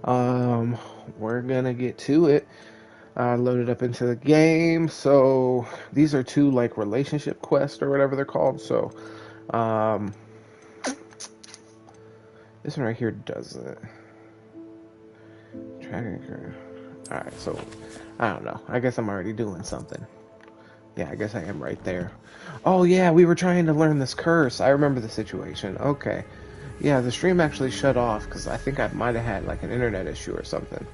We're gonna get to it. Loaded up into the game. So these are two like relationship quests or whatever they're called. So this one right here does it. Tracker. Alright, so I don't know. I guess I'm already doing something. Yeah, I guess I am right there. Oh yeah, we were trying to learn this curse. I remember the situation. Okay. Yeah, the stream actually shut off because I think I might have had like an internet issue or something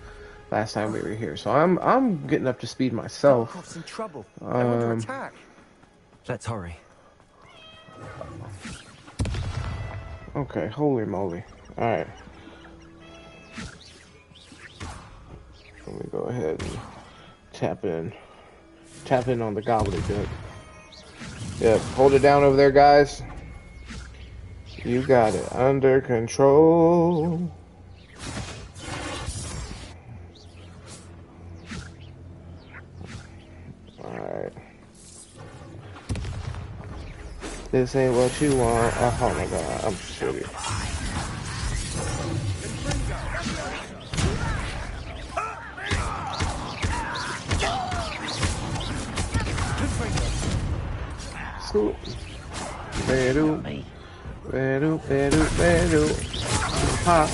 last time we were here. So I'm getting up to speed myself. Darkhawk's in trouble. They want to attack. Let's hurry. Okay, holy moly. Alright. Let me go ahead and tap in. Tap in on the Gobbledegook. Yep, hold it down over there, guys. You got it under control. Alright. This ain't what you want. Oh my god, I'm shitty. Scoop. Bedu. Bedu, bedu, bedu. Pop.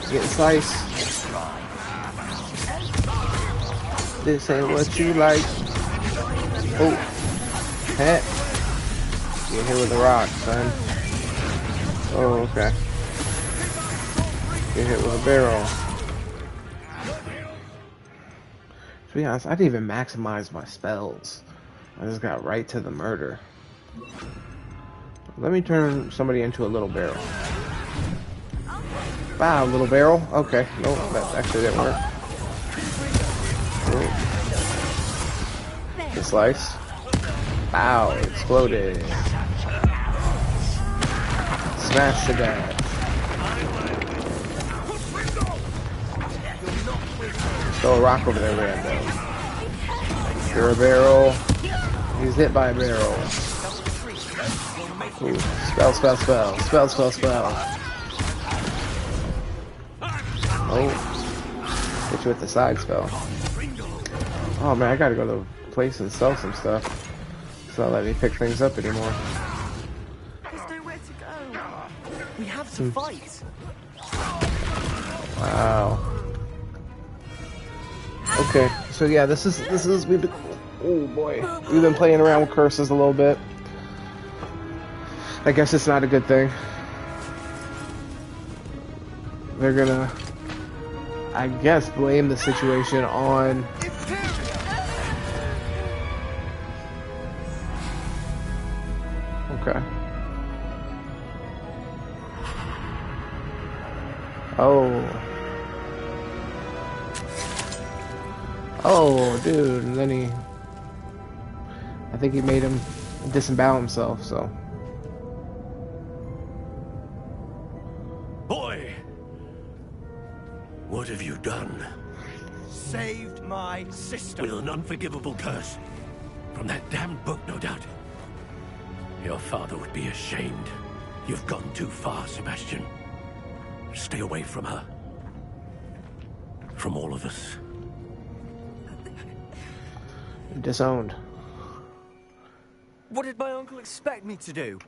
Getting sliced. This ain't what you like. Oh. Heck. Get hit with a rock, son. Oh, okay. Get hit with a barrel. To be honest, I didn't even maximize my spells. I just got right to the murder. Let me turn somebody into a little barrel. Wow, little barrel. Okay, nope, that actually didn't work. Good slice. Wow, exploded. Smash the dash. Throw a rock over there, random. You're a barrel. He's hit by a barrel. Ooh. Spell, spell, spell. Spell, spell, spell. Oh. Hit you with the side spell. Oh man, I gotta go to a place and sell some stuff. It's not letting me pick things up anymore. There's nowhere to go. We have to fight. Wow. Okay, so yeah, this is we've been, oh boy, we've been playing around with curses a little bit. I guess it's not a good thing. They're gonna, I guess, blame the situation on okay. Oh. Oh, dude, and then I think he made him disembowel himself, so. Boy! What have you done? Saved my sister. With an unforgivable curse. From that damned book, no doubt. Your father would be ashamed. You've gone too far, Sebastian. Stay away from her. From all of us. Disowned. What did my uncle expect me to do?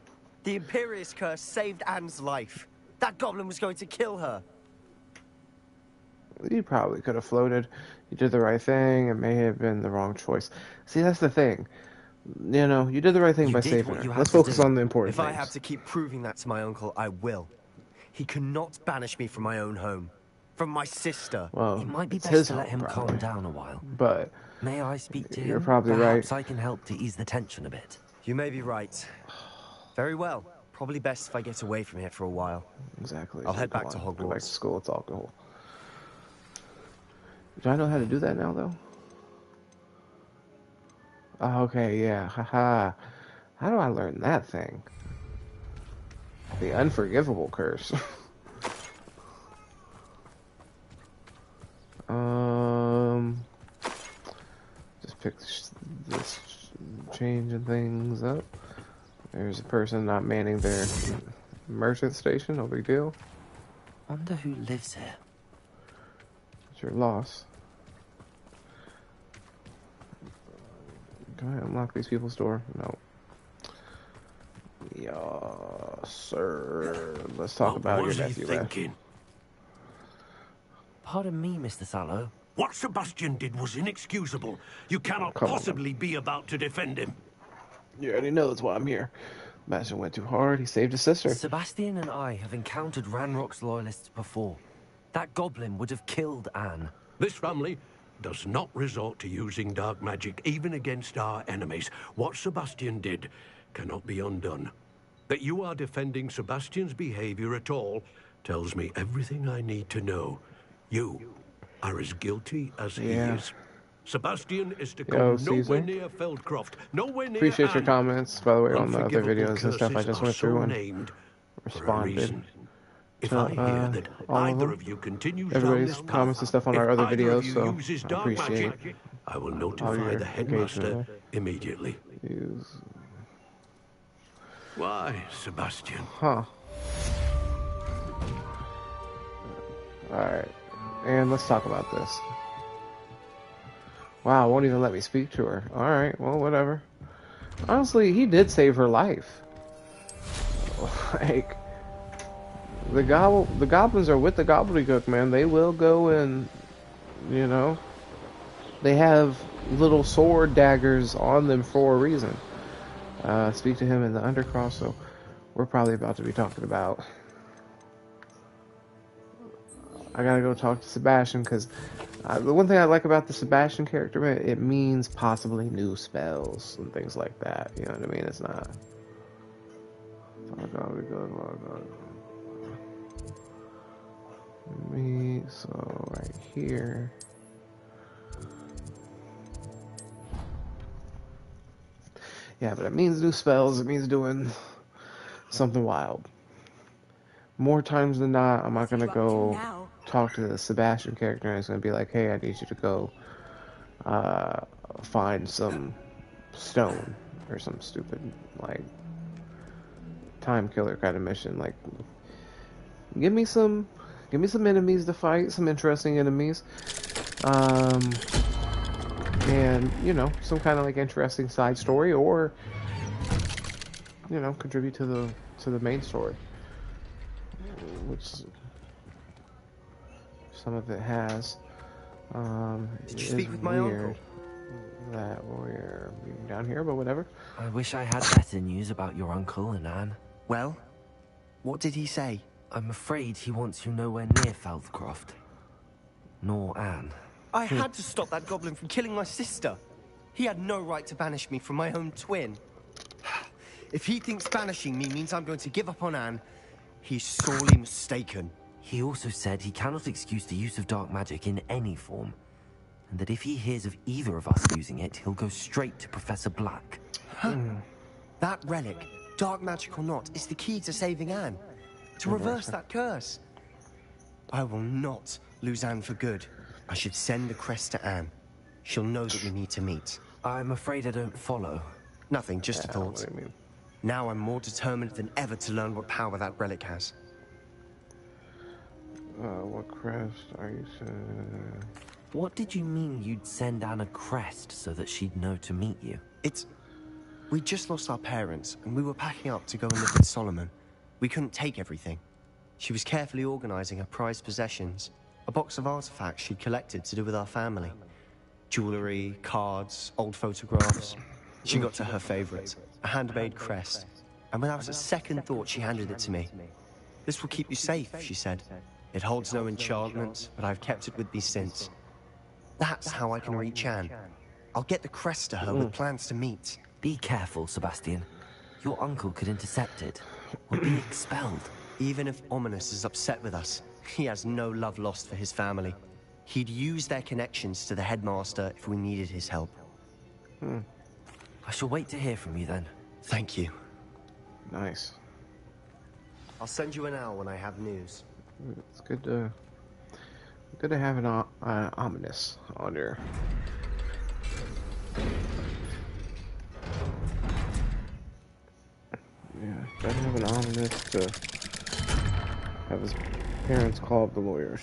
The Imperious curse saved Anne's life. That goblin was going to kill her. You probably could have floated. You did the right thing. It may have been the wrong choice. See, that's the thing. You know, you did the right thing by saving her. Let's focus on the important things. If I have to keep proving that to my uncle, I will. He cannot banish me from my own home. From my sister. Well, It might be it's best his to let home, him probably. calm down a while. But May I speak to him? you're probably Perhaps right. I can help to ease the tension a bit. You may be right. Very well. Probably best if I get away from here for a while. Exactly. I'll head Come back to on, go back to Hogwarts. school. It's all cool. Do I know how to do that now, though? Oh, okay, yeah. Haha. How do I learn that thing? The unforgivable curse. Just pick this, changing things up. There's a person not manning their merchant station, no big deal. Wonder who lives here. It's your loss. Can I unlock these people's door? No. Yeah, sir. Let's talk What about your was he nephew. thinking? Pardon me, Mr. Sallow. What Sebastian did was inexcusable. You cannot Come on, possibly be about to defend him. You already know that's why I'm here. Sebastian went too hard. He saved his sister. Sebastian and I have encountered Ranrock's loyalists before. That goblin would have killed Anne. This family does not resort to using dark magic, even against our enemies. What Sebastian did cannot be undone. That you are defending Sebastian's behavior at all tells me everything I need to know. You are as guilty as he is. Sebastian is to come nowhere near Feldcroft, nowhere near Appreciate your Anne. comments, by the way, on the other Unforgivable videos and stuff. I just went curses through are and so named for a responded. reason. If to, I hear that all of either them. of you continues down Everybody's this path, comments and stuff on if our other either videos, of you so uses I dark appreciate magic, I will all notify your the headmaster engagement. immediately. Use. Why, Sebastian? Huh. Alright. And let's talk about this. Wow, won't even let me speak to her. Alright, well, whatever. Honestly, he did save her life. Like, the goblins are with the Gobbledegook, man. They will go and, you know, they have little sword daggers on them for a reason. Speak to him in the Undercross, so we're probably about to be talking about. I gotta go talk to Sebastian, because the one thing I like about the Sebastian character, man, it means possibly new spells and things like that. You know what I mean? It's not. Me, so right here. Yeah, but it means new spells. It means doing something wild. More times than not, I'm not gonna go talk to the Sebastian character and it's gonna be like, hey, I need you to go find some stone or some stupid like time killer kind of mission. Like, give me some enemies to fight, some interesting enemies, and you know, some kind of like interesting side story, or you know, contribute to the main story, which some of it has. Did you speak with my uncle? That we're being down here, but whatever. I wish I had better news about your uncle and Anne. Well, what did he say? I'm afraid he wants you nowhere near Feldcroft. Nor Anne. I had to stop that goblin from killing my sister. He had no right to banish me from my own twin. If he thinks banishing me means I'm going to give up on Anne, he's sorely mistaken. He also said he cannot excuse the use of dark magic in any form, and that if he hears of either of us using it, he'll go straight to Professor Black. That relic, dark magic or not, is the key to saving Anne. To reverse that curse. I will not lose Anne for good. I should send the crest to Anne. She'll know that we need to meet. I'm afraid I don't follow. Nothing, just a thought. What do you mean? Now I'm more determined than ever to learn what power that relic has. What crest are you saying? What did you mean you'd send Anne a crest so that she'd know to meet you? We just lost our parents, and we were packing up to go and live with Solomon. We couldn't take everything. She was carefully organizing her prized possessions, a box of artifacts she'd collected to do with our family. Jewelry, cards, old photographs. She got to her favorite, a handmade crest, and without a second thought she handed it to me. This will keep you safe, she said. It holds no enchantment, but I've kept it with me since. That's how I can reach Anne. I'll get the crest to her with plans to meet. Be careful, Sebastian. Your uncle could intercept it, or be expelled. Even if Ominous is upset with us, he has no love lost for his family. He'd use their connections to the headmaster if we needed his help. I shall wait to hear from you then. Thank you. Nice. I'll send you an hour when I have news. It's good to have an ominous on here. Yeah, gotta have an ominous to Have his parents call up the lawyers.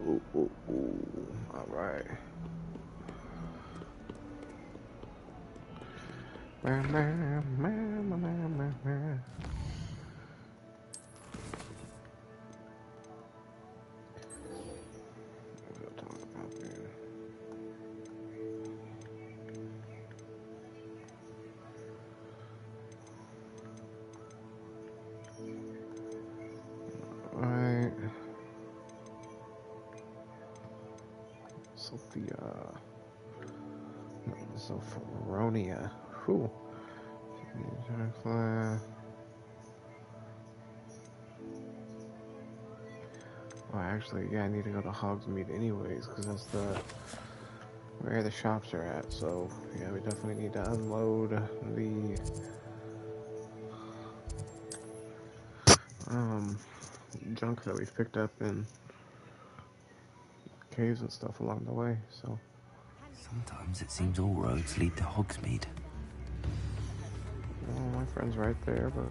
Ooh, ooh, ooh. All right. Alright. Sophonia. Whew. Well, actually, yeah, I need to go to Hogsmeade anyways, because that's where the shops are at. So, yeah, we definitely need to unload the junk that we've picked up in caves and stuff along the way. So, sometimes it seems all roads lead to Hogsmeade. well, my friend's right there, but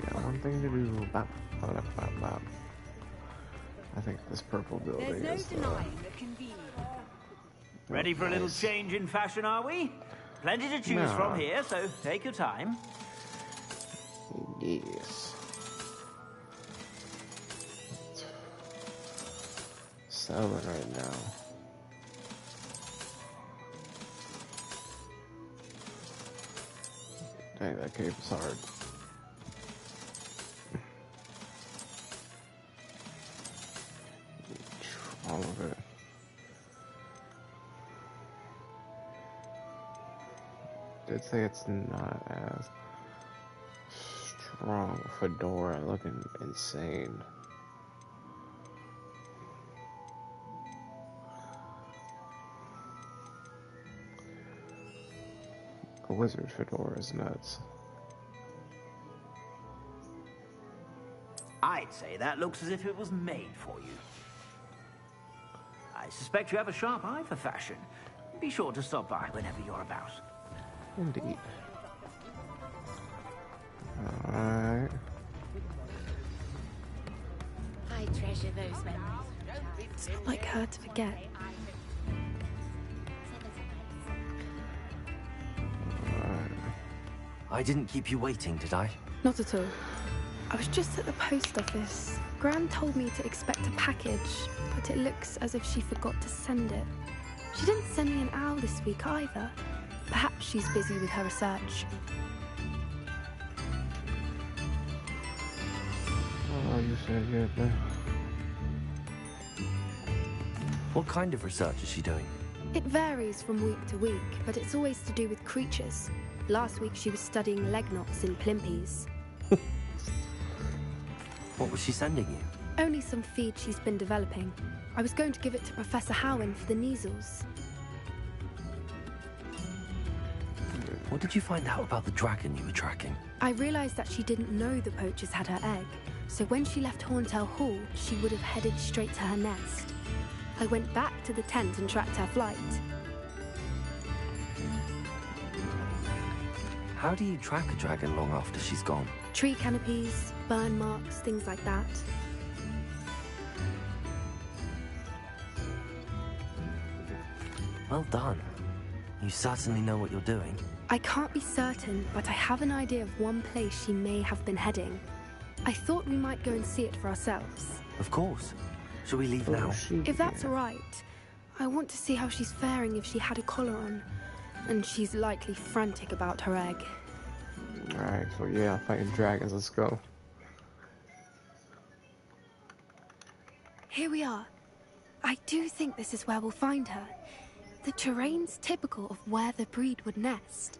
yeah, one thing to do. Bop, bop, bop, bop. I think this purple building is. Ready for a little change in fashion, are we? Plenty to choose from here, so take your time. Yes. Selling right now. Dang, that cave is hard. All of it. Did say it's not as strong. Fedora looking insane. A wizard fedora is nuts. I'd say that looks as if it was made for you. I suspect you have a sharp eye for fashion. Be sure to stop by whenever you're about. Indeed. Alright. I treasure those memories. It's not like her to forget. I didn't keep you waiting, did I? Not at all. I was just at the post office. Gran told me to expect a package, but it looks as if she forgot to send it. She didn't send me an owl this week either. Perhaps she's busy with her research. Oh, you said yeah, man. What kind of research is she doing? It varies from week to week, but it's always to do with creatures. Last week she was studying leg knots in plimpies. What was she sending you? Only some feed she's been developing. I was going to give it to Professor Howen for the measles. What did you find out about the dragon you were tracking? I realized that she didn't know the poachers had her egg, so when she left Horntail Hall, she would have headed straight to her nest. I went back to the tent and tracked her flight. How do you track a dragon long after she's gone? Tree canopies, burn marks, things like that. Well done. You certainly know what you're doing. I can't be certain, but I have an idea of one place she may have been heading. I thought we might go and see it for ourselves. Of course. Shall we leave now? If that's all right. I want to see how she's faring if she had a collar on. And she's likely frantic about her egg. Alright, so yeah, fighting dragons, let's go. Here we are. I do think this is where we'll find her. The terrain's typical of where the breed would nest.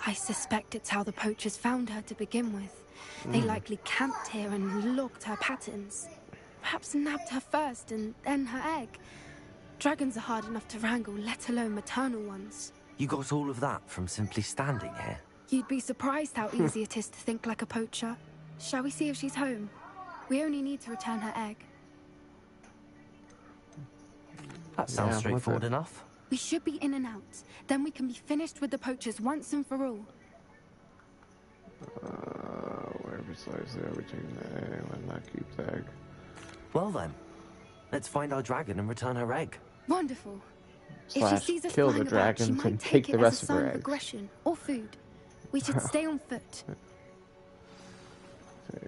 I suspect it's how the poachers found her to begin with. They likely camped here and logged her patterns. Perhaps nabbed her first and then her egg. Dragons are hard enough to wrangle, let alone maternal ones. You got all of that from simply standing here? You'd be surprised how easy it is to think like a poacher. Shall we see if she's home? We only need to return her egg. That sounds straightforward enough. We should be in and out. Then we can be finished with the poachers once and for all. Wherever slice there, we take the egg. Let's not keep the egg. Well then, let's find our dragon and return her egg. Wonderful. If she Slash sees us kill the flying about, dragons she and might take take the it rest as a of sign her of eggs. aggression or food. We should stay on foot.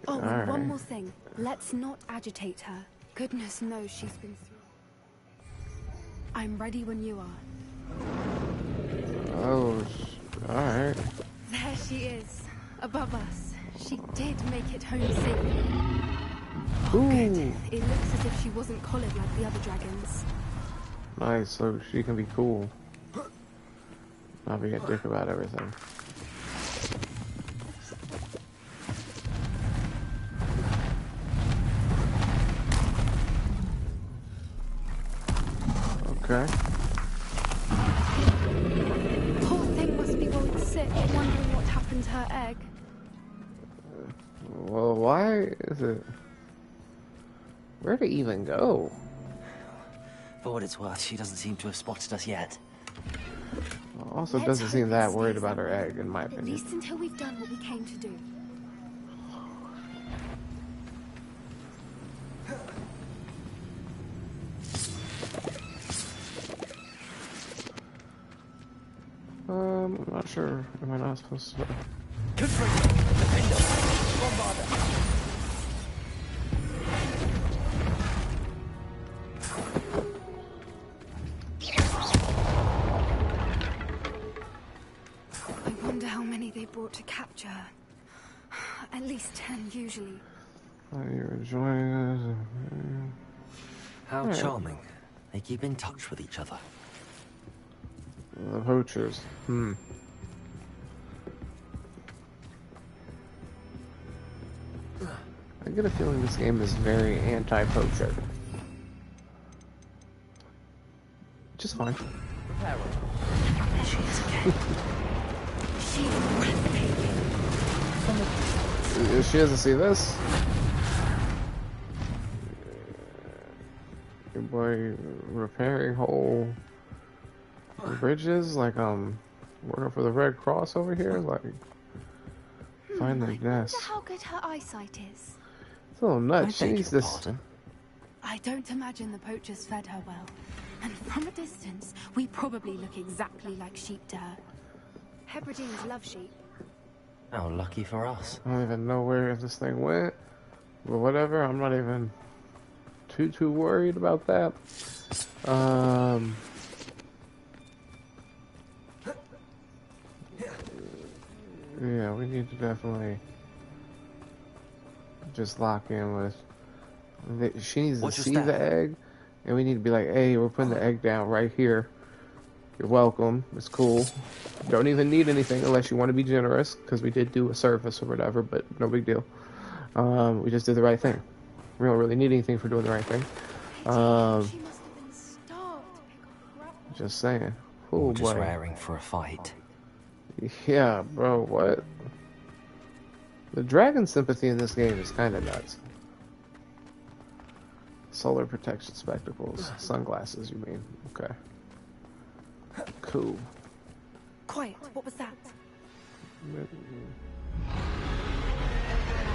Oh, and Alright. one more thing. Let's not agitate her. Goodness knows she's been through. I'm ready when you are. Oh, alright. There she is, above us. She did make it home safely. Oh, good. It looks as if she wasn't collared like the other dragons. Nice, so she can be cool. Not be a dick about everything. Okay. Poor thing must be worried sick, wondering what happened to her egg. Well, why is it... Where'd it even go? For what it's worth, she doesn't seem to have spotted us yet. Also, Let's doesn't hope seem it that worried stays about her that way, egg, in my At opinion. least until we've done what we came to do. I'm not sure. Am I not supposed to... I wonder how many they brought to capture her. At least 10 usually. You're enjoying us. How Alright. charming. They keep in touch with each other. The poachers. I get a feeling this game is very anti-poacher. Which is fine. There she is again. She's breathtaking. She doesn't see this. Your boy repairing whole bridges, like working for the Red Cross over here, like find the I nest. wonder how good her eyesight is. It's a little I nuts. She beg needs your this. pardon. I don't imagine the poachers fed her well. And from a distance, we probably look exactly like sheep to her. Hebrideans love sheep. How lucky for us. I don't even know where this thing went, but whatever. I'm not even too worried about that. Yeah, we need to definitely just lock in with. She needs to What just see the that? egg, and we need to be like, "Hey, we're putting the egg down right here. You're welcome. It's cool. Don't even need anything unless you want to be generous, because we did do a service or whatever, but no big deal. We just did the right thing. We don't really need anything for doing the right thing. She must have been starved to pick off grub. Just saying. Oh Or just boy. raring for a fight. Yeah, bro. What? The dragon sympathy in this game is kind of nuts. Solar protection spectacles, sunglasses. You mean? Okay. Cool. Quiet, what was that?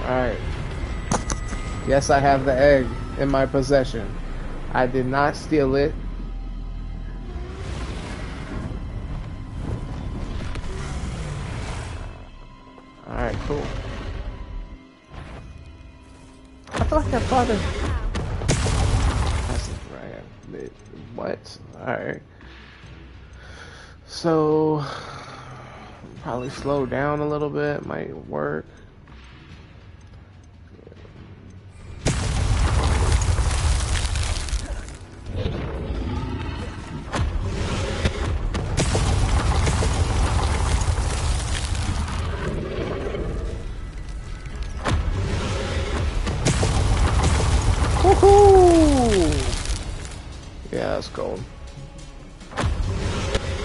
Alright. Yes, I have the egg in my possession. I did not steal it. Alright, cool. I thought that father... That's the dragon. What? Alright. So... Probably slow down a little bit. Might work. Woohoo! Yeah, that's cold.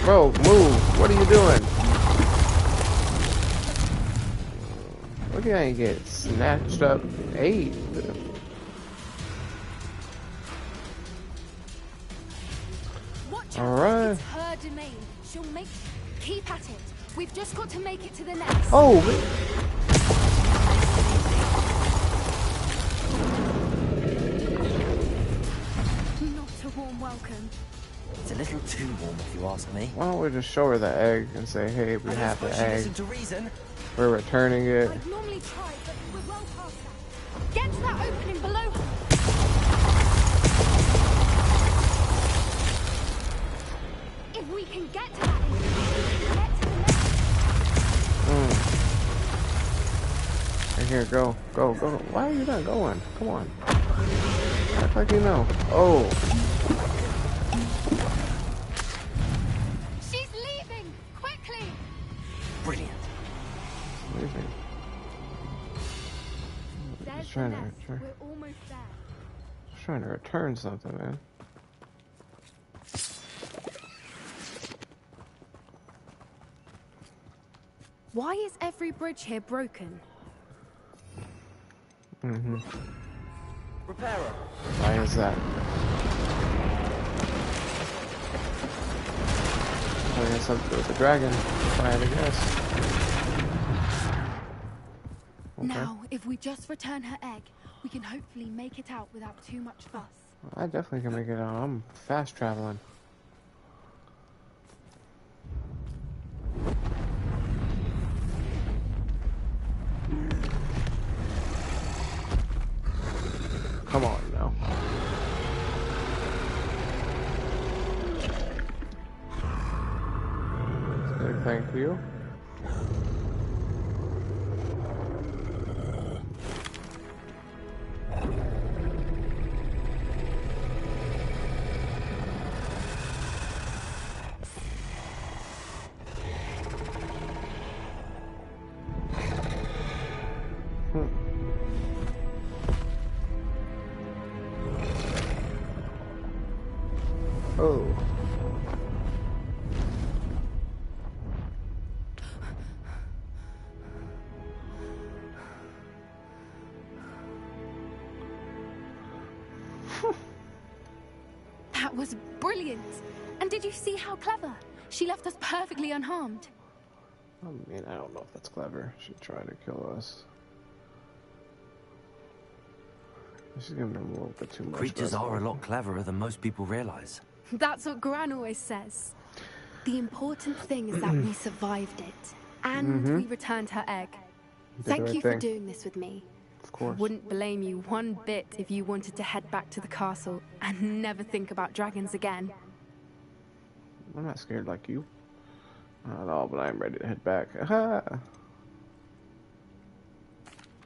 Bro, move. What are you doing? Look at how you get snatched up 8. Watch All out. right. It's her domain. She'll make... Keep at it. We've just got to make it to the nest. Oh! too warm, if you ask me. Why don't we just show her the egg and say, hey, we have the egg. Listen to reason. We're returning it. I'd normally try, but we're well past that. Get to that opening below her. If we can get to that, get to the next. Right here, go. Why are you not going? Come on. Act like you know. Oh. She's leaving! Quickly! Brilliant. Leaving. There's Just the trying nest. to We're almost there. just trying to return something, man. Why is every bridge here broken? Repairer. Why is that? I guess something to do with the dragon. If I had to guess. Okay. Now, if we just return her egg, we can hopefully make it out without too much fuss. I definitely can make it out. I'm fast traveling. Come on now. Say thank you. Oh. That was brilliant! And did you see how clever? She left us perfectly unharmed. I mean, I don't know if that's clever. She tried to kill us. She's giving them a little bit too much. Creatures are a lot cleverer than most people realize. That's what Gran always says. The important thing is that we survived it. And we returned her egg. Did the Thank right you for thing. doing this with me. Of course. Wouldn't blame you one bit if you wanted to head back to the castle and never think about dragons again. I'm not scared like you. Not at all, but I'm ready to head back. Aha!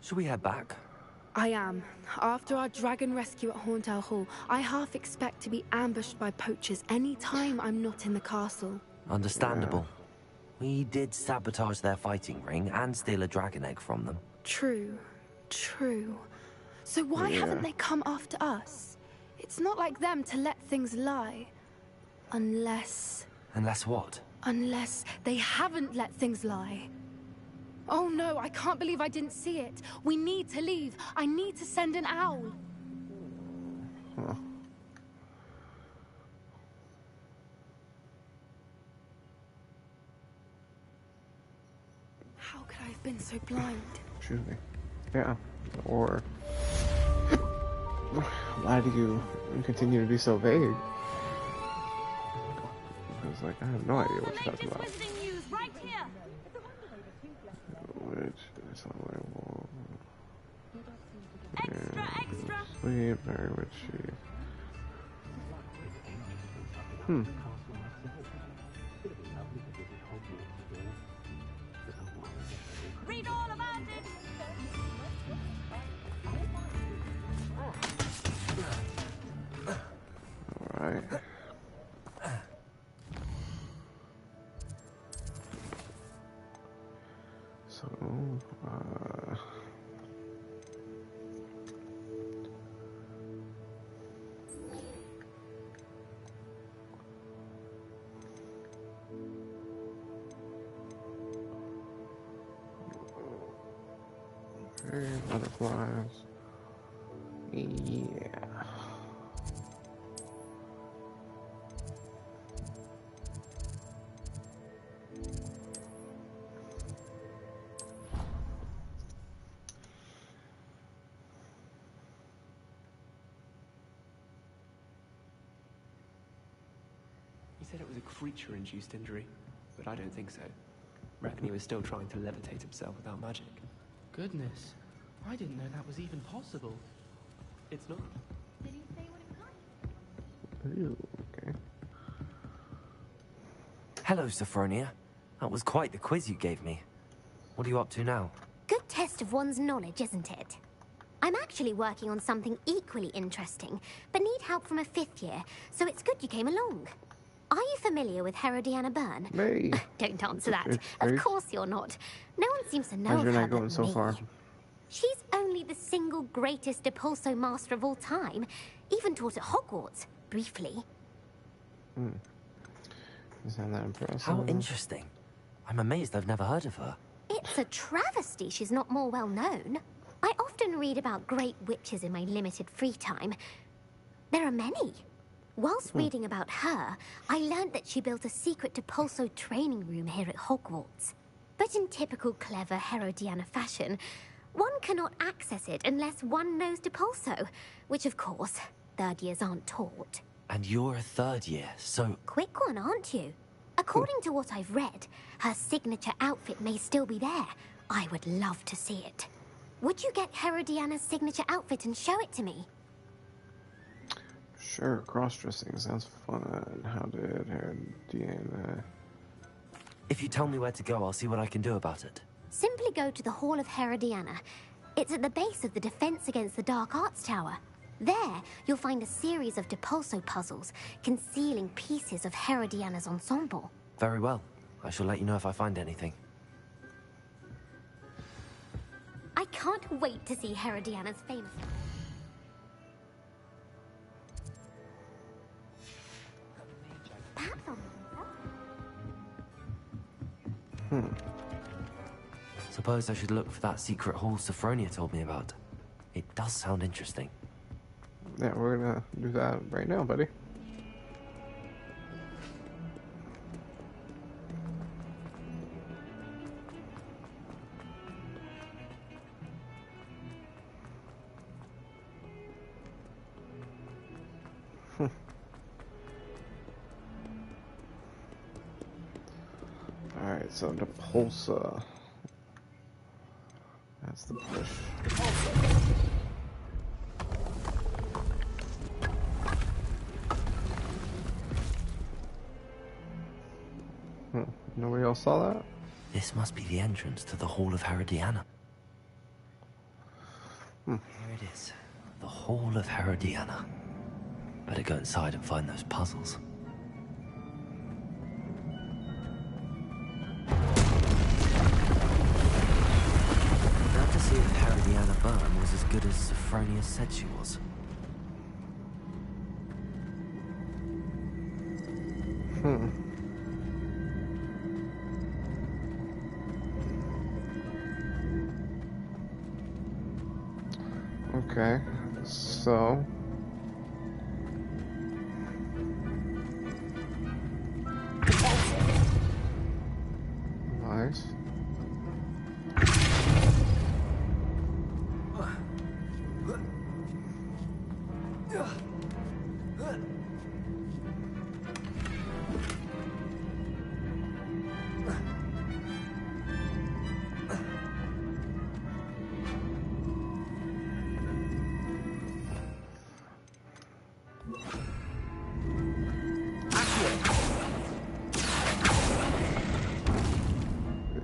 Should we head back? I am. After our dragon rescue at Hauntel Hall, I half expect to be ambushed by poachers any time I'm not in the castle. Understandable. We did sabotage their fighting ring and steal a dragon egg from them. True. So why haven't they come after us? It's not like them to let things lie. Unless what? Unless they haven't let things lie. Oh no, I can't believe I didn't see it. We need to leave. I need to send an owl. Huh. How could I have been so blind? Excuse me. Yeah. Or why do you continue to be so vague? It's like I have no idea what you're talking about. News right here. Which is somewhere warm. Extra. Sleep, very witchy. Read all about it. Alright. So, okay, butterflies. Yeah. said it was a creature-induced injury, but I don't think so. Reckon he was still trying to levitate himself without magic. Goodness, I didn't know that was even possible. It's not. Did he say what it was? Ooh, okay. Hello, Sophronia. That was quite the quiz you gave me. What are you up to now? Good test of one's knowledge, isn't it? I'm actually working on something equally interesting, but need help from a 5th year, so it's good you came along. Are you familiar with Herodiana Byrne? Me. Don't answer that. Good Of grief. course you're not. No one seems to know How's of your her night going but so me. far? She's only the single greatest Depulso master of all time. Even taught at Hogwarts, briefly. You sound that impressive. How interesting. I'm amazed I've never heard of her. It's a travesty she's not more well known. I often read about great witches in my limited free time. There are many. Whilst reading about her, I learned that she built a secret Depulso training room here at Hogwarts. But in typical clever Herodiana fashion, one cannot access it unless one knows Depulso, which of course, 3rd years aren't taught. And you're a 3rd year, so... Quick one, aren't you? According to what I've read, her signature outfit may still be there. I would love to see it. Would you get Herodiana's signature outfit and show it to me? Sure, cross-dressing sounds fun. How did Herodiana... If you tell me where to go, I'll see what I can do about it. Simply go to the Hall of Herodiana. It's at the base of the Defense Against the Dark Arts Tower. There, you'll find a series of Depulso puzzles concealing pieces of Herodiana's ensemble. Very well. I shall let you know if I find anything. I can't wait to see Herodiana's famous... Perhaps I'll... Suppose I should look for that secret hall Sophronia told me about. It does sound interesting. Yeah, we're gonna do that right now, buddy. Alright, so Depulso. That's the push. Nobody else saw that? This must be the entrance to the Hall of Herodiana. Here it is. The Hall of Herodiana. Better go inside and find those puzzles. Glad to see if Herodiana Byrne was as good as Sophronia said she was. Okay, so... Nice.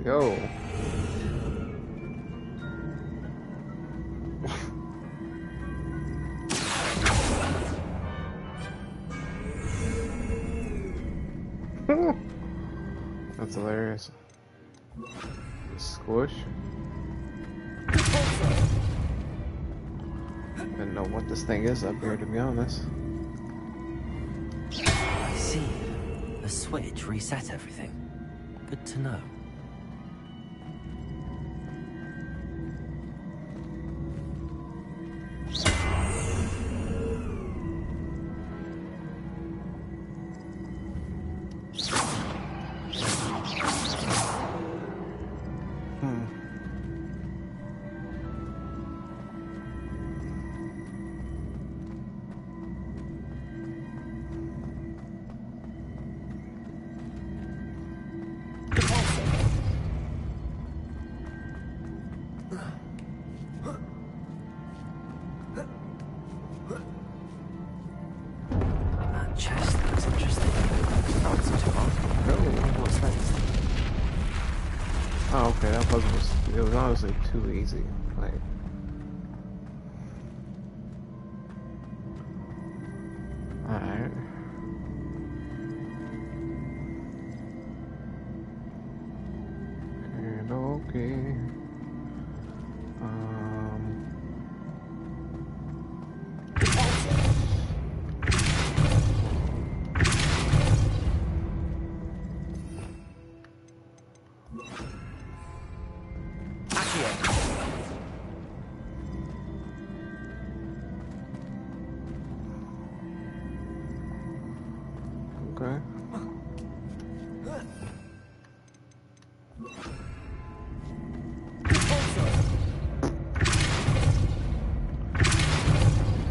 Yo. That's hilarious. Squish. Didn't know what this thing is up here, to be honest. I see. The switch reset everything. Good to know. was honestly too easy. Like, alright. Okay. Okay.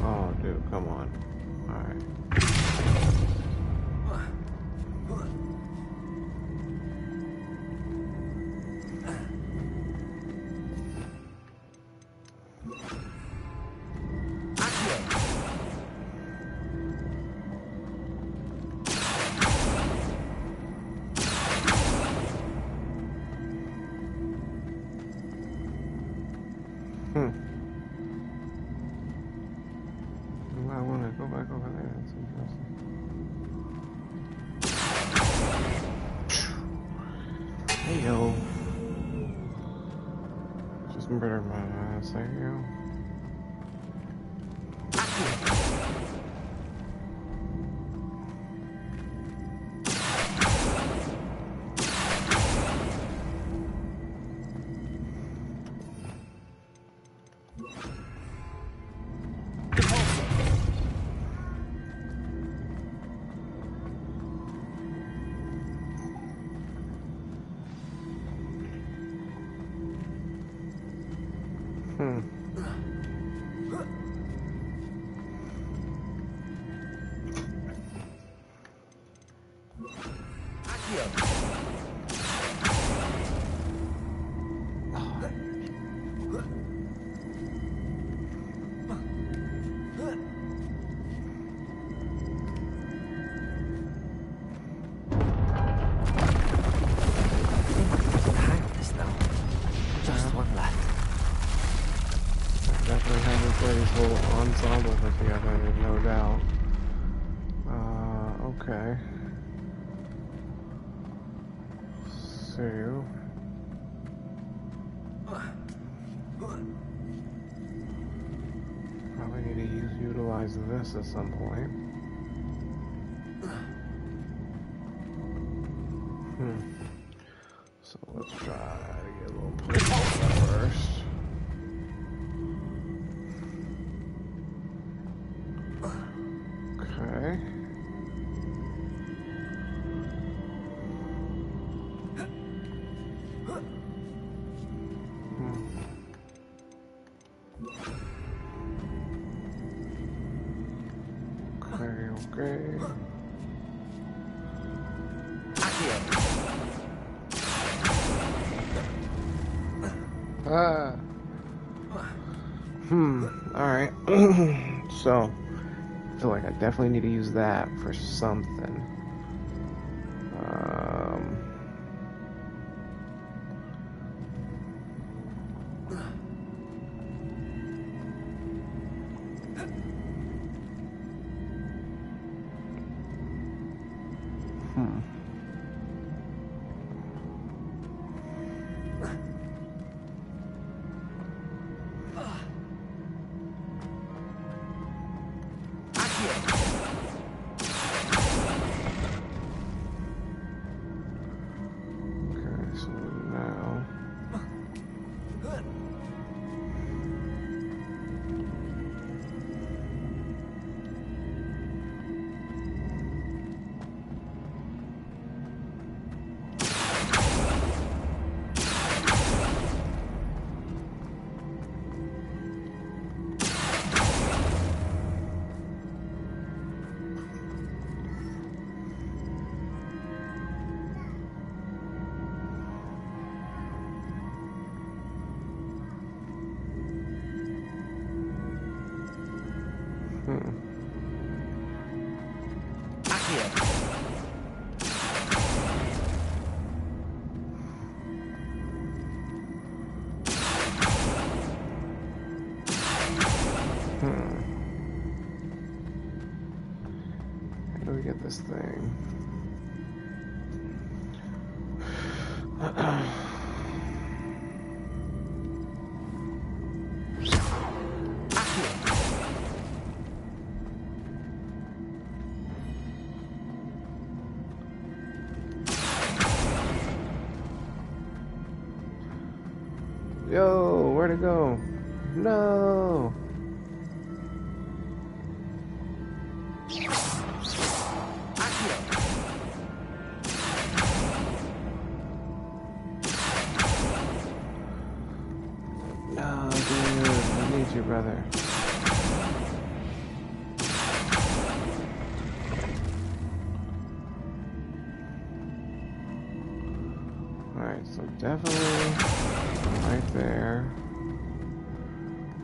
Oh, dude, come on. Alright. I want to go back over there. That's interesting. Hey, yo. Just murder my ass, there you go. Ensemble put together, there's no doubt. Okay. So probably need to utilize this at some point. So let's try to get a little push first. Okay. Okay. Alright. So, I feel like I definitely need to use that for something. How do we get this thing? Yo, where'd it go? No! No, dude, I need you, brother. Alright, so definitely right there.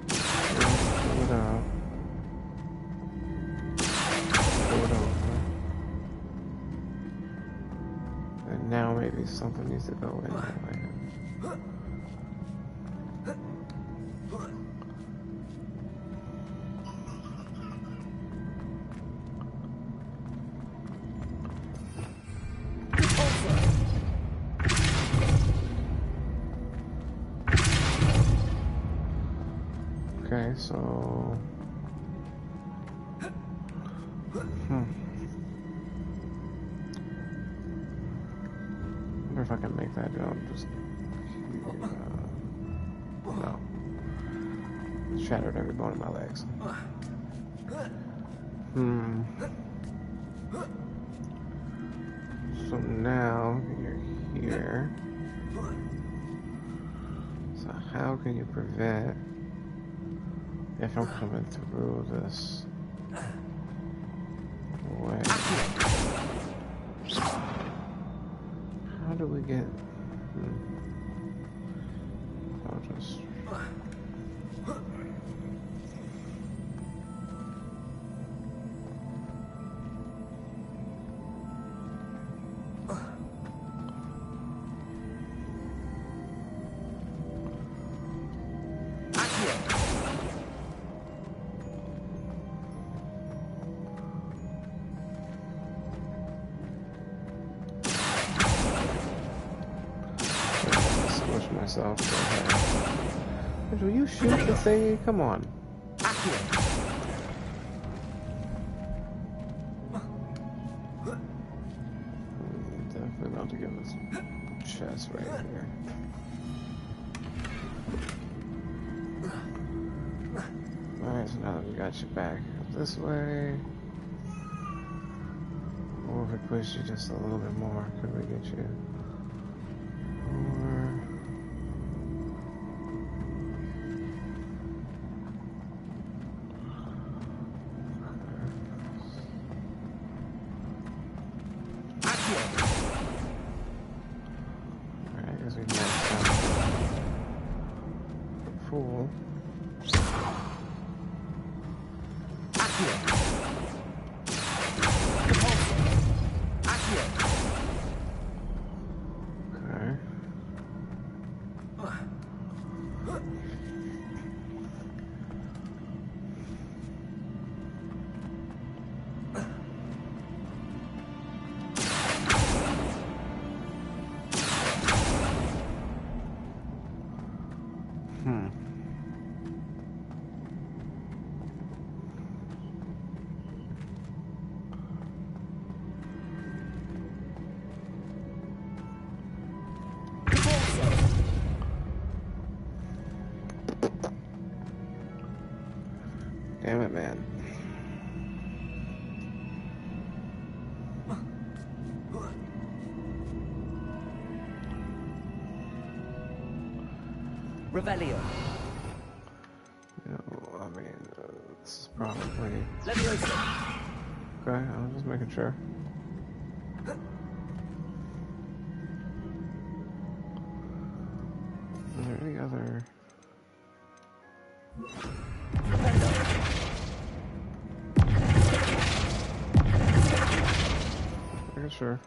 Pull it up. Pull it over. And now maybe something needs to go in that way. Okay, so... I wonder if I can make that jump. Just... no. Shattered every bone in my legs. So now, you're here. So how can you prevent... if I'm coming through this way? How do we get... I'll just... myself. Will you shoot the thingy? Come on. Definitely not to give us chest right here. Alright, so now that we got you back this way. Or if we push you just a little bit more, could we get you? Damn it, man. Revelio. No, I mean, this is probably... Leviosa. Okay, I was just making sure. Is there any other... Making sure.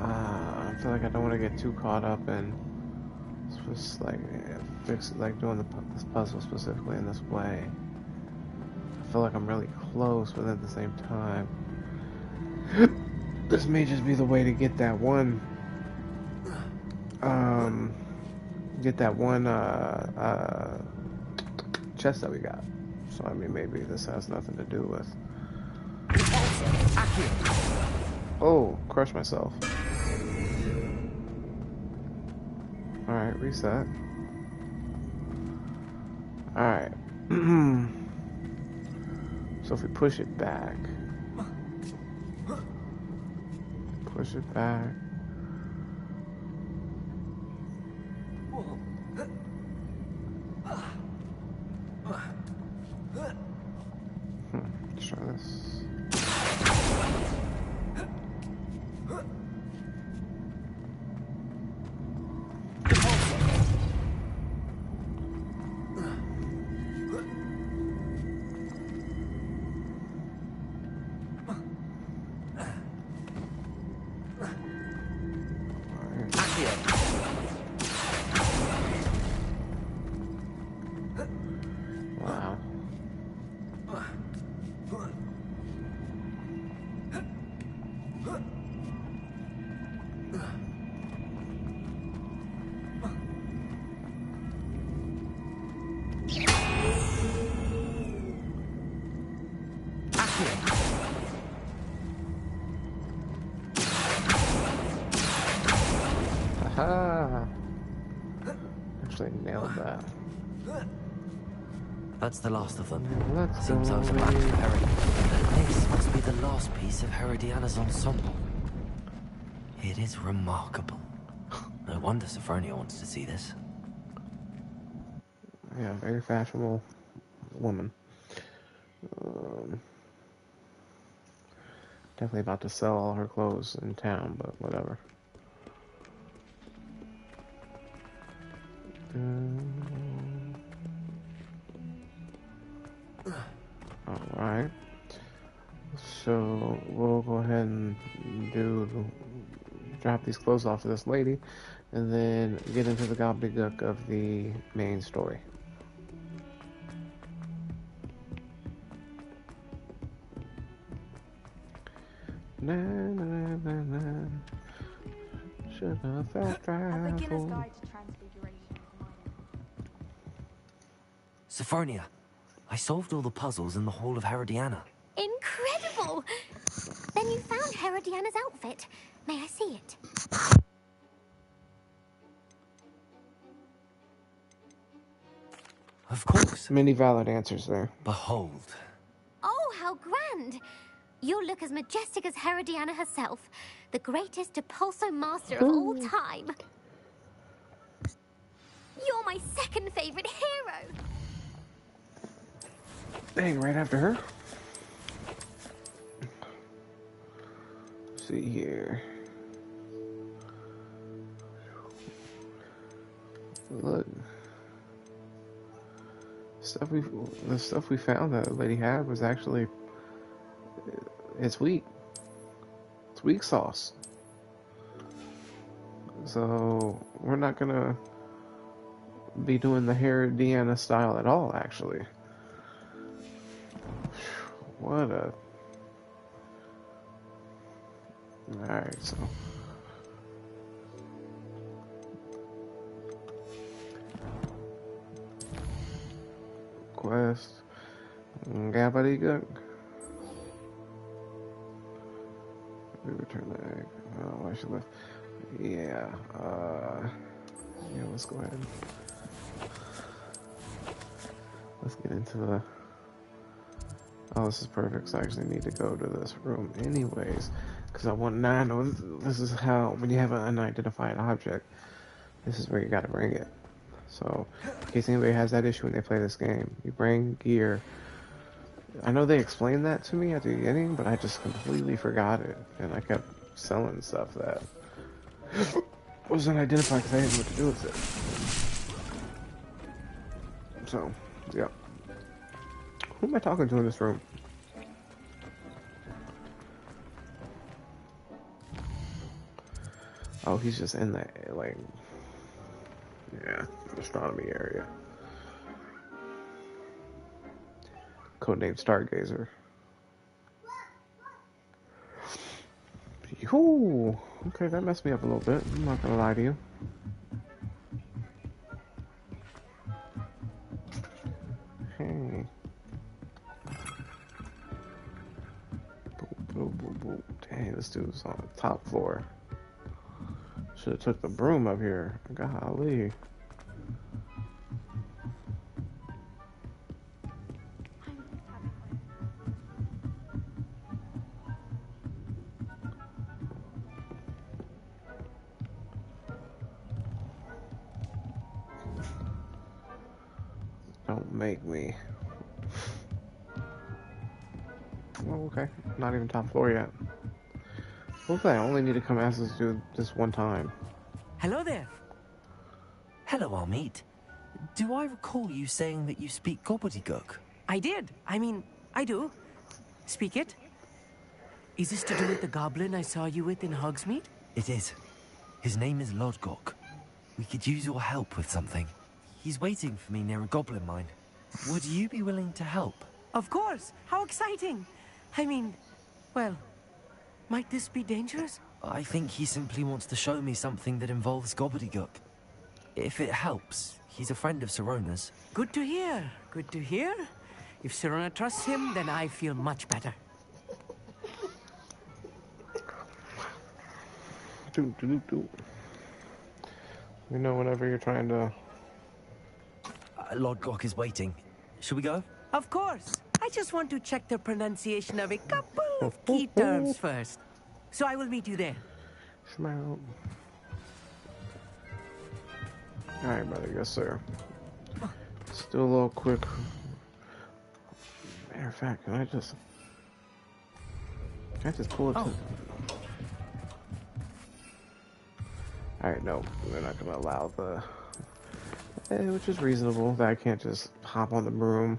I feel like I don't want to get too caught up in just like fix like doing this puzzle specifically in this way. I feel like I'm really close, but at the same time, this may just be the way to get that one. Get that one chest that we got. So I mean, maybe this has nothing to do with. Oh, crushed myself. Alright, reset. Alright. So if we push it back. Push it back. Let's try this. Wow. Aha! Actually nailed that. That's the last of them. Let's Seems go I was about to Herod. This must be the last piece of Herodiana's ensemble. It is remarkable. No wonder Sophronia wants to see this. Yeah, very fashionable woman. Definitely about to sell all her clothes in town, but whatever. Alright. So we'll go ahead and drop these clothes off to this lady and then get into the gobbledygook of the main story. Na, na, na, na. Should have fast A beginner's travel. guide to transfiguration. Sophronia, I solved all the puzzles in the Hall of Herodiana. Incredible! Then you found Herodiana's outfit. May I see it? Of course. Many valid answers there. Behold. Oh, how grand! You'll look as majestic as Herodiana herself, the greatest Depulso master of all time. You're my second favorite hero. Dang, right after her. Let's see here. Look. The stuff we found that the lady had was actually, it's weak. It's weak sauce. So we're not gonna be doing the Herodiana style at all, actually. What a... Alright, so... Quest... Gobbledegook. We return the egg. Oh, I should left. Yeah, yeah, let's go ahead. Let's get into the... Oh, this is perfect, so I actually need to go to this room anyways. Because I know this is how, when you have an unidentified object, this is where you gotta bring it. So, in case anybody has that issue when they play this game, you bring gear. I know they explained that to me at the beginning, but I just completely forgot it. And I kept selling stuff that wasn't identified because I didn't know what to do with it. So, yeah. Who am I talking to in this room? Oh, he's just in there, like... Yeah, astronomy area. Codename Stargazer. Ooh, okay, that messed me up a little bit. I'm not gonna lie to you. Hey. Boom, boom, boom. Dang, this dude's on the top floor. Should have took the broom up here. Golly. Don't make me. Oh, okay. Not even top floor yet. Okay, I only need to come ask this dude this one time. Hello there. Hello, Almeet. Do I recall you saying that you speak Gobbledegook? I did. I mean, I do. Speak it. Is this to do with the goblin I saw you with in Hogsmeade? It is. His name is Lodgok. We could use your help with something. He's waiting for me near a goblin mine. Would you be willing to help? Of course. How exciting. I mean, well, might this be dangerous? I think he simply wants to show me something that involves Gobbledegook. If it helps, he's a friend of Sirona's. Good to hear. Good to hear. If Sirona trusts him, then I feel much better. You know, whenever you're trying to... Lodgok is waiting. Should we go? Of course. I just want to check the pronunciation of a couple of key terms first. So I will meet you there. Smile. Alright, brother. Yes, sir. Still a little quick. Matter of fact, can I just pull it to... Alright, no. They're not going to allow the... which is reasonable that I can't just hop on the broom.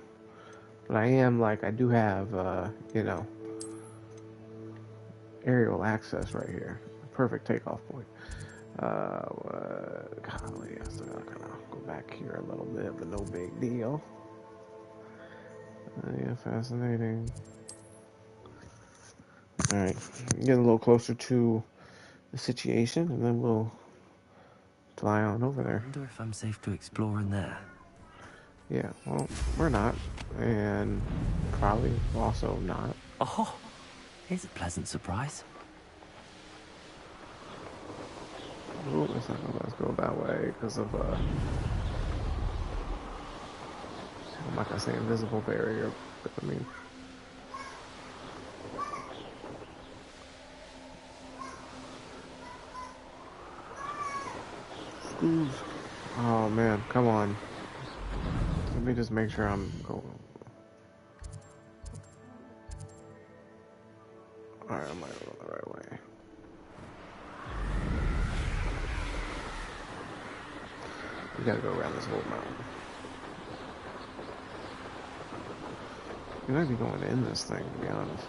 But I am, like, I do have, you know, aerial access right here. Perfect takeoff point. Golly, I still gotta kind of go back here a little bit, but no big deal. Yeah, fascinating. Alright, get a little closer to the situation, and then we'll fly on over there. I wonder if I'm safe to explore in there. Yeah, well, we're not. And probably also not. Oh, here's a pleasant surprise. Oh, it's not gonna let us go that way because of, I'm not gonna say invisible barrier, but I mean... Oh man, come on. Let me just make sure I'm going. Alright, I might go the right way. We gotta go around this whole mountain. You might be going in this thing, to be honest.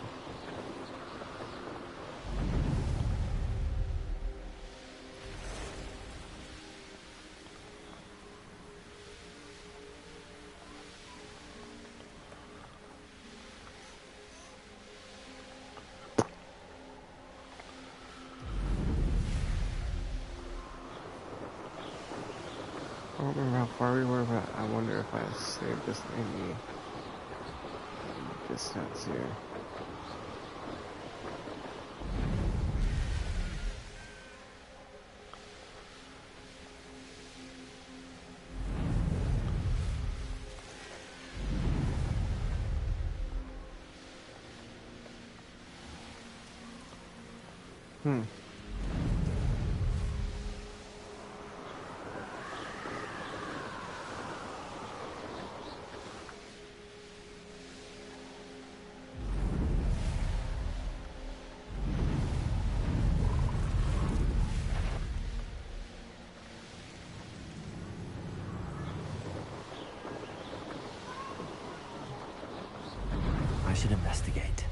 I don't remember how far we were, but I wonder if I saved just any distance here. I should investigate.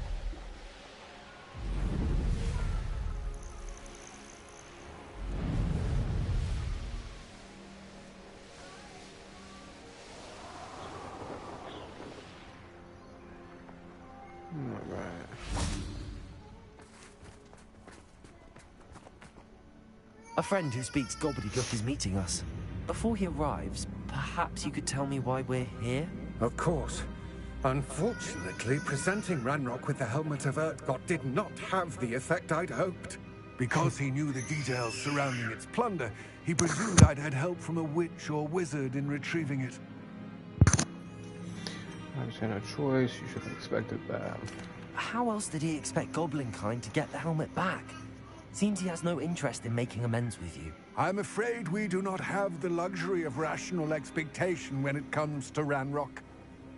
A friend who speaks Gobbledegook is meeting us. Before he arrives, perhaps you could tell me why we're here? Of course. Unfortunately, presenting Ranrock with the Helmet of Urtkot did not have the effect I'd hoped. Because he knew the details surrounding its plunder, he presumed I'd had help from a witch or wizard in retrieving it. I just had no choice. You should have expected that. How else did he expect Goblinkind to get the helmet back? Seems he has no interest in making amends with you. I'm afraid we do not have the luxury of rational expectation when it comes to Ranrock.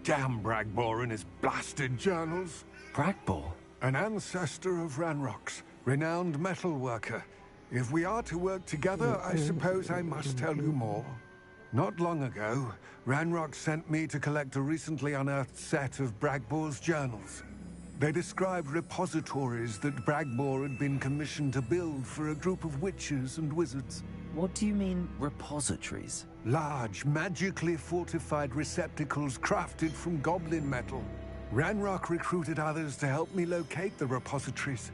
Damn Bragbor and his blasted journals. Bragbor? An ancestor of Ranrock's, renowned metal worker. If we are to work together, I suppose I must tell you more. Not long ago, Ranrock sent me to collect a recently unearthed set of Bragbor's journals. They described repositories that Bragbor had been commissioned to build for a group of witches and wizards. What do you mean, repositories? Large, magically fortified receptacles crafted from goblin metal. Ranrock recruited others to help me locate the repositories.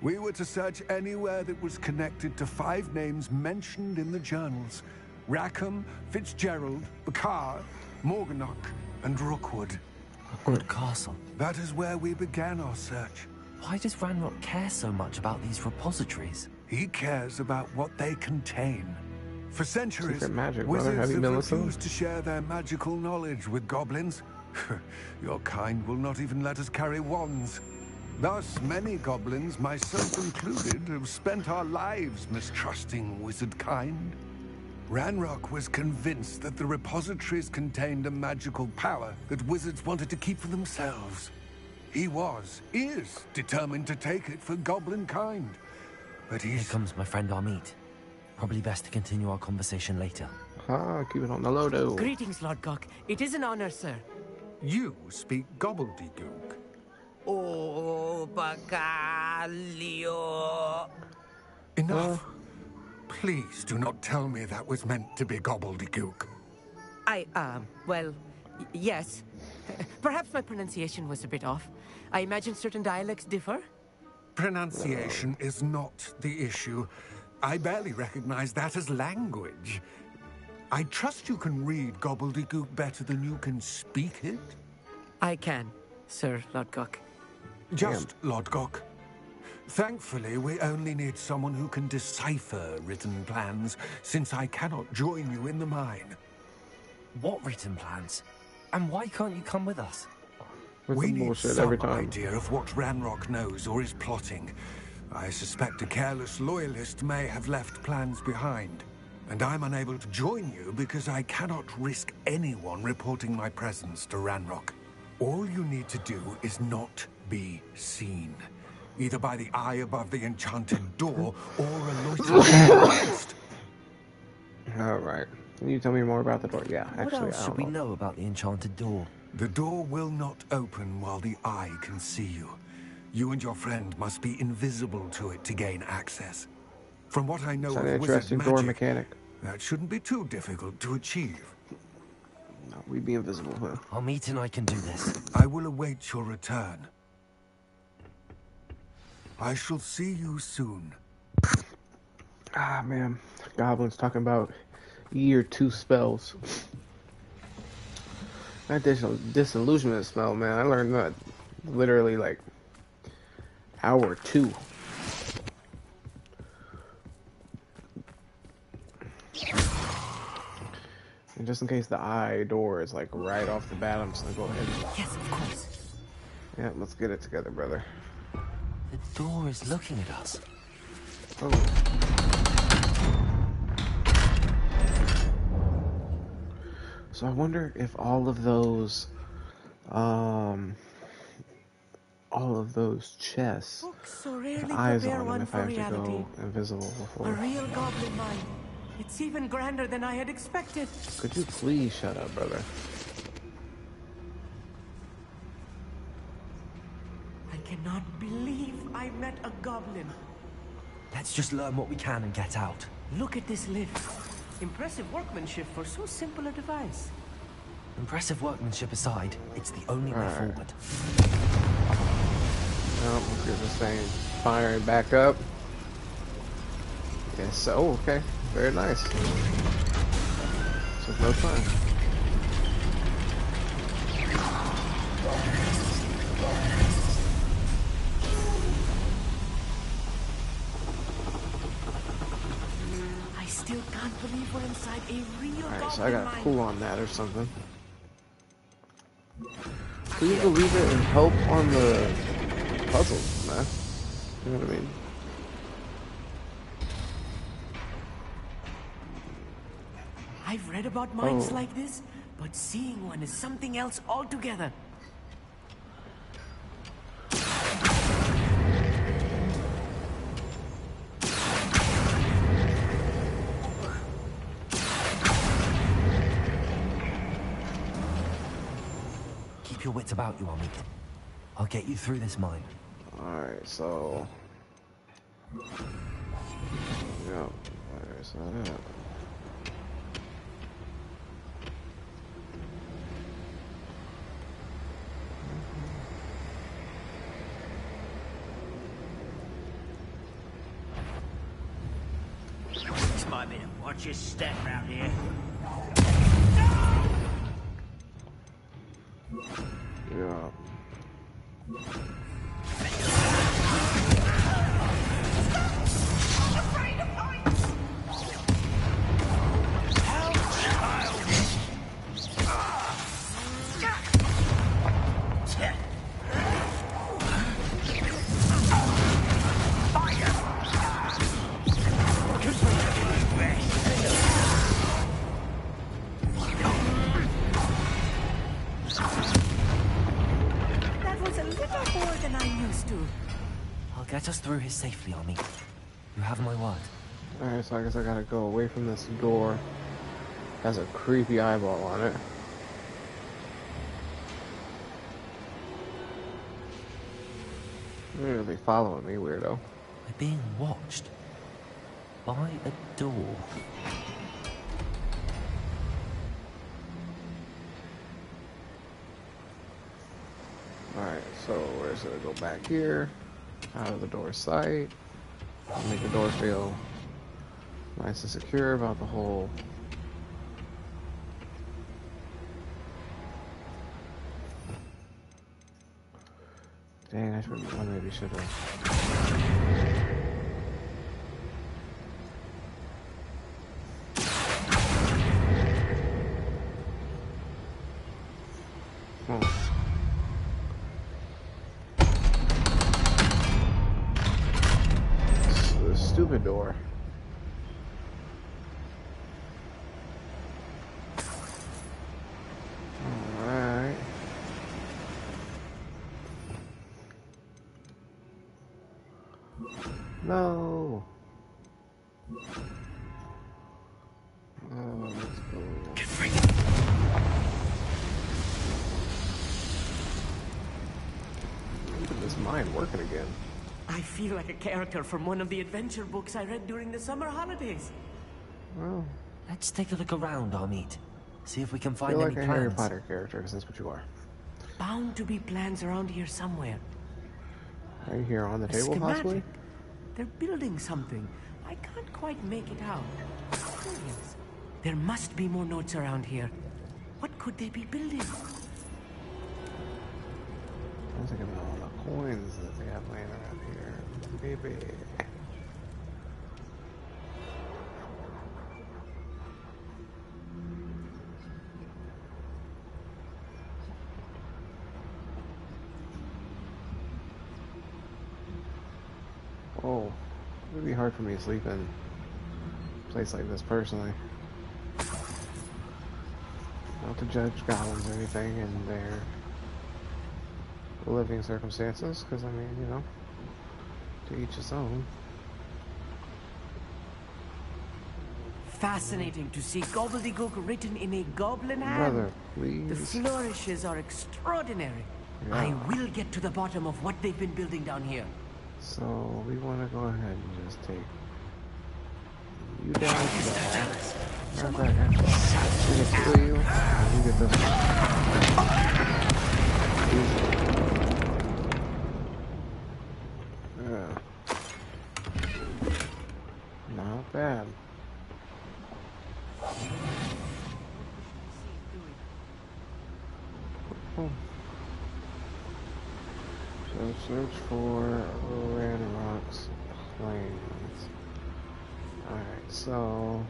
We were to search anywhere that was connected to 5 names mentioned in the journals. Rackham, Fitzgerald, Bakar, Morganach, and Rookwood. Rookwood Castle. That is where we began our search. Why does Ranrock care so much about these repositories? He cares about what they contain. For centuries, magic, wizards have been refused to share their magical knowledge with goblins. Your kind will not even let us carry wands. Thus, many goblins, myself included, have spent our lives mistrusting wizard kind. Ranrock was convinced that the repositories contained a magical power that wizards wanted to keep for themselves. He is determined to take it for goblin kind. But Here comes my friend Amit. Probably best to continue our conversation later. Ah, keep it on the low though. Greetings, Lord Gok. It is an honor, sir. You speak Gobbledegook. Oh, Bacalio. Enough. Please do not tell me that was meant to be Gobbledegook. Well, yes. Perhaps my pronunciation was a bit off. I imagine certain dialects differ. Pronunciation is not the issue. I barely recognize that as language. I trust you can read Gobbledegook better than you can speak it? I can, Sir Lord Gok. Just Lord Gok. Thankfully, we only need someone who can decipher written plans, since I cannot join you in the mine. What written plans? And why can't you come with us? We need some idea of what Ranrock knows or is plotting. I suspect a careless loyalist may have left plans behind. And I'm unable to join you because I cannot risk anyone reporting my presence to Ranrock. All you need to do is not be seen. Either by the eye above the enchanted door, or a loitering tourist. Alright. Can you tell me more about the door? Yeah, What actually, else I should don't we know about the enchanted door? The door will not open while the eye can see you. You and your friend must be invisible to it to gain access. From what I know It's of an wizard interesting magic, door mechanic. that shouldn't be too difficult to achieve. No, we'd be invisible, huh? Amit and I can do this. I will await your return. I shall see you soon. Ah, man. Goblins talking about year 2 spells. That disillusionment spell, man. I learned that literally like hour 2. And just in case the eye door is like right off the bat, I'm just gonna go ahead. Yes, of course. Yeah, let's get it together, brother. The door is looking at us. Oh. So I wonder if all of those chests, So rarely the eyes prepare on them one if for I have to reality. go invisible A before. real goblin mine. It's even grander than I had expected. Could you please shut up, brother? I cannot believe I met a goblin. Let's just learn what we can and get out. Look at this lift. Impressive workmanship for so simple a device. Impressive workmanship aside, it's the only way forward. No, we're just saying, firing back up. Guess so. Okay. Very nice. Took no time. I still can't believe we're inside a real Alright, so I goblin gotta mine. cool on that or something. Can you believe it and help on the puzzles, man? You know what I mean? I've read about mines like this, but seeing one is something else altogether. Keep your wits about you, Amit. I'll get you through this mine. Alright, so... Yeah, where's that at? This might be to watch your step round here. Yeah. That was a little more than I'm used to. I'll get us through here safely, Amit. You have my word. Alright, so I guess I gotta go away from this door. Has a creepy eyeball on it. You're really following me, weirdo. We're being watched. By a door. Alright, so we're just gonna go back here. Out of the door sight. Make the door feel nice and secure about the whole... Dang, I maybe should have... Stupid door. Alright. No. Let's go. Look at this mine working again. I feel like a character from one of the adventure books I read during the summer holidays. Well, let's take a look around, Amit. See if we can find feel any like a plans. Harry Potter character, because that's what you are. Bound to be plans around here somewhere. Right here on the A table, schematic. possibly? They're building something. I can't quite make it out. Curious. There must be more notes around here. What could they be building? I was thinking about all the coins that they have laying around here. Baby. Oh, it would be hard for me to sleep in a place like this personally. Not to judge goblins or anything in their living circumstances, because I mean, you know, to each his own. Fascinating to see Gobbledegook written in a goblin hand. Brother, please. The flourishes are extraordinary. Yeah. I will get to the bottom of what they've been building down here. So we want to go ahead and just take you down to the house. Not that guy. We can kill you. And we get this one. Yeah. Not Oh. So search for red rocks plains. Alright, so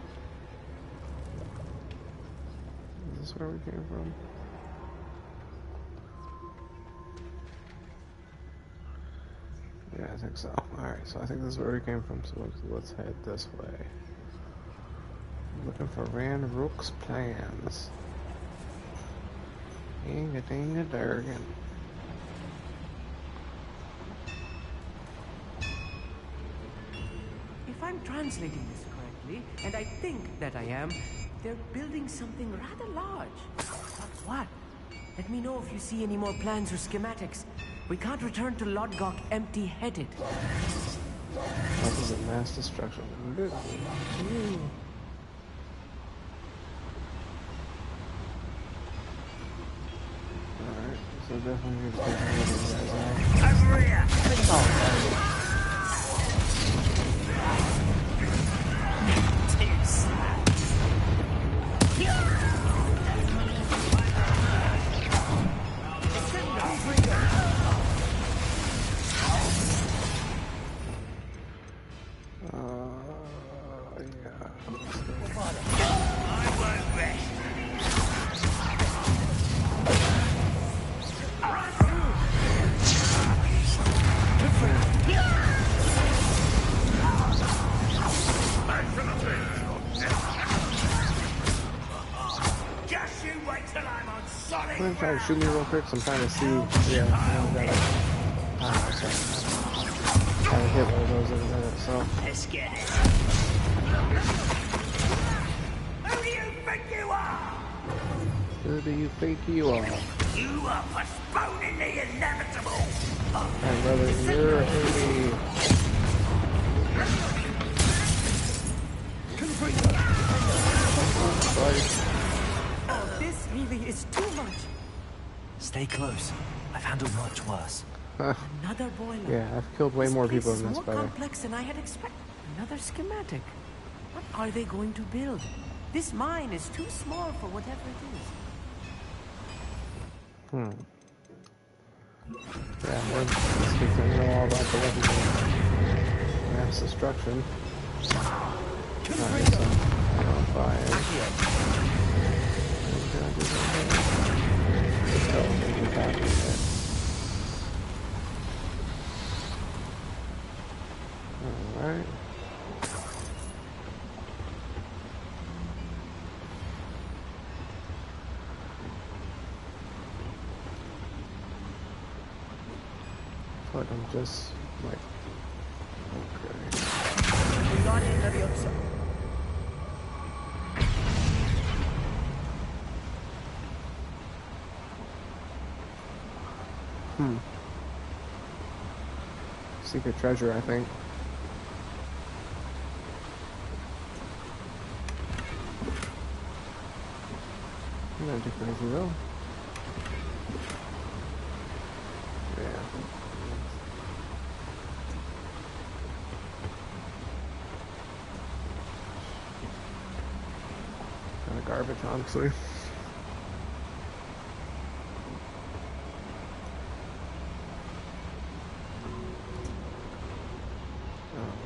is this where we came from? Yeah, I think so. Alright, so I think this is where we came from, so let's head this way. Looking for Van Rook's plans. Ding-a-ding-a-durgan. If I'm translating this correctly, and I think that I am, they're building something rather large. But what? Let me know if you see any more plans or schematics. We can't return to Lodgok empty-headed. This is a mass destruction. Alright, so definitely need to take one of these guys out. Over here! Oh, try to shoot me real quick, so I'm trying to see. Yeah, I haven't got it. Sorry. I haven't hit one of those in a minute, so. Let's get it. Who do you think you are? Who do you think you are? You are postponing the inevitable. And brother, you're a Oh, this really is too much. Stay close. I've handled much worse. Another boiler. Yeah, I've killed way more people This than is this more fighter. complex than I had expected. Another schematic. What are they going to build? This mine is too small for whatever it is. Yeah, we're speaking to know all about the weapons of mass destruction. Alright, so fire. Alright. But I'm just like, okay. Secret treasure, I think. I'm not too crazy though. Yeah. Kind of garbage, honestly.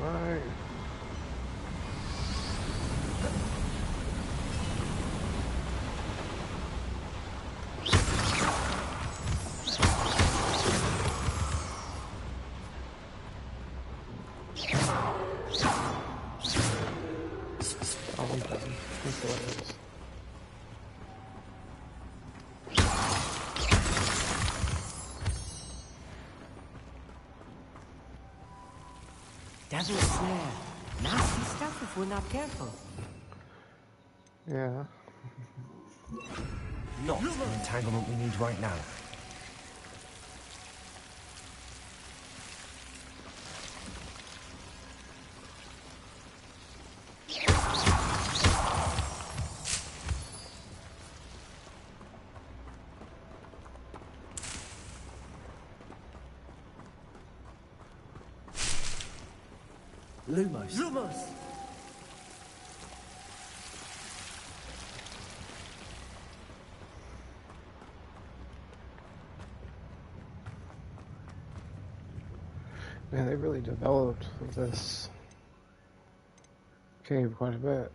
Alright. Devil's snare. Nasty stuff if we're not careful. Yeah. Not the entanglement we need right now. Lumos. Man, they really developed this cave quite a bit.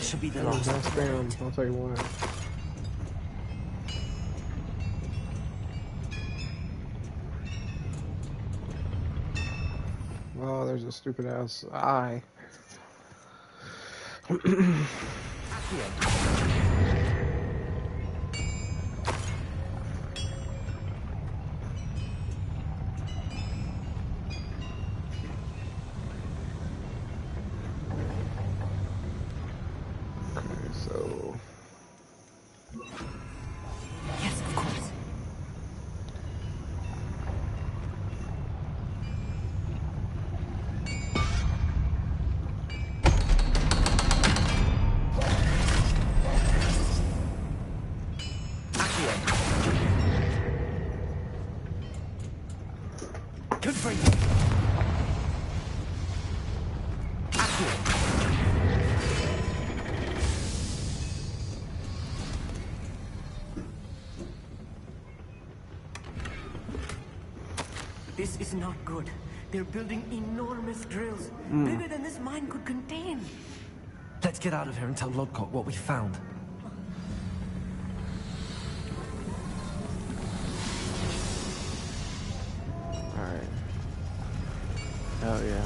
Should be the last. That's spam, I'll tell you what. Oh, there's a stupid ass eye. This is not good. They're building enormous drills, bigger than this mine could contain. Let's get out of here and tell Lodgok what we found. Alright. Hell yeah.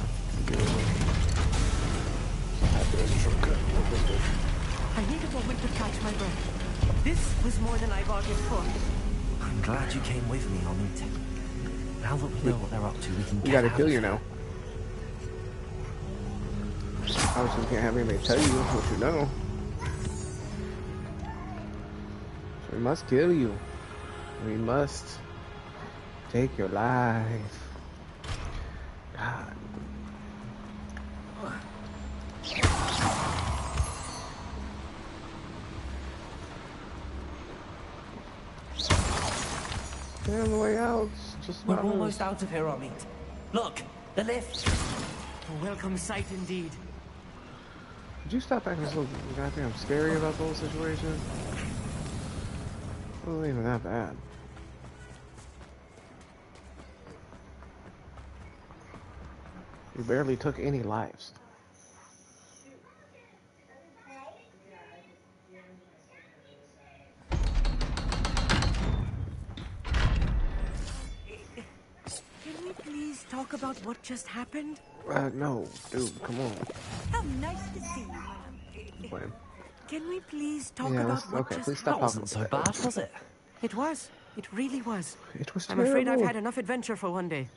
I need a moment to catch my breath. This was more than I bargained for. I'm glad you came with me, Amit. Now that we know what they're up to, we can We gotta kill you now. Obviously, we can't have anybody tell you what you know. So we must kill you. We must take your life. God. Get on the way out. Just We're almost out of here, Amit. Look, the lift. A welcome sight indeed. Did you stop acting so goddamn scary about the whole situation? It wasn't even that bad. You barely took any lives. Can we please talk about what just happened? No, dude, come on. How nice to see you. Playing. Can we please talk Yeah, about what okay, just please stop happened? talking. So bad, was it? It was. It really was. It was I'm terrible. afraid I've had enough adventure for one day.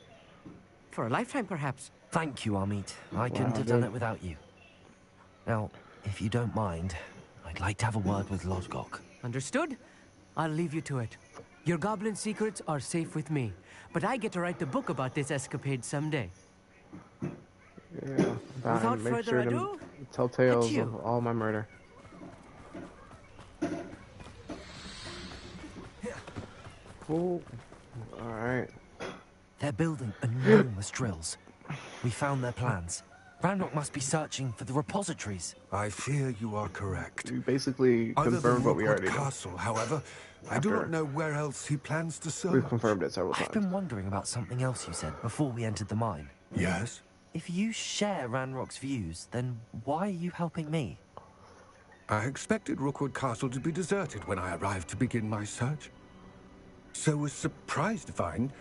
For a lifetime, perhaps. Thank you, Amit. I couldn't have done it without you. Now, if you don't mind, I'd like to have a word with Lodgok. Understood? I'll leave you to it. Your goblin secrets are safe with me, but I get to write the book about this escapade someday. Yeah, Without make further sure ado, to tell tales adieu. of all my murder. Oh, alright. They're building enormous drills. We found their plans. Ranrock must be searching for the repositories. I fear you are correct. We basically Other confirmed than what we Rookwood already know. Castle, however, I do not know where else he plans to search. We've confirmed it several times. I've been wondering about something else you said before we entered the mine. Yes? If you share Ranrock's views, then why are you helping me? I expected Rookwood Castle to be deserted when I arrived to begin my search. So was surprised to find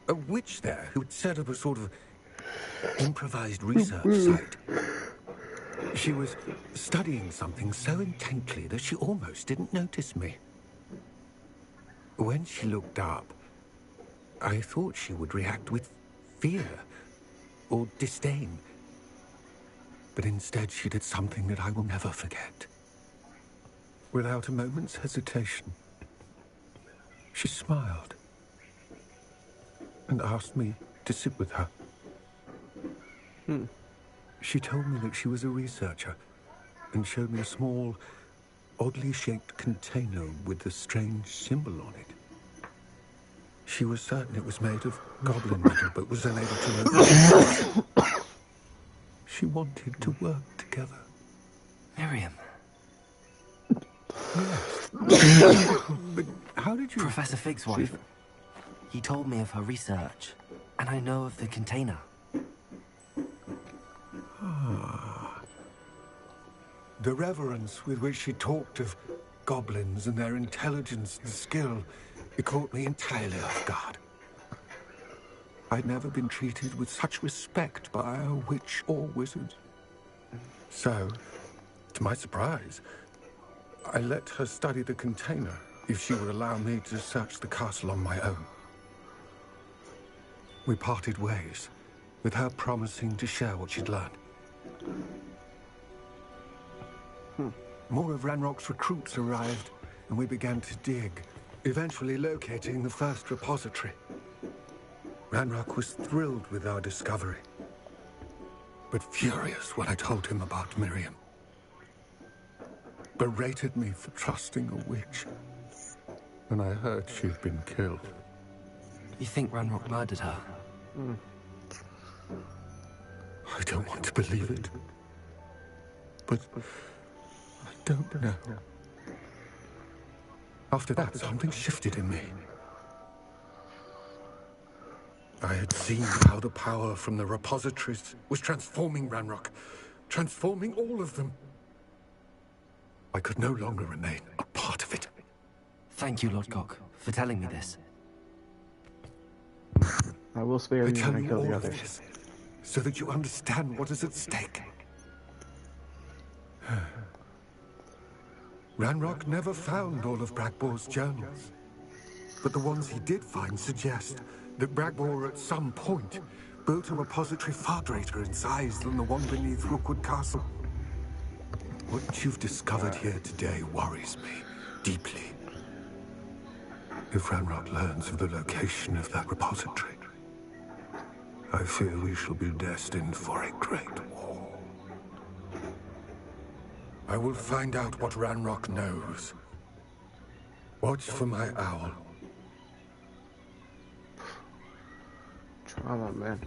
a witch there who had set up a sort of improvised research site. She was studying something so intently that she almost didn't notice me. When she looked up, I thought she would react with fear or disdain. But instead she did something that I will never forget. Without a moment's hesitation, she smiled and asked me to sit with her. She told me that she was a researcher and showed me a small, oddly shaped container with a strange symbol on it. She was certain it was made of goblin metal, but was unable to open it. She wanted to work together. Miriam. Yes. But how did you... Professor Fig's wife. He told me of her research, and I know of the container. The reverence with which she talked of goblins and their intelligence and skill, it caught me entirely off guard. I'd never been treated with such respect by a witch or wizard. So, to my surprise, I let her study the container if she would allow me to search the castle on my own. We parted ways, with her promising to share what she'd learned. More of Ranrock's recruits arrived, and we began to dig, eventually locating the first repository. Ranrock was thrilled with our discovery, but furious when I told him about Miriam. Berated me for trusting a witch, and I heard she'd been killed. You think Ranrock murdered her? I don't want to believe it, but I don't know. After that, something shifted in me. I had seen how the power from the repositories was transforming Ranrock, transforming all of them. I could no longer remain a part of it. Thank you, Lord Gok, for telling me this. I will spare you when I kill the all others. of this, so that you understand what is at stake. Ranrock never found all of Bragbor's journals, but the ones he did find suggest that Bragbor at some point built a repository far greater in size than the one beneath Rookwood Castle. What you've discovered here today worries me deeply. If Ranrock learns of the location of that repository, I fear we shall be destined for a great war. I will find out what Ranrock knows. Watch for my owl. Trauma, man.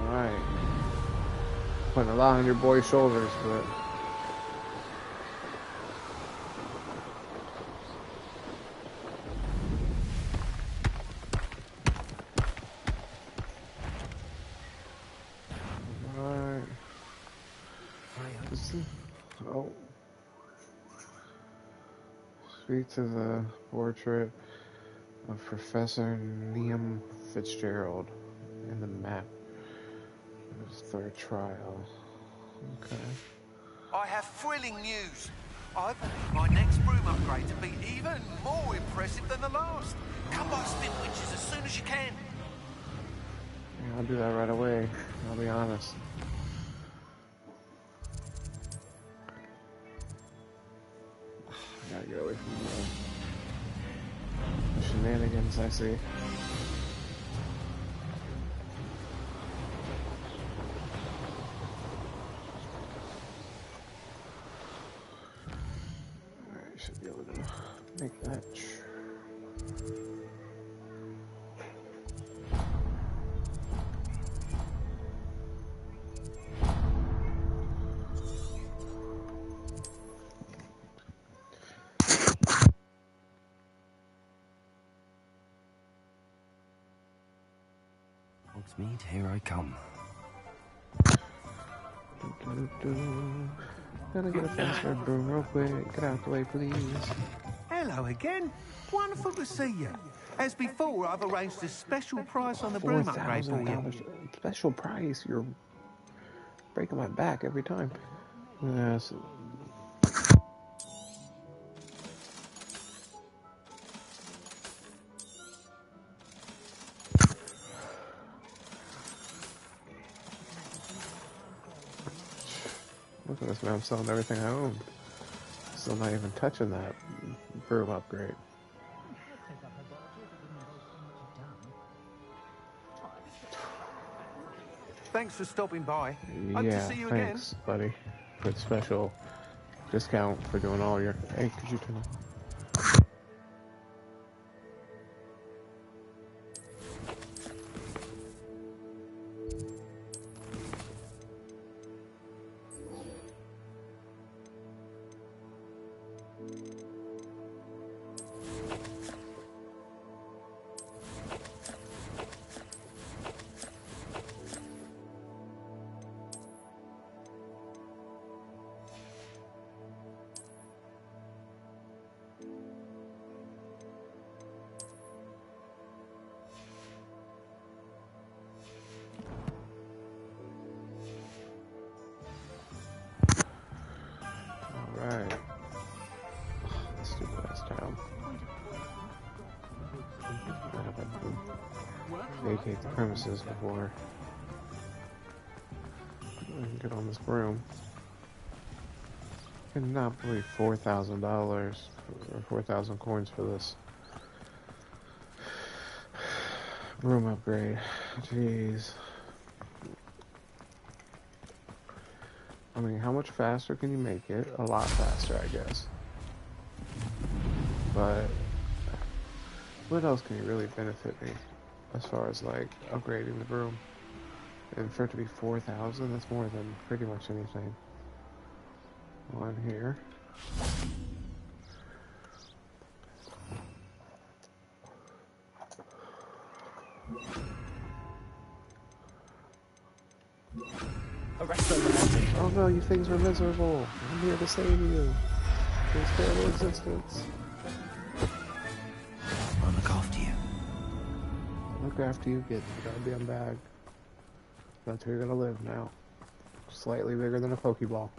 Alright. Putting a lot on your boy's shoulders, but... Oh. Speak to the portrait of Professor Liam Fitzgerald in the map. His third trial. Okay. I have thrilling news. I believe my next broom upgrade to be even more impressive than the last. Come by Spit Witches as soon as you can. Yeah, I'll do that right away. I'll be honest. I gotta get away from the shenanigans I see. Make that. Hogsmeade, here I come. Gotta get a faster broom real quick. Get out the way, please. Hello again. Wonderful to see you. As before, I've arranged a special price on the broom upgrade for you. $4,000 special price. You're breaking my back every time. Yes. Look at this, man. I'm selling everything I own. Still not even touching that broom upgrade. Thanks for stopping by. Hope Yeah, to see you thanks, again. buddy. Good special discount for doing all your... Hey, could you turn on? Alright. Stupid ass town. Vacate the premises before I can get on this broom. I cannot believe $4,000 or 4,000 coins for this broom upgrade. Jeez. I mean, how much faster can you make it? A lot faster, I guess. But what else can you really benefit me as far as like upgrading the broom? And for it to be 4,000, that's more than pretty much anything on here. Oh no, you things are miserable. I'm here to save you. There's terrible existence. I'll look after you. Look after you get the goddamn bag. That's where you're gonna live now. Slightly bigger than a Pokeball.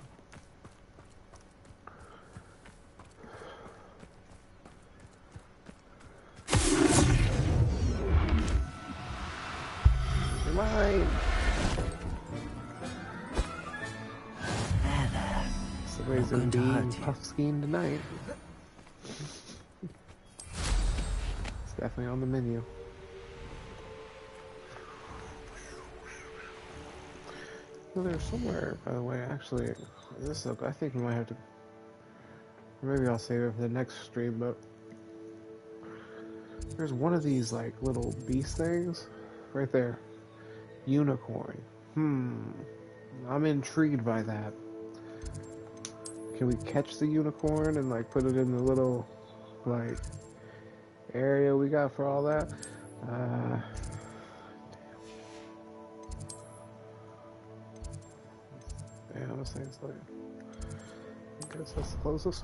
You're mine! Somebody's gonna be puff skiing tonight. It's definitely on the menu. Well, there's somewhere, by the way, actually, this look, I think we might have to, maybe I'll save it for the next stream, but there's one of these, like, little beast things, right there. Unicorn. I'm intrigued by that. Can we catch the unicorn and, like, put it in the little, like, area we got for all that? Yeah, this thing's like, I guess that's the closest.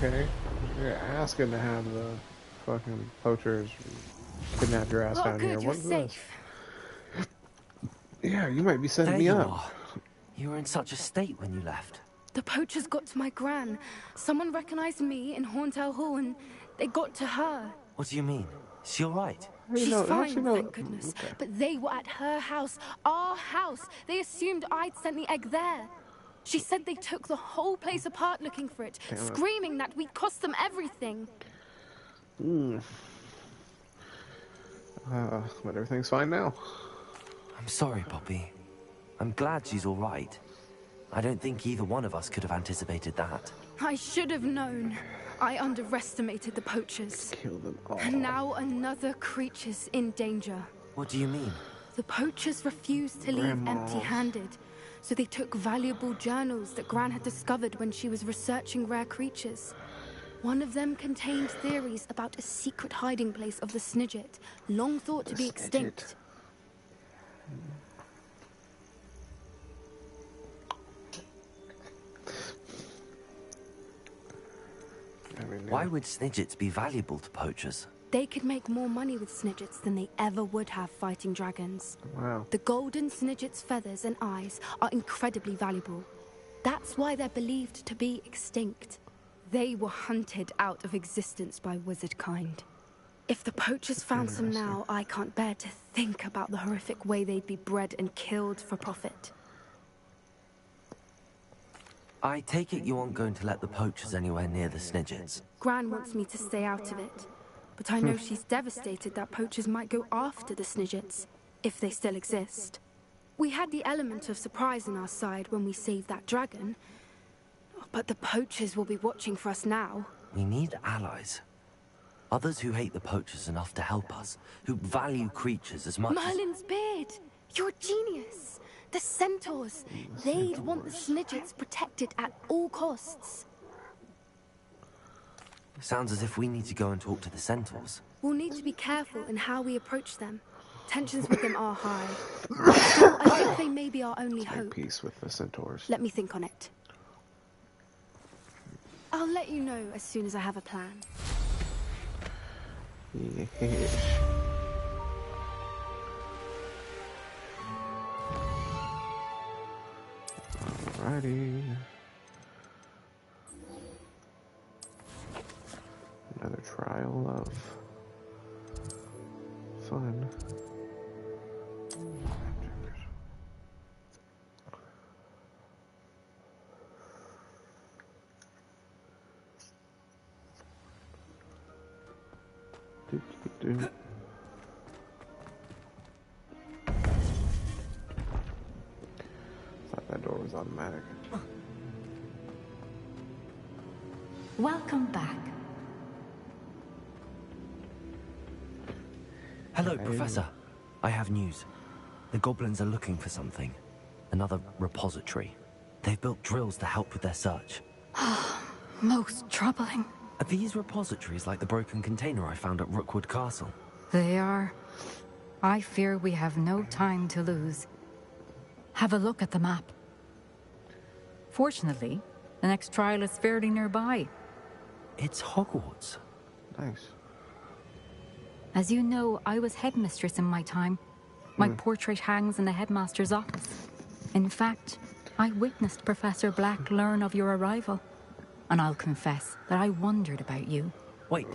Okay, you're asking to have the fucking poachers kidnap your ass down here. What's this? Yeah, you might be setting me up. You were in such a state when you left. The poachers got to my gran. Someone recognized me in Horntail Hall and they got to her. What do you mean? Is she alright? She's fine, thank goodness. Okay. But they were at her house, our house. They assumed I'd sent the egg there. She said they took the whole place apart looking for it, screaming that we'd cost them everything. But everything's fine now. I'm sorry, Poppy. I'm glad she's all right. I don't think either one of us could have anticipated that. I should have known. I underestimated the poachers. Kill them all. And now another creature's in danger. What do you mean? The poachers refused to leave empty-handed, so they took valuable journals that Gran had discovered when she was researching rare creatures. One of them contained theories about a secret hiding place of the Snidget, long thought to be extinct. Why would Snidgets be valuable to poachers? They could make more money with Snidgets than they ever would have fighting dragons. Wow. The golden Snidget's feathers and eyes are incredibly valuable. That's why they're believed to be extinct. They were hunted out of existence by wizard kind. If the poachers found some now, I can't bear to think about the horrific way they'd be bred and killed for profit. I take it you aren't going to let the poachers anywhere near the Snidgets. Gran wants me to stay out of it. But I know she's devastated that poachers might go after the Snidgets, if they still exist. We had the element of surprise on our side when we saved that dragon, but the poachers will be watching for us now. We need allies. Others who hate the poachers enough to help us, who value creatures as much Merlin's beard! You're a genius! The centaurs! They'd want the Snidgets protected at all costs. Sounds as if we need to go and talk to the centaurs. We'll need to be careful in how we approach them. Tensions with them are high. Still, I think they may be our only hope. Peace with the centaurs. Let me think on it. I'll let you know as soon as I have a plan. Yeah. Alrighty. Another trial of fun. Thought that door was automatic. Welcome back. Hello, Professor. I have news. The goblins are looking for something. Another repository. They've built drills to help with their search. Most troubling. Are these repositories like the broken container I found at Rookwood Castle? They are. I fear we have no time to lose. Have a look at the map. Fortunately, the next trial is fairly nearby. It's Hogwarts. Nice. As you know, I was headmistress in my time. My portrait hangs in the headmaster's office. In fact, I witnessed Professor Black learn of your arrival. And I'll confess that I wondered about you. Wait,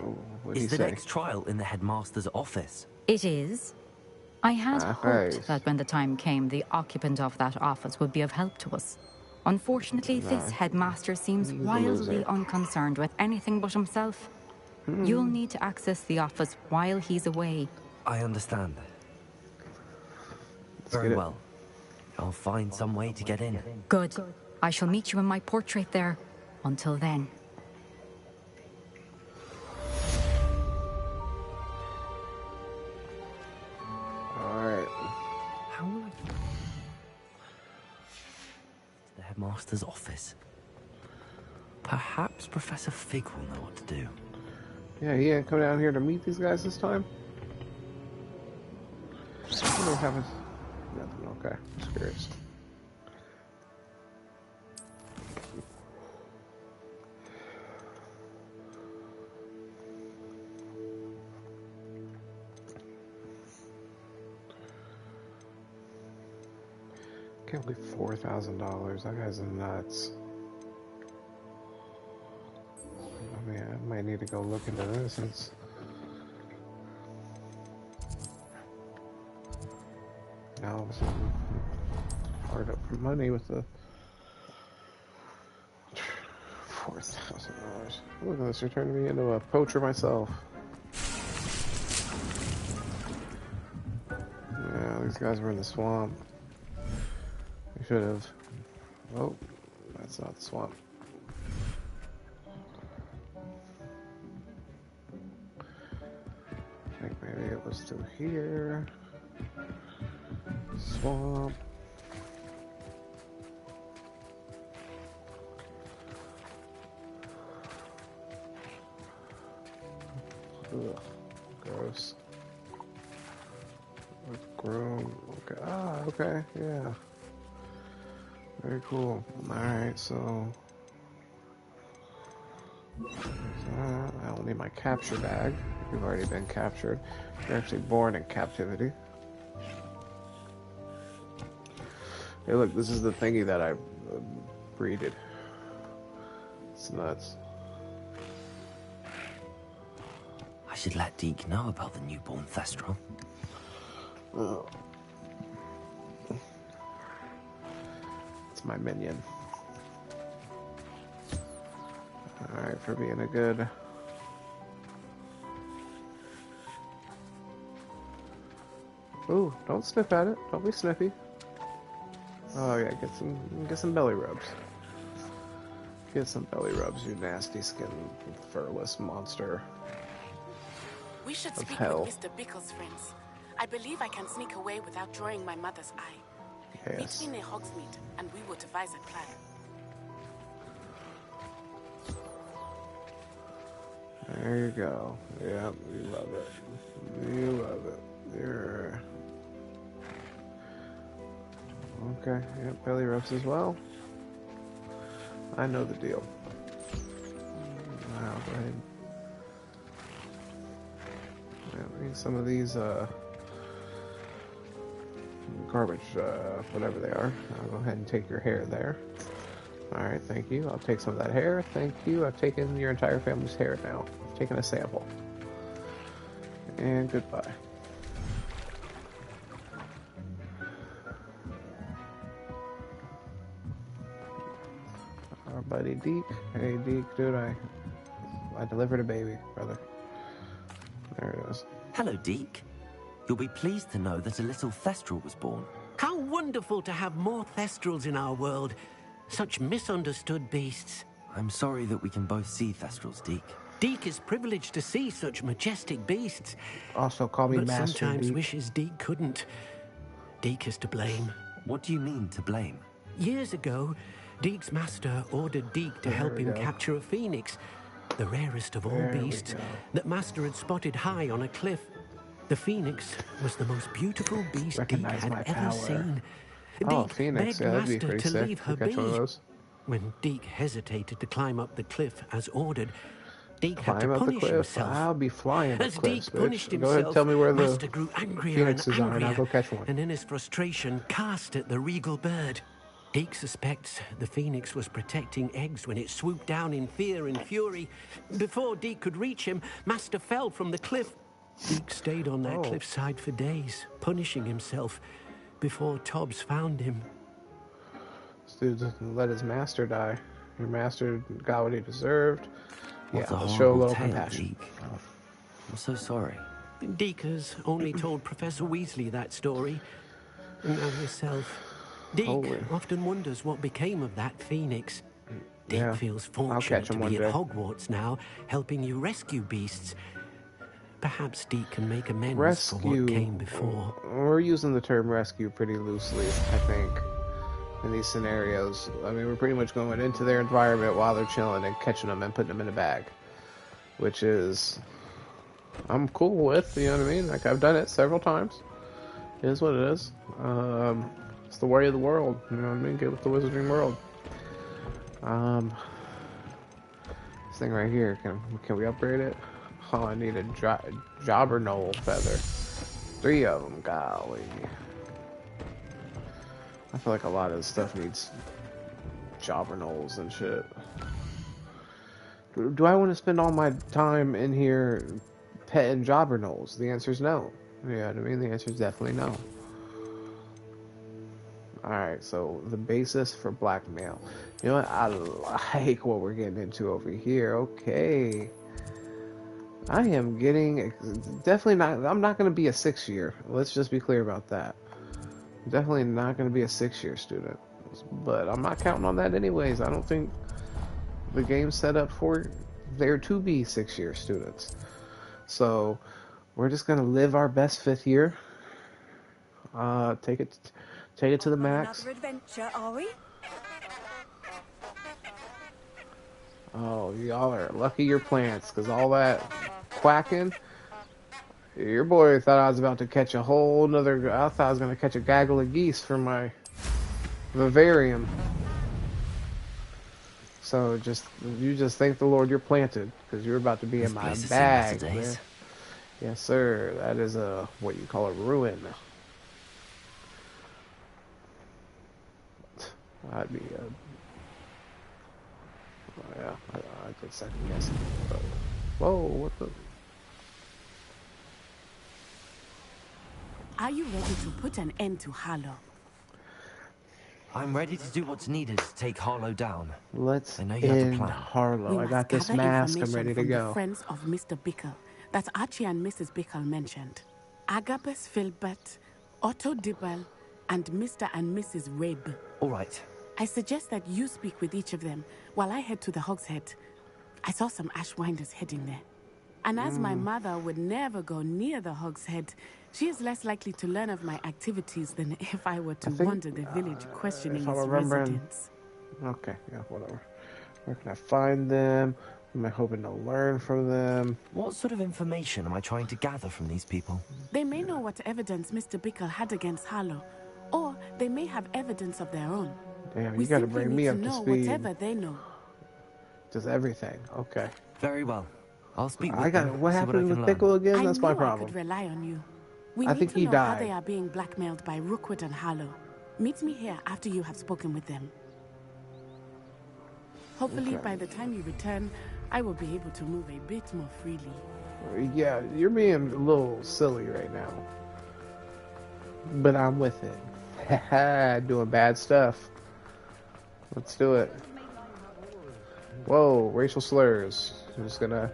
is the next trial in the headmaster's office? It is. I had hoped that when the time came, the occupant of that office would be of help to us. Unfortunately, this headmaster seems wildly unconcerned with anything but himself. You'll need to access the office while he's away. I understand. Very well. I'll find some way to get in. Good. I shall meet you in my portrait there. Until then. Alright. How will I... The headmaster's office. Perhaps Professor Fig will know what to do. Yeah, he didn't come down here to meet these guys this time? What happens? Nothing, okay. Just curious. Can't believe $4,000. That guy's nuts. I mean, I might need to go look into this since. Now all of a sudden, hard up for money with the $4,000. Look at this, you're turning me into a poacher myself. Yeah, these guys were in the swamp. We should have. Oh, that's not the swamp. I think maybe it was through here. Swamp. Ugh, gross. Groom. Okay. Ah, okay. Yeah. Very cool. Alright, so. I don't need my capture bag. You've already been captured. You're actually born in captivity. Hey, look, this is the thingy that I breeded. It's nuts. I should let Deke know about the newborn Thestral. Oh. It's my minion. Alright, for being a good... Ooh, don't sniff at it. Don't be sniffy. Oh yeah, get some belly rubs. Get some belly rubs, you nasty skin furless monster. We should of speak hell. with Mr. Bickle's friends. I believe I can sneak away without drawing my mother's eye. Yes. Meet me near Hogsmeade, and we will devise a plan. There you go. Yep, you love it. You love it. There. Okay, yep, belly rubs as well. I know the deal. Wow, go ahead. Yeah, need some of these garbage, whatever they are. I'll go ahead and take your hair there. Alright, thank you. I'll take some of that hair. Thank you. I've taken your entire family's hair now. I've taken a sample. And goodbye. Our buddy Deke. Hey Deke, dude, I delivered a baby, brother. There it is. Hello, Deke. You'll be pleased to know that a little Thestral was born. How wonderful to have more Thestrals in our world. Such misunderstood beasts. I'm sorry that we can both see Thestrals, Deke. Deke is privileged to see such majestic beasts. Also call me but Master sometimes Deke. wishes Deke couldn't. Deke is to blame. What do you mean, to blame? Years ago, Deke's master ordered Deke to help him capture a phoenix, the rarest of all beasts, that master had spotted high on a cliff. The phoenix was the most beautiful beast Deke had ever seen. Oh, Deke phoenix, begged yeah, that'd be master pretty to sick leave to her catch be. one of those. When Deke hesitated to climb up the cliff as ordered, Deke had Climb to up the punish cliff. himself. I'll be flying up As cliffs, Deke punished bitch. himself, Go ahead, tell me where the master grew angrier phoenixes and are, and I'll angrier, go catch one. and in his frustration cast at the regal bird. Deke suspects the phoenix was protecting eggs when it swooped down in fear and fury. Before Deke could reach him, master fell from the cliff. Deke stayed on that cliffside for days, punishing himself, before Tobbs found him. This dude let his master die. Your master got what he deserved. What Yeah, a let's show a horrible little tale, compassion. Deke. I'm so sorry. Deke has only told Professor Weasley that story, and now himself. Deke often wonders what became of that phoenix. Deke feels fortunate to be at Hogwarts now, helping you rescue beasts. Perhaps Deke can make amends for what came before. We're using the term rescue pretty loosely, I think, in these scenarios. I mean, we're pretty much going into their environment while they're chilling and catching them and putting them in a bag, which is I'm cool with, you know what I mean? Like, I've done it several times. It is what it is. It's the way of the world, you know what I mean? Get with the wizarding world. This thing right here, can we upgrade it? Oh, I need a jobber knoll feather. 3 of them, golly. I feel like a lot of this stuff needs jobber knolls and shit. Do I want to spend all my time in here petting jobber knolls? The answer is no. You know what I mean? The answer is definitely no. Alright, so the basis for blackmail. You know what? I like what we're getting into over here. Okay. I am getting... Definitely not... I'm not going to be a 6-year. Let's just be clear about that. Definitely not going to be a 6-year student. But I'm not counting on that anyways. I don't think the game's set up for there to be 6-year students. So we're just going to live our best 5th year. Take it to the max. Another adventure, are we? Oh, y'all are lucky your plants, because all that quacking, your boy thought I was about to catch a whole nother, I thought I was going to catch a gaggle of geese for my vivarium. So you just thank the Lord you're planted, because you're about to be in my bag, man. Yes, sir. That is what you call a ruin. I'd be yeah, I could second guess. Whoa, what the? Are you ready to put an end to Harlow? I'm ready to do what's needed to take Harlow down. Let's I know you have a end plan. Harlow. I got this mask. I'm ready to go. The friends of Mr. Bickle that Archie and Mrs. Bickle mentioned. Agabus Filbert, Otto Dibble, and Mr. and Mrs. Reb. All right. I suggest that you speak with each of them while I head to the Hogshead. I saw some Ashwinders heading there. And as my mother would never go near the Hogshead, she is less likely to learn of my activities than if I were to wander the village questioning its residents. Okay, yeah, whatever. Where can I find them? What am I hoping to learn from them? What sort of information am I trying to gather from these people? They may know what evidence Mr. Bickle had against Harlow, or they may have evidence of their own. Damn, you gotta bring me up to speed. Whatever they know. Just everything. Okay. Very well. I'll speak with I got them. What happened with Pickle again? That's my problem. I could rely on you. We I need think to he know died. how they are being blackmailed by Rookwood and Harlow. Meet me here after you have spoken with them. Hopefully, by the time you return, I will be able to move a bit more freely. Yeah, you're being a little silly right now. But I'm with it. Doing bad stuff. Let's do it. Whoa, racial slurs. I'm just gonna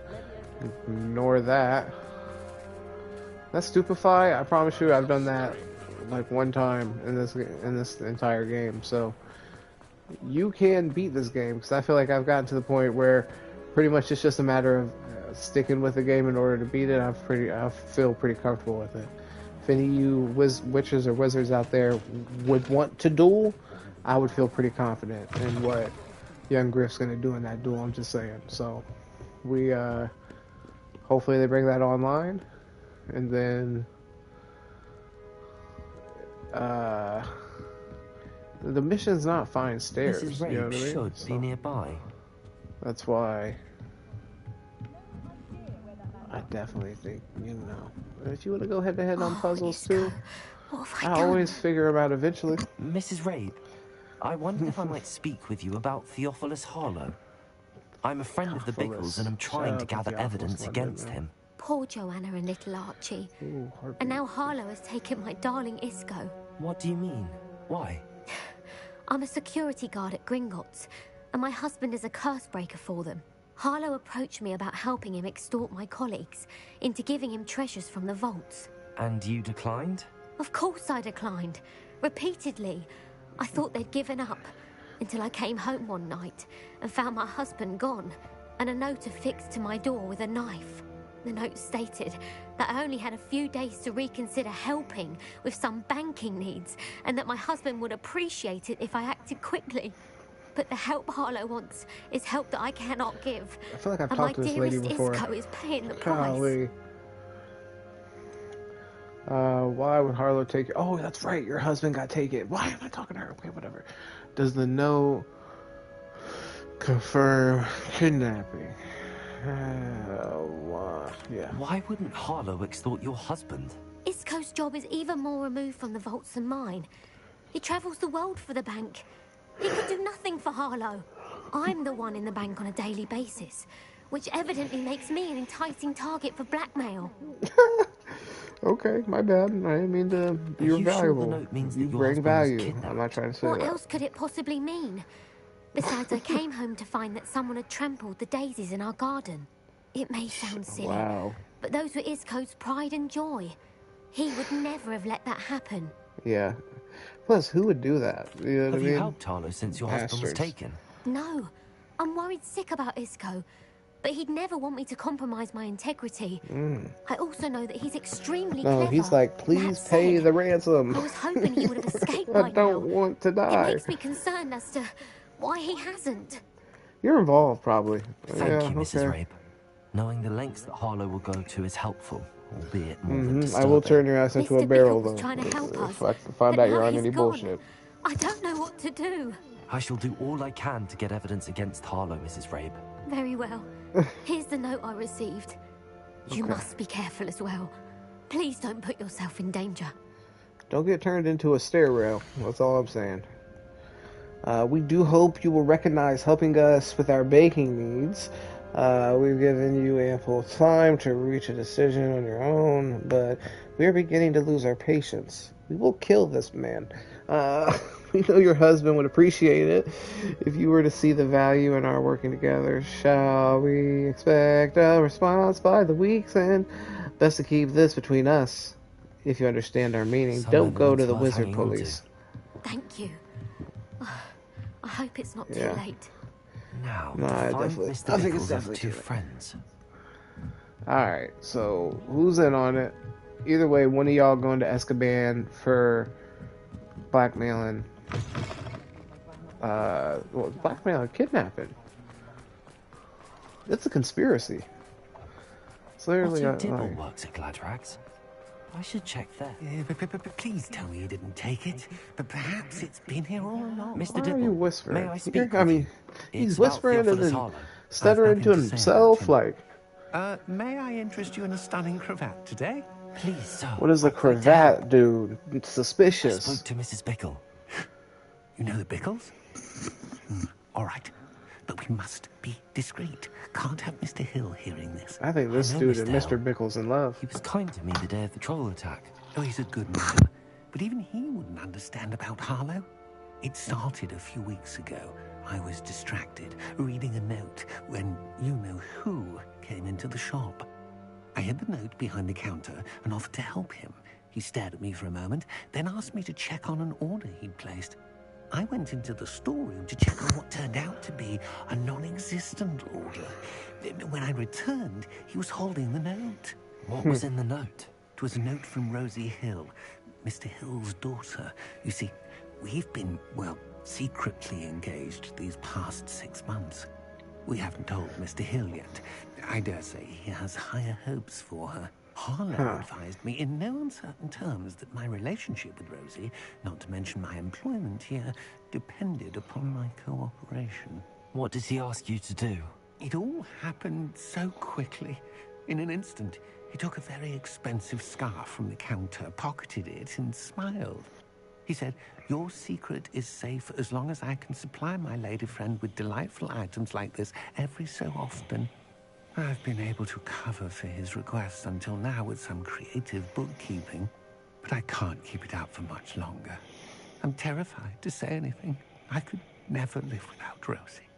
ignore that. That stupefy, I promise you I've done that like one time in this entire game. So you can beat this game, because I feel like I've gotten to the point where pretty much it's just a matter of sticking with the game in order to beat it. I feel pretty comfortable with it. If any of you witches or wizards out there would want to duel, I would feel pretty confident in what young Gryff's gonna do in that duel. I'm just saying. So we hopefully they bring that online, and then the mission's not find stairs. Mrs. Rabe, you know what I mean? should be nearby. That's why I definitely think, if you want to go head to head on puzzles too, I always figure them out eventually. Mrs. Rabe, I wondered if I might speak with you about Theophilus Harlow. I'm a friend of the Bickles, and I'm trying to gather evidence against him. Poor Joanna and little Archie. And now Harlow has taken my darling Isco. What do you mean? Why? I'm a security guard at Gringotts, and my husband is a curse breaker for them. Harlow approached me about helping him extort my colleagues into giving him treasures from the vaults. And you declined? Of course I declined. Repeatedly. I thought they'd given up, until I came home one night and found my husband gone, and a note affixed to my door with a knife. The note stated that I only had a few days to reconsider helping with some banking needs, and that my husband would appreciate it if I acted quickly. But the help Harlow wants is help that I cannot give. I feel like I've talked to this lady before. And my dearest Isco is paying the price. Golly. Why would Harlow take it? Oh, that's right. Your husband got taken. Why am I talking to her? Okay, whatever. Does the note confirm kidnapping? Yeah. Why wouldn't Harlow extort your husband? Isco's job is even more removed from the vaults than mine. He travels the world for the bank. He could do nothing for Harlow. I'm the one in the bank on a daily basis. which evidently makes me an enticing target for blackmail. Okay, my bad. I didn't mean to. You're valuable. Sure the note means you that your bring husband was value. kidnapped? I'm not trying to say What that. else could it possibly mean? Besides, I came home to find that someone had trampled the daisies in our garden. It may sound silly, Wow. but those were Isco's pride and joy. He would never have let that happen. Yeah. Plus, who would do that? You know what I Have mean? you helped Harlow since your husband was taken? No, I'm worried sick about Isco, but he'd never want me to compromise my integrity. I also know that he's extremely clever. No, he's like, please pay the ransom. I was hoping he would have escaped I by don't now. want to It die. makes me concerned as to why he hasn't. You're involved, probably. Thank you, Mrs. Rabe. Knowing the lengths that Harlow will go to is helpful, albeit more than disturbing. I will turn your ass into a barrel, though. Trying to help us, if I find out you're on he's any gone. bullshit. I don't know what to do. I shall do all I can to get evidence against Harlow, Mrs. Rabe. Very well. Here's the note I received. You must be careful as well. Please don't put yourself in danger. Don't get turned into a stair rail. That's all I'm saying. We do hope you will recognize helping us with our baking needs. We've given you ample time to reach a decision on your own, but we are beginning to lose our patience. We will kill this man. We know your husband would appreciate it if you were to see the value in our working together. Shall we expect a response by the week's end? Best to keep this between us, if you understand our meaning. Don't go to the wizard police. Thank you. I hope it's not too late. Now, No, I think it's definitely two too late. friends. Alright, so who's in on it? Either way, one of y'all going to Azkaban for blackmailing. Blackmailing, kidnapping. It's a conspiracy. It's literally What Dibble works at Gladrags. I should check that. But please tell me you didn't take it. But perhaps it's been here all along. Mr. Why Dibble, are you whispering? may I speak? I mean, he's It's about whispering Theophilus and Harlow. stuttering to nothing to say himself, about like. May I interest you in a stunning cravat today? Please, sir. What does the cravat do? It's suspicious. I spoke to Mrs. Bickle. You know the Bickles? All right. But we must be discreet. Can't have Mr. Hill hearing this. I think this I know dude and Mr. Mr. Bickle's in love. He was kind to me the day of the troll attack. Oh, he's a good man. But even he wouldn't understand about Harlow. It started a few weeks ago. I was distracted, reading a note, when you-know-who came into the shop. I hid the note behind the counter and offered to help him. He stared at me for a moment, then asked me to check on an order he'd placed. I went into the storeroom to check on what turned out to be a non-existent order. When I returned, he was holding the note. What was in the note? It was a note from Rosie Hill, Mr. Hill's daughter. You see, we've been, well, secretly engaged these past 6 months. We haven't told Mr. Hill yet. I dare say he has higher hopes for her. Harlow advised me in no uncertain terms that my relationship with Rosie, not to mention my employment here, depended upon my cooperation. What did he ask you to do? It all happened so quickly. In an instant, he took a very expensive scarf from the counter, pocketed it, and smiled. He said, "Your secret is safe as long as I can supply my lady friend with delightful items like this every so often." I've been able to cover for his requests until now with some creative bookkeeping, but I can't keep it up for much longer. I'm terrified to say anything. I could never live without Rosie.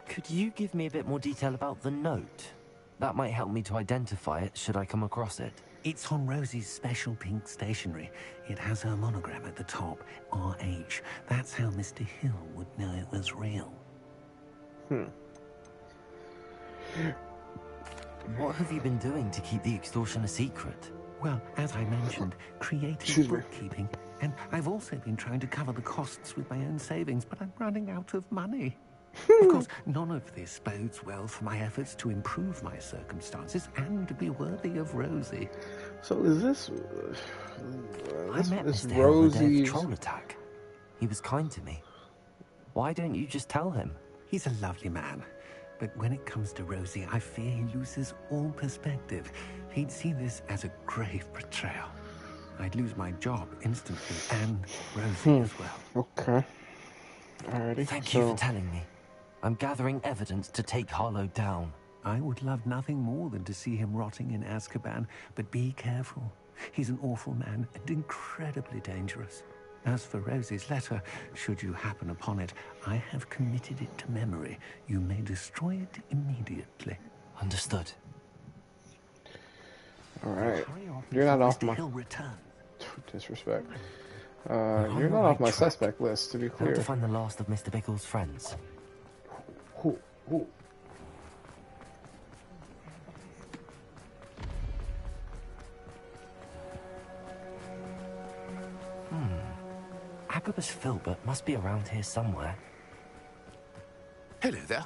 Could you give me a bit more detail about the note? That might help me to identify it should I come across it. It's on Rosie's special pink stationery. It has her monogram at the top, RH. That's how Mr. Hill would know it was real. What have you been doing to keep the extortion a secret? Well, as I mentioned, creative bookkeeping. And I've also been trying to cover the costs with my own savings, but I'm running out of money. Of course, none of this bodes well for my efforts to improve my circumstances and to be worthy of Rosie. So is this... I met this Mr. Hill the day of the Rosie's... troll attack. He was kind to me. Why don't you just tell him? He's a lovely man. But when it comes to Rosie, I fear he loses all perspective. He'd see this as a grave betrayal. I'd lose my job instantly, and Rosie as well. Okay. Alrighty. Thank you for telling me. I'm gathering evidence to take Harlow down. I would love nothing more than to see him rotting in Azkaban, but be careful. He's an awful man and incredibly dangerous. As for Rosie's letter, should you happen upon it, I have committed it to memory. You may destroy it immediately. Understood. Alright. You're not off my... Disrespect. You're not off my suspect list, to be clear. How to find the last of Mr. Bickle's friends. Ooh. Agabus Filbert must be around here somewhere. Hello there.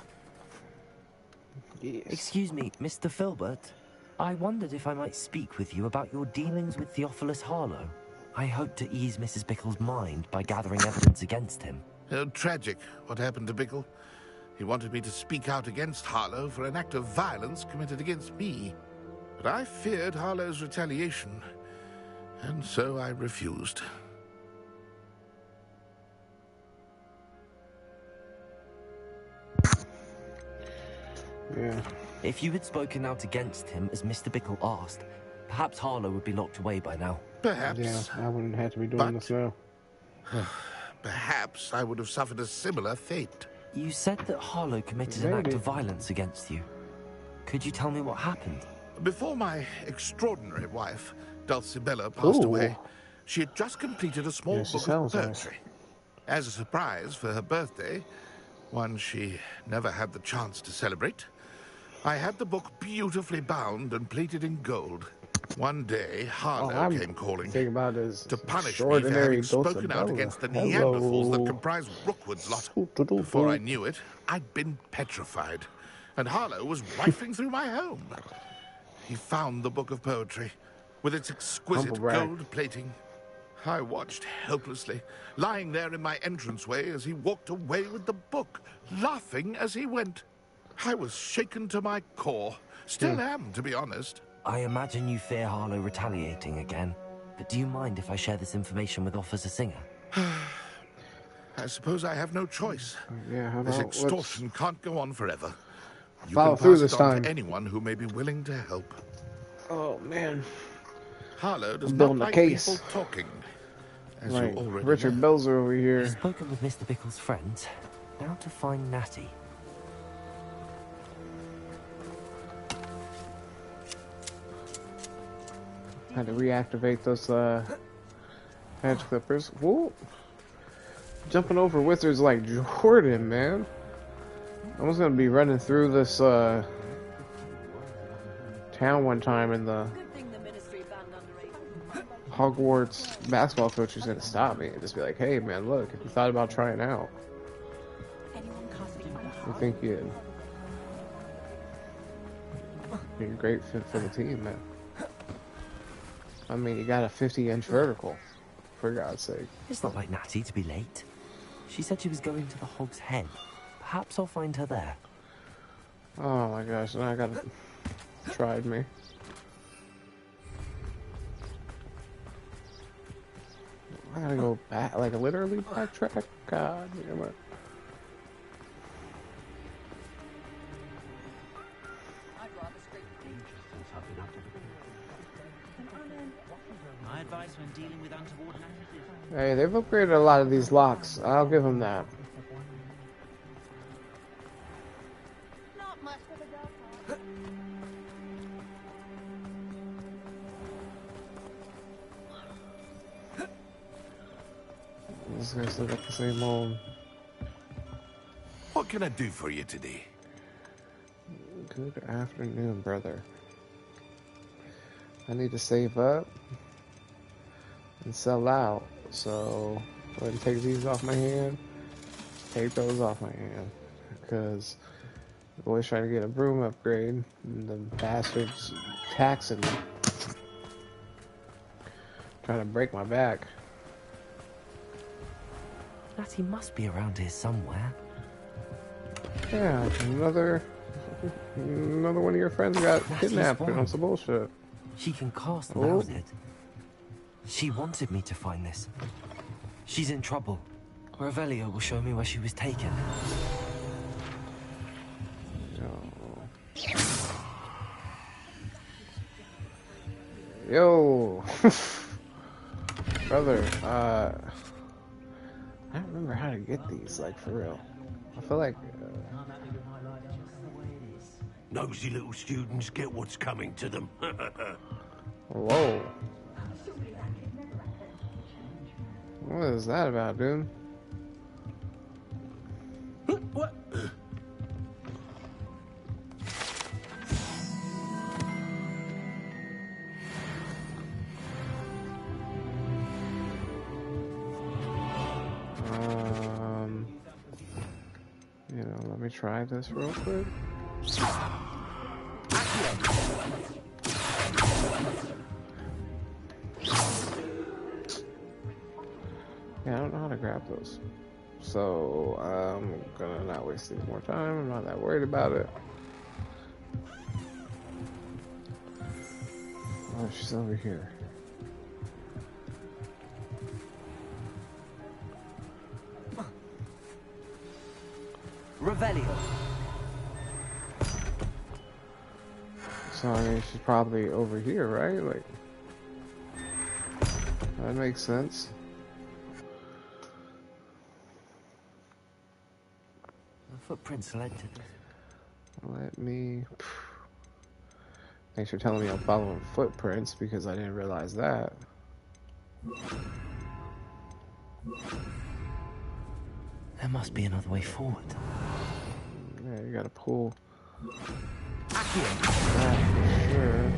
Yes. Excuse me, Mr. Filbert. I wondered if I might speak with you about your dealings with Theophilus Harlow. I hope to ease Mrs. Bickle's mind by gathering evidence against him. Tragic, what happened to Bickle. He wanted me to speak out against Harlow for an act of violence committed against me. But I feared Harlow's retaliation, and so I refused. Yeah. If you had spoken out against him as Mr. Bickle asked, perhaps Harlow would be locked away by now. Perhaps. Yeah, I wouldn't have to be doing this now. Perhaps I would have suffered a similar fate. You said that Harlow committed an act of violence against you. Could you tell me what happened? Before my extraordinary wife, Dulcibella, passed away, she had just completed a small book of poetry. As a surprise for her birthday, one she never had the chance to celebrate, I had the book beautifully bound and plated in gold. One day, Harlow came calling to punish me for having spoken out against the Neanderthals that comprised Rookwood's lot. Before I knew it, I'd been petrified, and Harlow was rifling through my home. He found the book of poetry, with its exquisite gold plating. I watched helplessly, lying there in my entranceway as he walked away with the book, laughing as he went. I was shaken to my core. Still am, to be honest. I imagine you fear Harlow retaliating again, but do you mind if I share this information with Officer Singer? I suppose I have no choice. Yeah, how about this extortion can't go on forever. You follow can through pass this it on time. to anyone who may be willing to help. Oh, man. Harlow does Building not a like case. people talking, as Right, you already Richard know. Belzer over here. I've spoken with Mr. Bickle's friends. Now to find Natty. Had to reactivate those edge clippers. Whoa! Jumping over wizards like Jordan, man. I was gonna be running through this town one time, and the Hogwarts basketball coach was gonna stop me and just be like, "Hey, man, look, if you thought about trying out, I think you're a great fit for the team, man." I mean, you got a 50-inch vertical, for God's sake. It's not like Natty to be late. She said she was going to the Hog's Head. Perhaps I'll find her there. Oh my gosh, now I gotta... tried me. I gotta go back, like literally backtrack? God damn it. My advice when dealing with untoward matters is... Hey, they've upgraded a lot of these locks. I'll give them that. Not much for the dog. These guys look like the same old. What can I do for you today? Good afternoon, brother. I need to save up and sell out, so go ahead and take these off my hand. Take those off my hand, because the boys trying to get a broom upgrade, and the bastards taxing me, trying to break my back. Natty must be around here somewhere. Yeah, another one of your friends got kidnapped on some bullshit. She can cast Oh. without it. She wanted me to find this. She's in trouble. Revelio will show me where she was taken. Yo. Brother, I don't remember how to get these, like, for real. I feel like... Nosy little students get what's coming to them. Whoa. What is that about, dude? What? You know, let me try this real quick. Yeah, I don't know how to grab those. So, I'm gonna not waste any more time. I'm not that worried about it. Oh, she's over here. Revelio. So, I mean, she's probably over here, right? Like, that makes sense. The footprints led to this. Let me... Thanks for telling me I'm following footprints, because I didn't realize that. There must be another way forward. Yeah, you gotta pull. Accio. That for sure.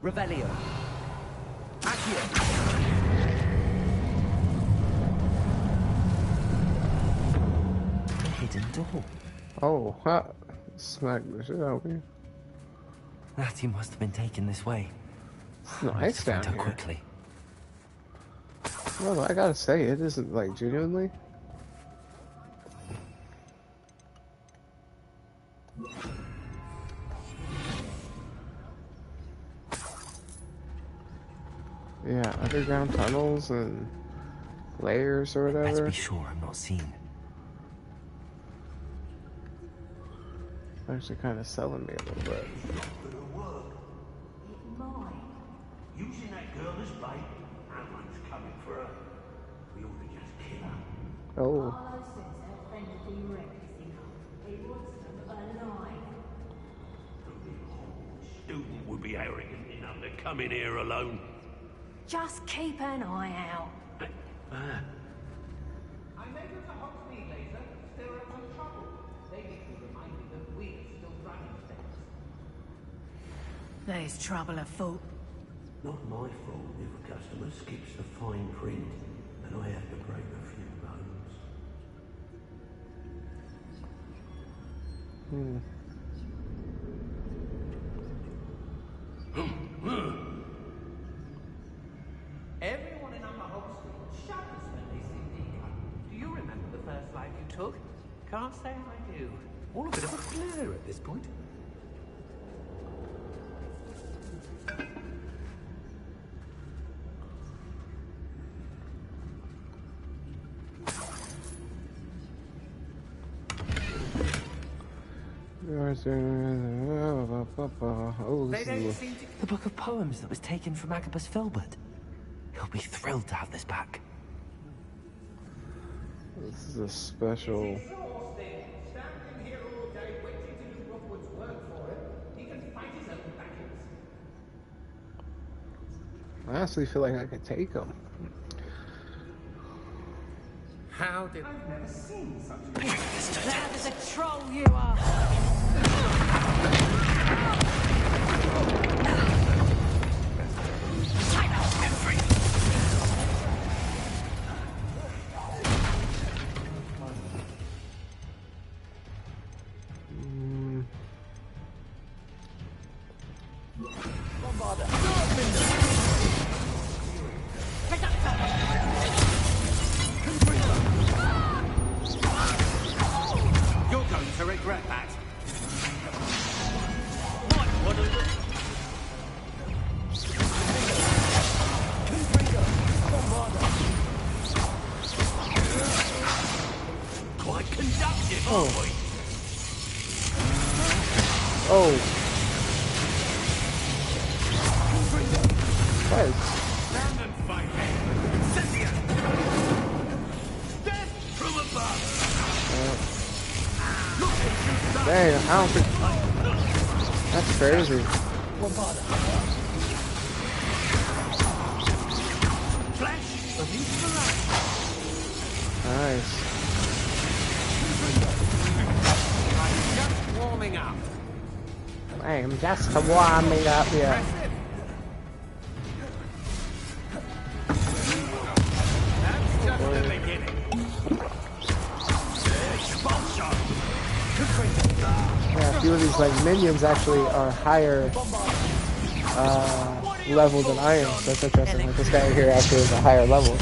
Revelio. Accio. A hidden door. Oh, ha! Smack the shit out of me. Natty must have been taken this way. It's nice down here. Quickly. Well, I gotta say, it isn't, like, genuinely. Yeah, underground tunnels and layers or whatever. Let's be sure I'm not seen. Actually kind of selling me a little bit. Using that girl as bait, Ammon's coming for her. We ought to just kill her. Oh. Student would be arrogant enough to come in here alone. Just keep an eye out. I'm able to Hogsmeade later. Still in some trouble. They need to remind me that we're still running things. There's trouble afoot. Not my fault if a customer skips the fine print and I have to break a few bones. Everyone in Upper Hogsmeade shudders when they see Deacon. Do you remember the first life you took? Can't say I do. All a bit of a blur at this point. Oh, this is The book of poems that was taken from Agabus Filbert. He'll be thrilled to have this back. This is a special. I honestly feel like I could take him. How did I've never seen such a Loud as a troll you are! You're going to regret aren't we? Oh. Guys. Stand and fight. Cynthia! Death from above! Dang, I don't think... That's crazy. Flash of inspiration. Nice. Just warming up. I'm just warming up here. That's just the beginning. Expulsion. Yeah, a few of these like minions actually are higher level than I am. So that's interesting. Like this guy here actually is a higher level.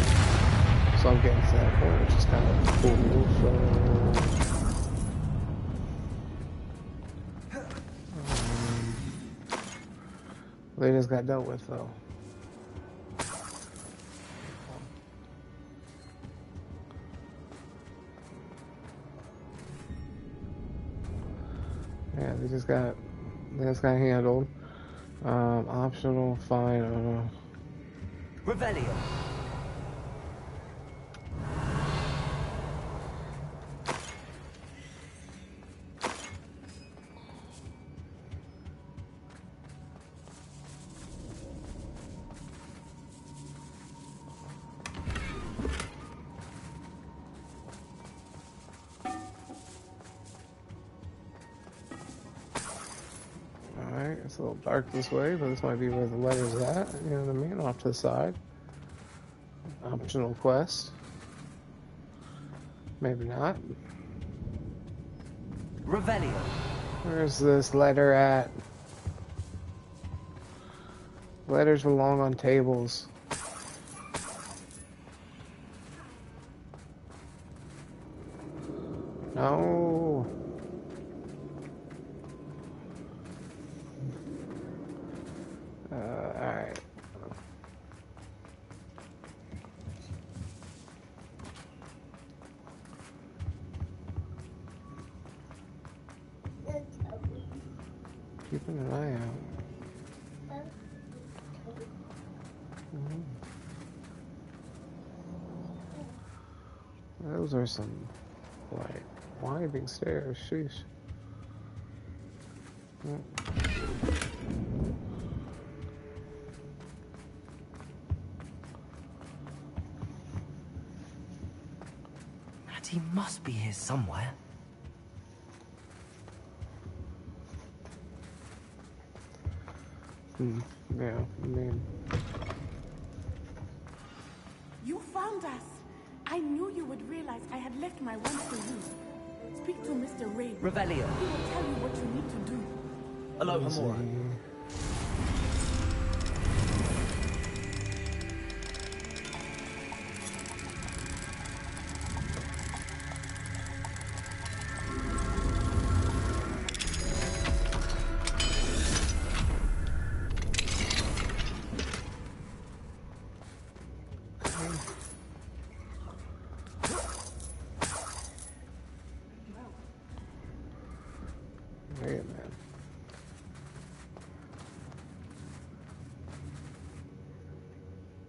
So I'm getting to that point, which is kind of cool. So they just got dealt with though. Yeah, they just got handled. Optional, fine, I don't know. Revelio. It's a little dark this way, but this might be where the letter's at. You know what I mean? Off to the side. Optional quest. Maybe not. Revelio. Where's this letter at? Letters belong on tables. No. Alright. Keeping an eye out. Those are some, like, winding stairs. Sheesh. He must be here somewhere. Yeah, I mean... You found us! I knew you would realize I had left my wand for you. Speak to Mr. Ray. Revelio. He will tell you what you need to do. Aloha Mora.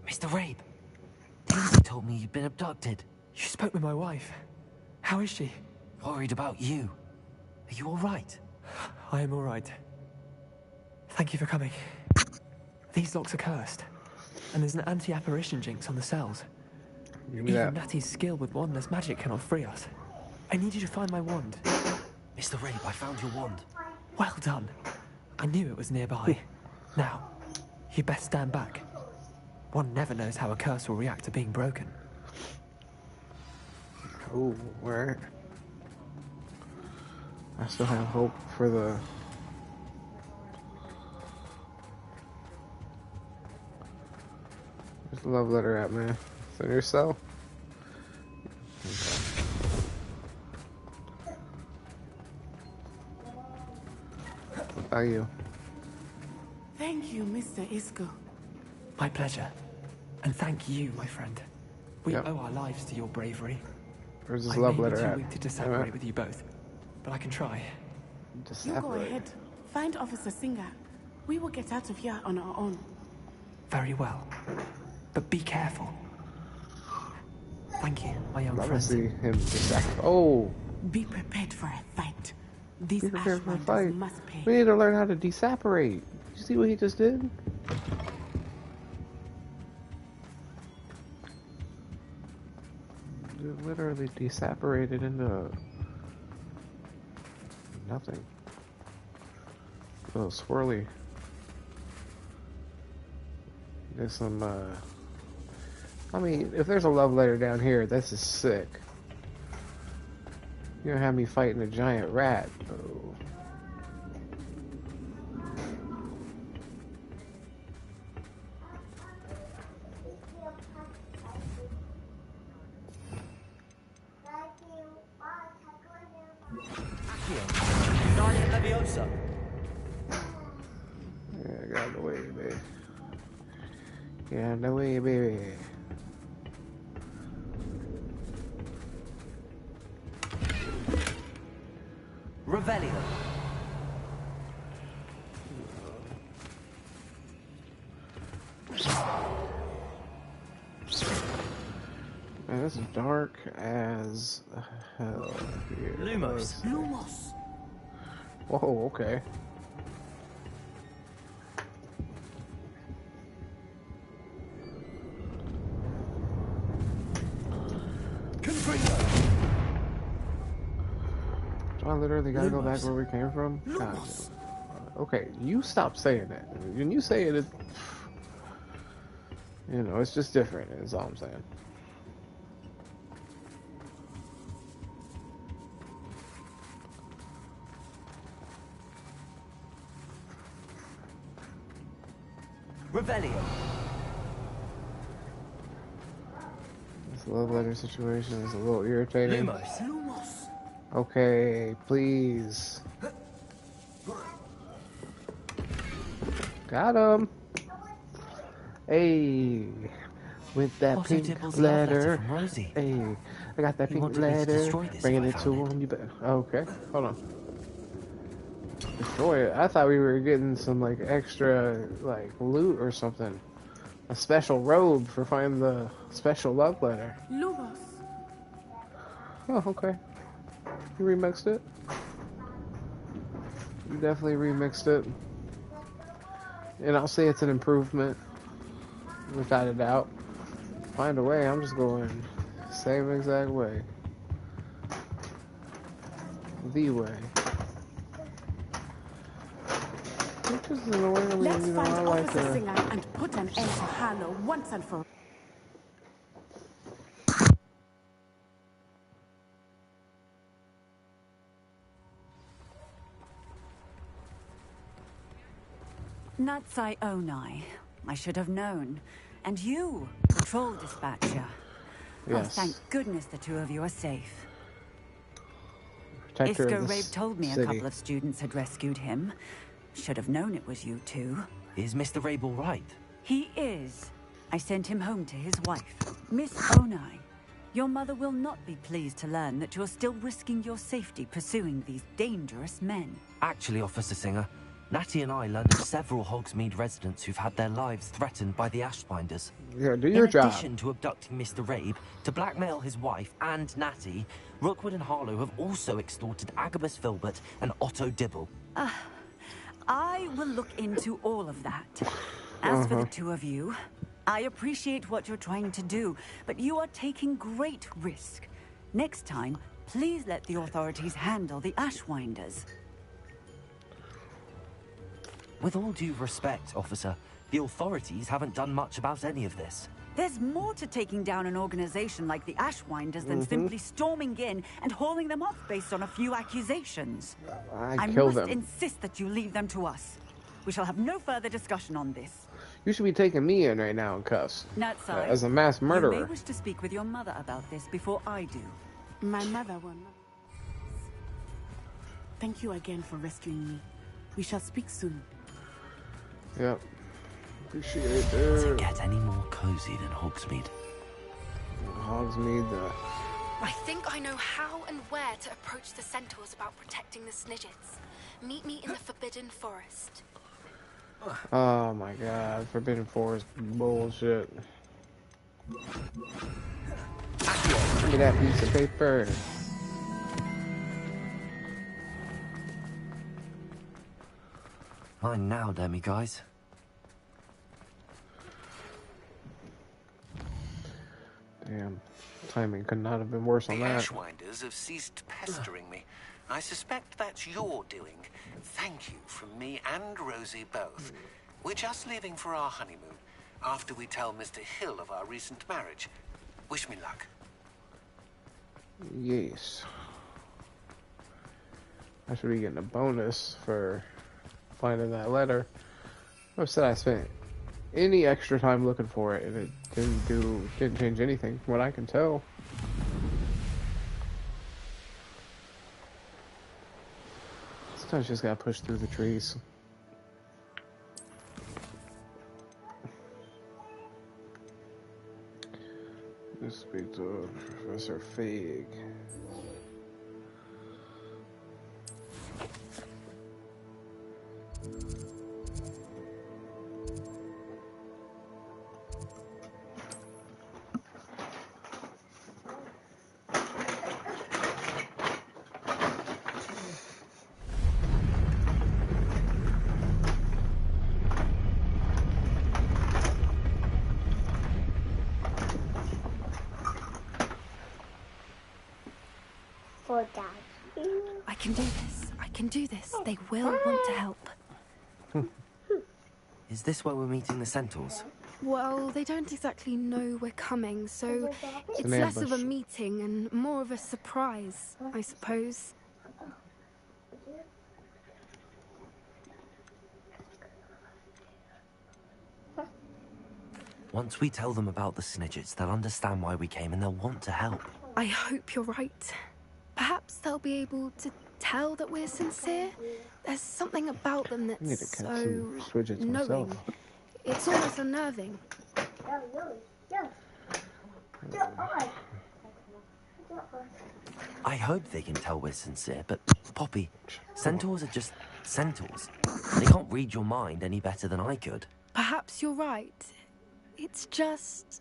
Mr. Rabe, Daisy told me you'd been abducted. You spoke with my wife. How is she? Worried about you. Are you all right? I am all right. Thank you for coming. These locks are cursed, and there's an anti-apparition jinx on the cells. Even Natty's skill with wandless magic cannot free us. I need you to find my wand. Mr. Rabe, I found your wand. Well done. I knew it was nearby. Now, you best stand back. One never knows how a curse will react to being broken. Oh, where? I still have hope for the... Where's the love letter at, man? It's in your cell? Okay. What about you? Thank you, Mr. Isco. My pleasure. And thank you, my friend. We owe our lives to your bravery. Where's this I love may letter be too at? weak to separate with you both, but I can try. You go ahead. Find Officer Singer. We will get out of here on our own. Very well. But be careful. Thank you, my young Let me friend. see him disapprovate. Oh! Be prepared for a fight. These Be prepared for a Ashwinders fight. must pay. We need to learn how to desappurate. You see what he just did? Dude literally desappurated into nothing. Oh, swirly. There's some, I mean, if there's a love letter down here, this is sick. You're gonna have me fighting a giant rat. Oh. Yeah, get out of the way, baby. Get out of the way, baby. Revelio. Man, this is dark as hell here. Lumos. Lumos. Whoa, okay. Do I literally gotta go back where we came from? God. Okay, you stop saying that. When you say it, you know, it's just different, is all I'm saying. Revelio. This love letter situation is a little irritating. Lumos. Lumos. Okay, please. Got him. Hey, with that Also pink Dibble's love letter. from Rosie. Hey, I got that He pink wanted me to letter. destroy this Bringing if I it to found him. You better. Okay, hold on. Destroy it. I thought we were getting some like extra like loot or something. A special robe for finding the special love letter. Lumos. Oh, okay. You remixed it. You definitely remixed it. And I'll say it's an improvement. Without a doubt. Find a way, I'm just going same exact way. The way. Which is in the way, I mean, Let's you know, find I like Officer to... Singer and put an end to Harlow once and for all. Natsai Onai. I should have known. And you, patrol dispatcher. Yes. Oh, thank goodness the two of you are safe. Protector Isko of the Rabe told me a city. couple of students had rescued him. Should have known it was you two. Is Mr. Rabe all right? He is. I sent him home to his wife. Miss Onai, your mother will not be pleased to learn that you're still risking your safety pursuing these dangerous men. Actually, Officer Singer, Natty and I learned of several Hogsmeade residents who've had their lives threatened by the Ashbinders. Yeah, do your job. In addition to abducting Mr. Rabe, to blackmail his wife and Natty, Rookwood and Harlow have also extorted Agabus Filbert and Otto Dibble. I will look into all of that. As for the two of you, I appreciate what you're trying to do, but you are taking great risk. Next time, please let the authorities handle the Ashwinders. With all due respect, officer, the authorities haven't done much about any of this. There's more to taking down an organization like the Ashwinders than simply storming in and hauling them off based on a few accusations. I must insist that you leave them to us. We shall have no further discussion on this. You should be taking me in right now in cuffs. Natsai, as a mass murderer. You may wish to speak with your mother about this before I do. My mother will not. Thank you again for rescuing me. We shall speak soon. Yep. Appreciate it, Does dude. it get any more cozy than Hogsmeade? Hogsmeade, I think I know how and where to approach the centaurs about protecting the Snidgets. Meet me in the Forbidden Forest. Oh my god, Forbidden Forest bullshit. Give me that piece of paper. Fine now, Demi guys. Damn, timing could not have been worse on The that. Ashwinders have ceased pestering me. I suspect that's your doing. Thank you from me and Rosie both. We're just leaving for our honeymoon after we tell Mr. Hill of our recent marriage. Wish me luck. Yes. I should be getting a bonus for finding that letter. I said I spent any extra time looking for it, and it didn't change anything from what I can tell. Sometimes you just gotta push through the trees. Speak to Professor Fig. I can do this. I can do this. They will want to help. Is this where we're meeting the centaurs? Well, they don't exactly know we're coming, so it's less of a meeting and more of a surprise, I suppose. Once we tell them about the Snidgets, they'll understand why we came and they'll want to help. I hope you're right. Perhaps they'll be able to tell that we're sincere. There's something about them that's so knowing. It's almost unnerving. I hope they can tell we're sincere, but Poppy, centaurs are just centaurs. They can't read your mind any better than I could. Perhaps you're right. It's just...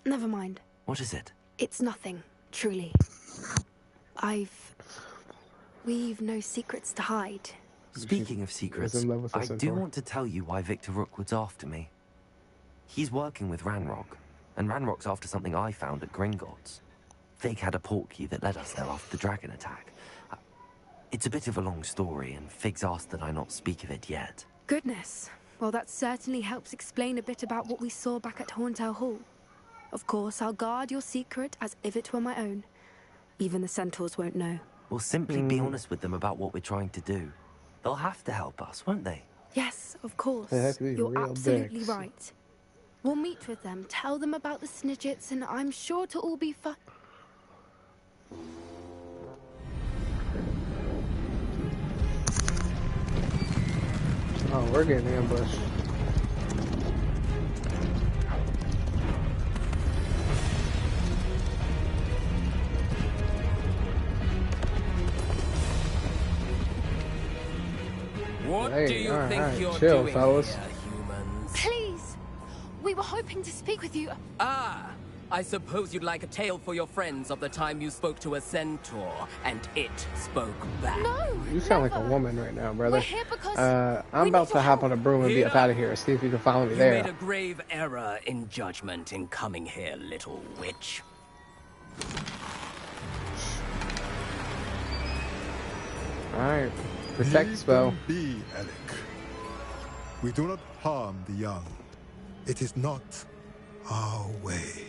Never mind. What is it? It's nothing, truly. We've no secrets to hide. Speaking of secrets, I do want to tell you why Victor Rookwood's after me. He's working with Ranrock, and Ranrock's after something I found at Gringotts. Fig had a portkey that led us there after the dragon attack. It's a bit of a long story, and Fig's asked that I not speak of it yet. Goodness. Well, that certainly helps explain a bit about what we saw back at Horntail Hall. Of course, I'll guard your secret as if it were my own. Even the centaurs won't know. We'll simply be honest with them about what we're trying to do. They'll have to help us, won't they? Yes, of course. You're absolutely right. We'll meet with them, tell them about the Snidgets, and I'm sure to all be fun. Oh, we're getting ambushed. What do you think you're chill, doing fellas. here, humans? Please! We were hoping to speak with you. Ah! I suppose you'd like a tale for your friends of the time you spoke to a centaur, and it spoke back. No! You sound like a woman right now, brother. We're here because I'm about to hop on a broom and be up out of here. See if you can follow me You there. made a grave error in judgment in coming here, little witch. Alright. Protect spell. Be, Alec. We do not harm the young. It is not our way.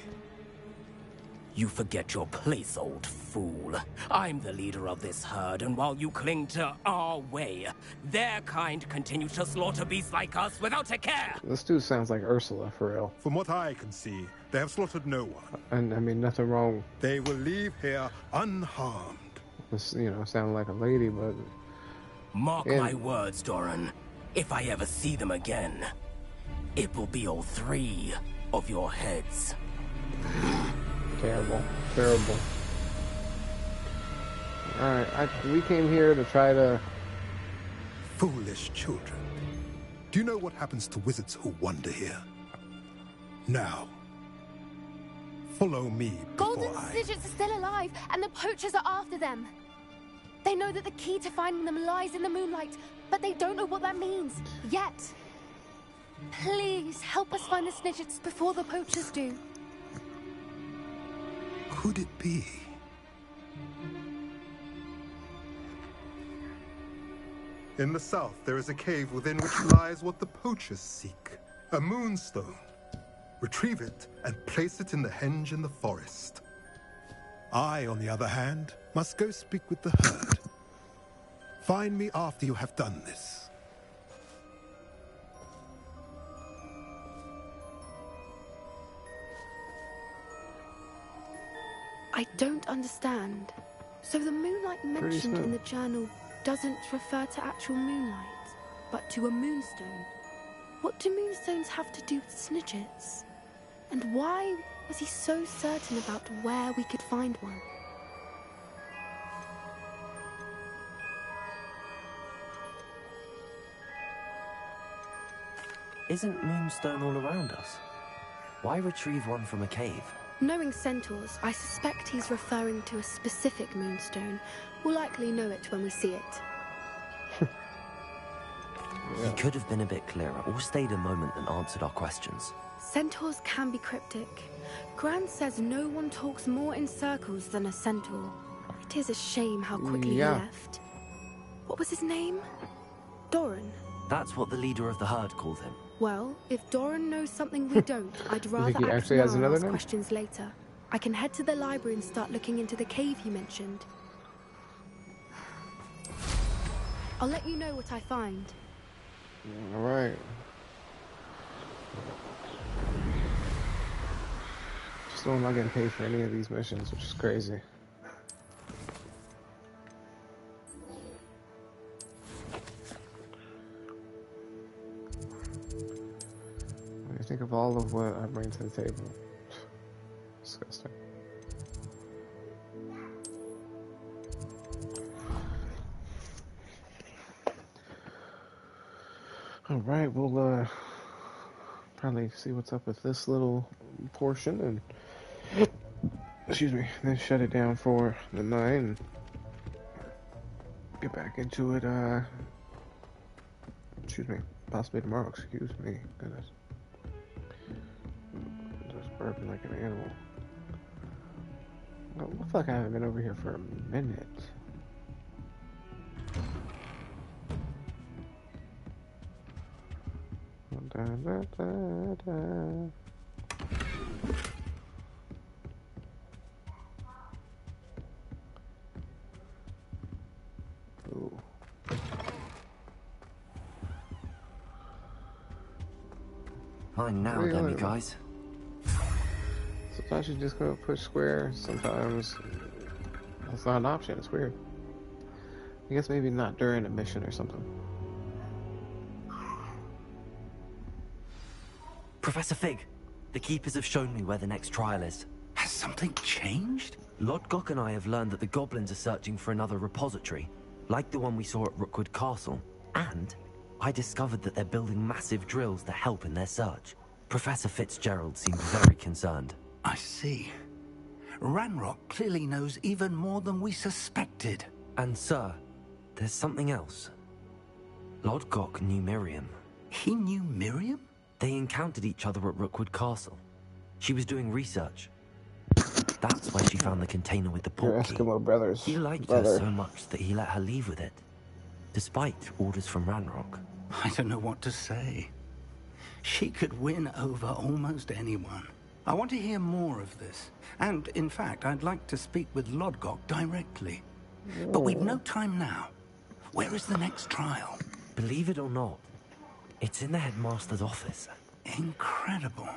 You forget your place, old fool. I'm the leader of this herd, and while you cling to our way, their kind continue to slaughter beasts like us without a care. This dude sounds like Ursula, for real. From what I can see, they have slaughtered no one. And I mean, nothing wrong. They will leave here unharmed. This, you know, sound like a lady, but... Mark my words, Doran. If I ever see them again, it will be all 3 of your heads. Terrible. Terrible. Alright, we came here to try to... Foolish children. Do you know what happens to wizards who wander here? Now, follow me. Golden Snidgets are still alive, and the poachers are after them. They know that the key to finding them lies in the moonlight, but they don't know what that means, yet. Please, help us find the Snidgets before the poachers do. Could it be? In the south, there is a cave within which lies what the poachers seek. A moonstone. Retrieve it and place it in the henge in the forest. I, on the other hand, must go speak with the herd. Find me after you have done this. I don't understand. So the moonlight mentioned in the journal doesn't refer to actual moonlight, but to a moonstone. What do moonstones have to do with Snidgets? And why was he so certain about where we could find one? Isn't moonstone all around us? Why retrieve one from a cave? Knowing centaurs, I suspect he's referring to a specific moonstone. We'll likely know it when we see it. He could have been a bit clearer, or stayed a moment and answered our questions. Centaurs can be cryptic. Gran says no one talks more in circles than a centaur. It is a shame how quickly he left. What was his name? Doran. That's what the leader of the herd called him. Well, if Doran knows something we don't, I'd rather he act actually now has and another ask name? questions later. I can head to the library and start looking into the cave he mentioned. I'll let you know what I find. Alright. Just know I'm not getting paid for any of these missions, which is crazy. When you think of all of what I bring to the table. Disgusting. Alright, we'll probably see what's up with this little portion and excuse me, then shut it down for the night and get back into it excuse me, possibly tomorrow, excuse me, goodness. Just burping like an animal. Oh, looks like I haven't been over here for a minute. Da, da, da, da. Ooh. Fine now, then, you guys. Sometimes you just go push square. Sometimes that's not an option. It's weird. I guess maybe not during a mission or something. Professor Fig, the Keepers have shown me where the next trial is. Has something changed? Lodgok and I have learned that the goblins are searching for another repository, like the one we saw at Rookwood Castle. And I discovered that they're building massive drills to help in their search. Professor Fitzgerald seemed very concerned. I see. Ranrock clearly knows even more than we suspected. And sir, there's something else. Lodgok knew Miriam. He knew Miriam? They encountered each other at Rookwood Castle. She was doing research. That's where she found the container with the portkey. Eskimo brothers. He liked her so much that he let her leave with it, despite orders from Ranrock. I don't know what to say. She could win over almost anyone. I want to hear more of this. And, in fact, I'd like to speak with Lodgok directly. But we've no time now. Where is the next trial? Believe it or not, it's in the headmaster's office. Incredible.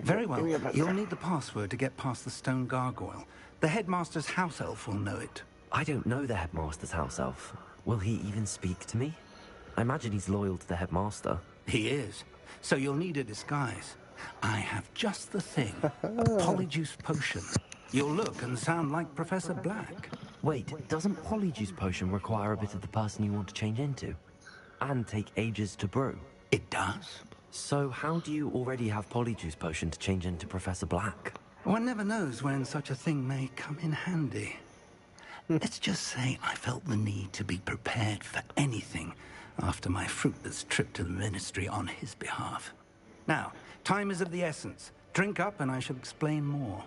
Very well. You'll need the password to get past the stone gargoyle. The headmaster's house elf will know it. I don't know the headmaster's house elf. Will he even speak to me? I imagine he's loyal to the headmaster. He is. So you'll need a disguise. I have just the thing. A polyjuice potion. You'll look and sound like Professor Black. Wait, doesn't Polyjuice Potion require a bit of the person you want to change into? And take ages to brew? It does. So how do you already have Polyjuice Potion to change into Professor Black? One never knows when such a thing may come in handy. Let's just say I felt the need to be prepared for anything after my fruitless trip to the Ministry on his behalf. Now, time is of the essence. Drink up and I shall explain more.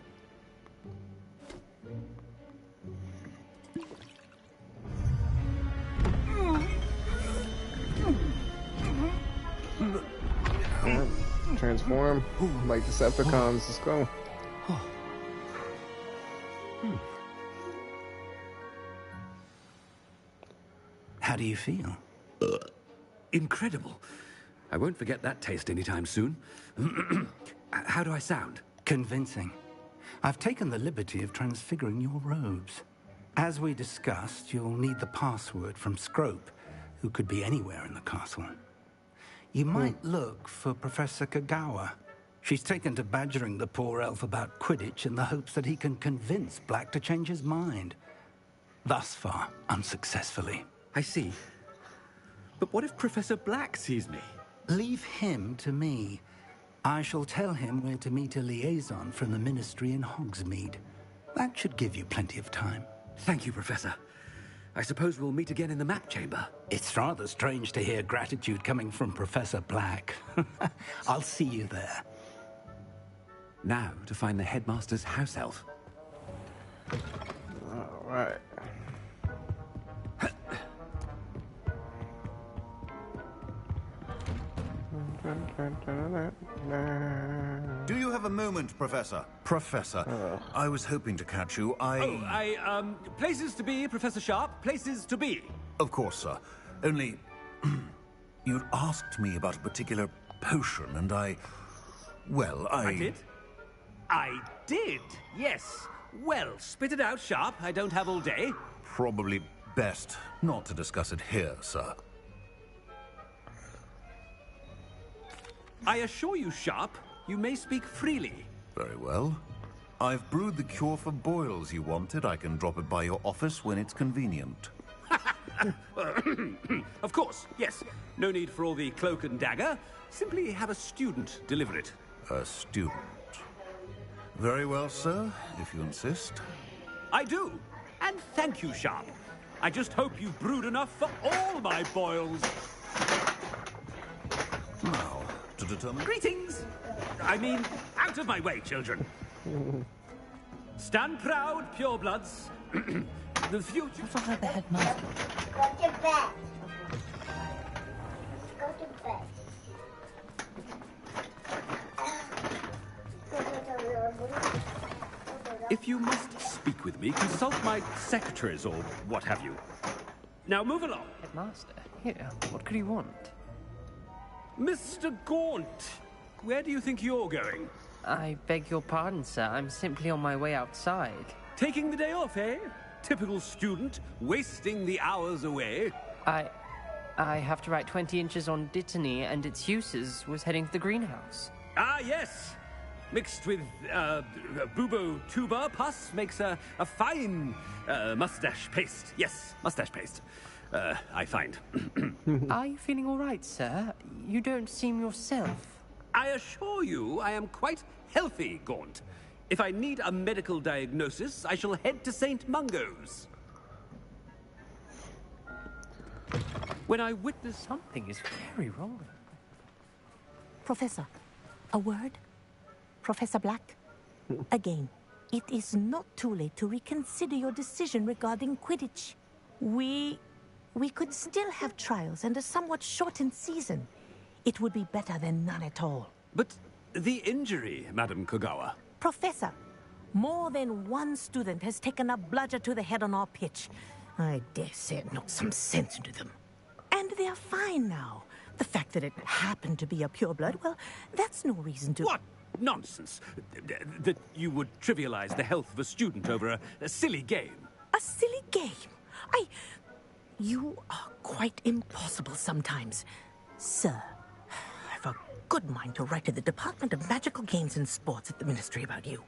Transform like Decepticons. Let's go. How do you feel? Incredible. I won't forget that taste anytime soon. How do I sound? Convincing. I've taken the liberty of transfiguring your robes. As we discussed, you'll need the password from Scrope, who could be anywhere in the castle. You might look for Professor Kagawa. She's taken to badgering the poor elf about Quidditch in the hopes that he can convince Black to change his mind. Thus far, unsuccessfully. I see. But what if Professor Black sees me? Leave him to me. I shall tell him where to meet a liaison from the Ministry in Hogsmeade. That should give you plenty of time. Thank you, Professor. I suppose we'll meet again in the map chamber. It's rather strange to hear gratitude coming from Professor Black. I'll see you there. Now to find the headmaster's house elf. All right. Do you have a moment, Professor? Professor, I was hoping to catch you. Places to be, Professor Sharp. Places to be. Of course, sir. Only, you'd asked me about a particular potion, and I did? I did, yes. Well, spit it out, Sharp. I don't have all day. Probably best not to discuss it here, sir. I assure you, Sharp, you may speak freely. Very well. I've brewed the cure for boils you wanted. I can drop it by your office when it's convenient. Of course, yes. No need for all the cloak and dagger. Simply have a student deliver it. A student. Very well, sir, if you insist. I do. And thank you, Sharp. I just hope you've brewed enough for all my boils. Now, to determine... Greetings! I mean, out of my way, children. Stand proud, purebloods. The future... What's all the headmaster? Go to bed. Go to bed. If you must speak with me, consult my secretaries or what have you. Now move along. Headmaster, here, what could he want? Mr. Gaunt, where do you think you're going? I beg your pardon, sir. I'm simply on my way outside. Taking the day off, eh? Typical student, wasting the hours away. I have to write 20 inches on Dittany and its uses. Was heading to the greenhouse. Ah, yes. Mixed with bubo tuber pus makes a fine mustache paste. Yes, mustache paste. I find. Are you feeling all right, sir? You don't seem yourself. I assure you I am quite healthy, Gaunt. If I need a medical diagnosis, I shall head to St. Mungo's. When I witness... Something is very wrong. Professor, a word? Professor Black? Again, it is not too late to reconsider your decision regarding Quidditch. We could still have trials and a somewhat shortened season. It would be better than none at all. But the injury, Madam Kagawa... Professor, more than one student has taken a bludger to the head on our pitch. I dare say it knocked some sense into them. And they're fine now. The fact that it happened to be a pureblood, well, that's no reason to... What nonsense! That you would trivialize the health of a student over a silly game. A silly game? You are quite impossible sometimes. Sir, I've a good mind to write to the Department of Magical Games and Sports at the Ministry about you.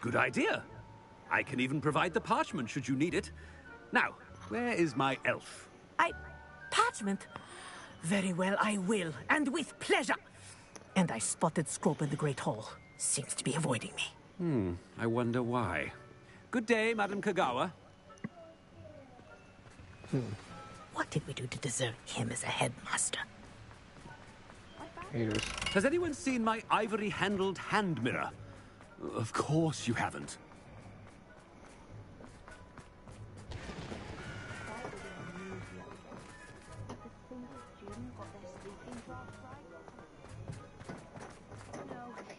Good idea. I can even provide the parchment should you need it. Now, where is my elf? Parchment? Very well, I will, and with pleasure. And I spotted Scrope in the Great Hall. Seems to be avoiding me. I wonder why. Good day, Madam Kagawa. What did we do to deserve him as a headmaster? Haters. Has anyone seen my ivory-handled hand mirror? Of course you haven't.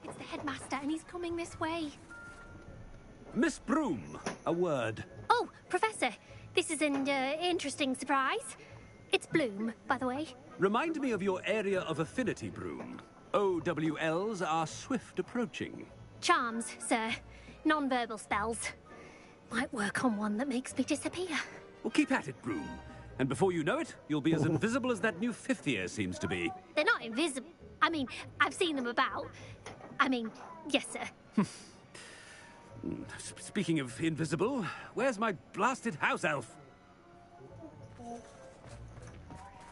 It's the headmaster, and he's coming this way. Miss Broom, a word. Oh, Professor, this is an interesting surprise. It's Bloom, by the way. Remind me of your area of affinity, Broom. OWLs are swift approaching. Charms, sir. Non-verbal spells. Might work on one that makes me disappear. Well, keep at it, Broom. And before you know it, you'll be as invisible as that new 5th year seems to be. They're not invisible. I mean, I've seen them about. I mean, yes, sir. Speaking of invisible, where's my blasted house elf?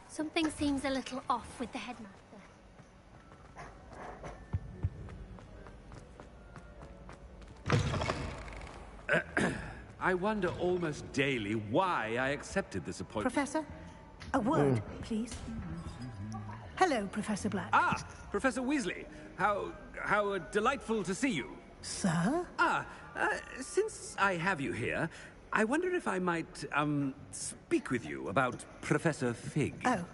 Something seems a little off with the headmaster. I wonder almost daily why I accepted this appointment. Professor, a word, please. Hello, Professor Black. Ah, Professor Weasley. How delightful to see you. Sir? Since I have you here, I wonder if I might, speak with you about Professor Fig. Oh,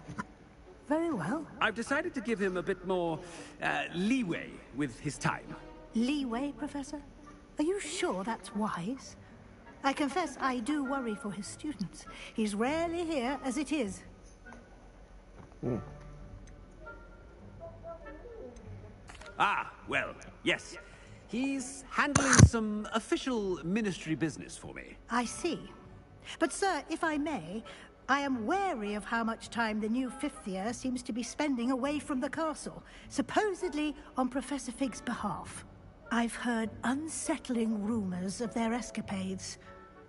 very well. I've decided to give him a bit more, leeway with his time. Leeway, Professor? Are you sure that's wise? I confess I do worry for his students. He's rarely here as it is. Ah, well, yes. He's handling some official ministry business for me. I see. But, sir, if I may, I am wary of how much time the new 5th year seems to be spending away from the castle, supposedly on Professor Fig's behalf. I've heard unsettling rumors of their escapades.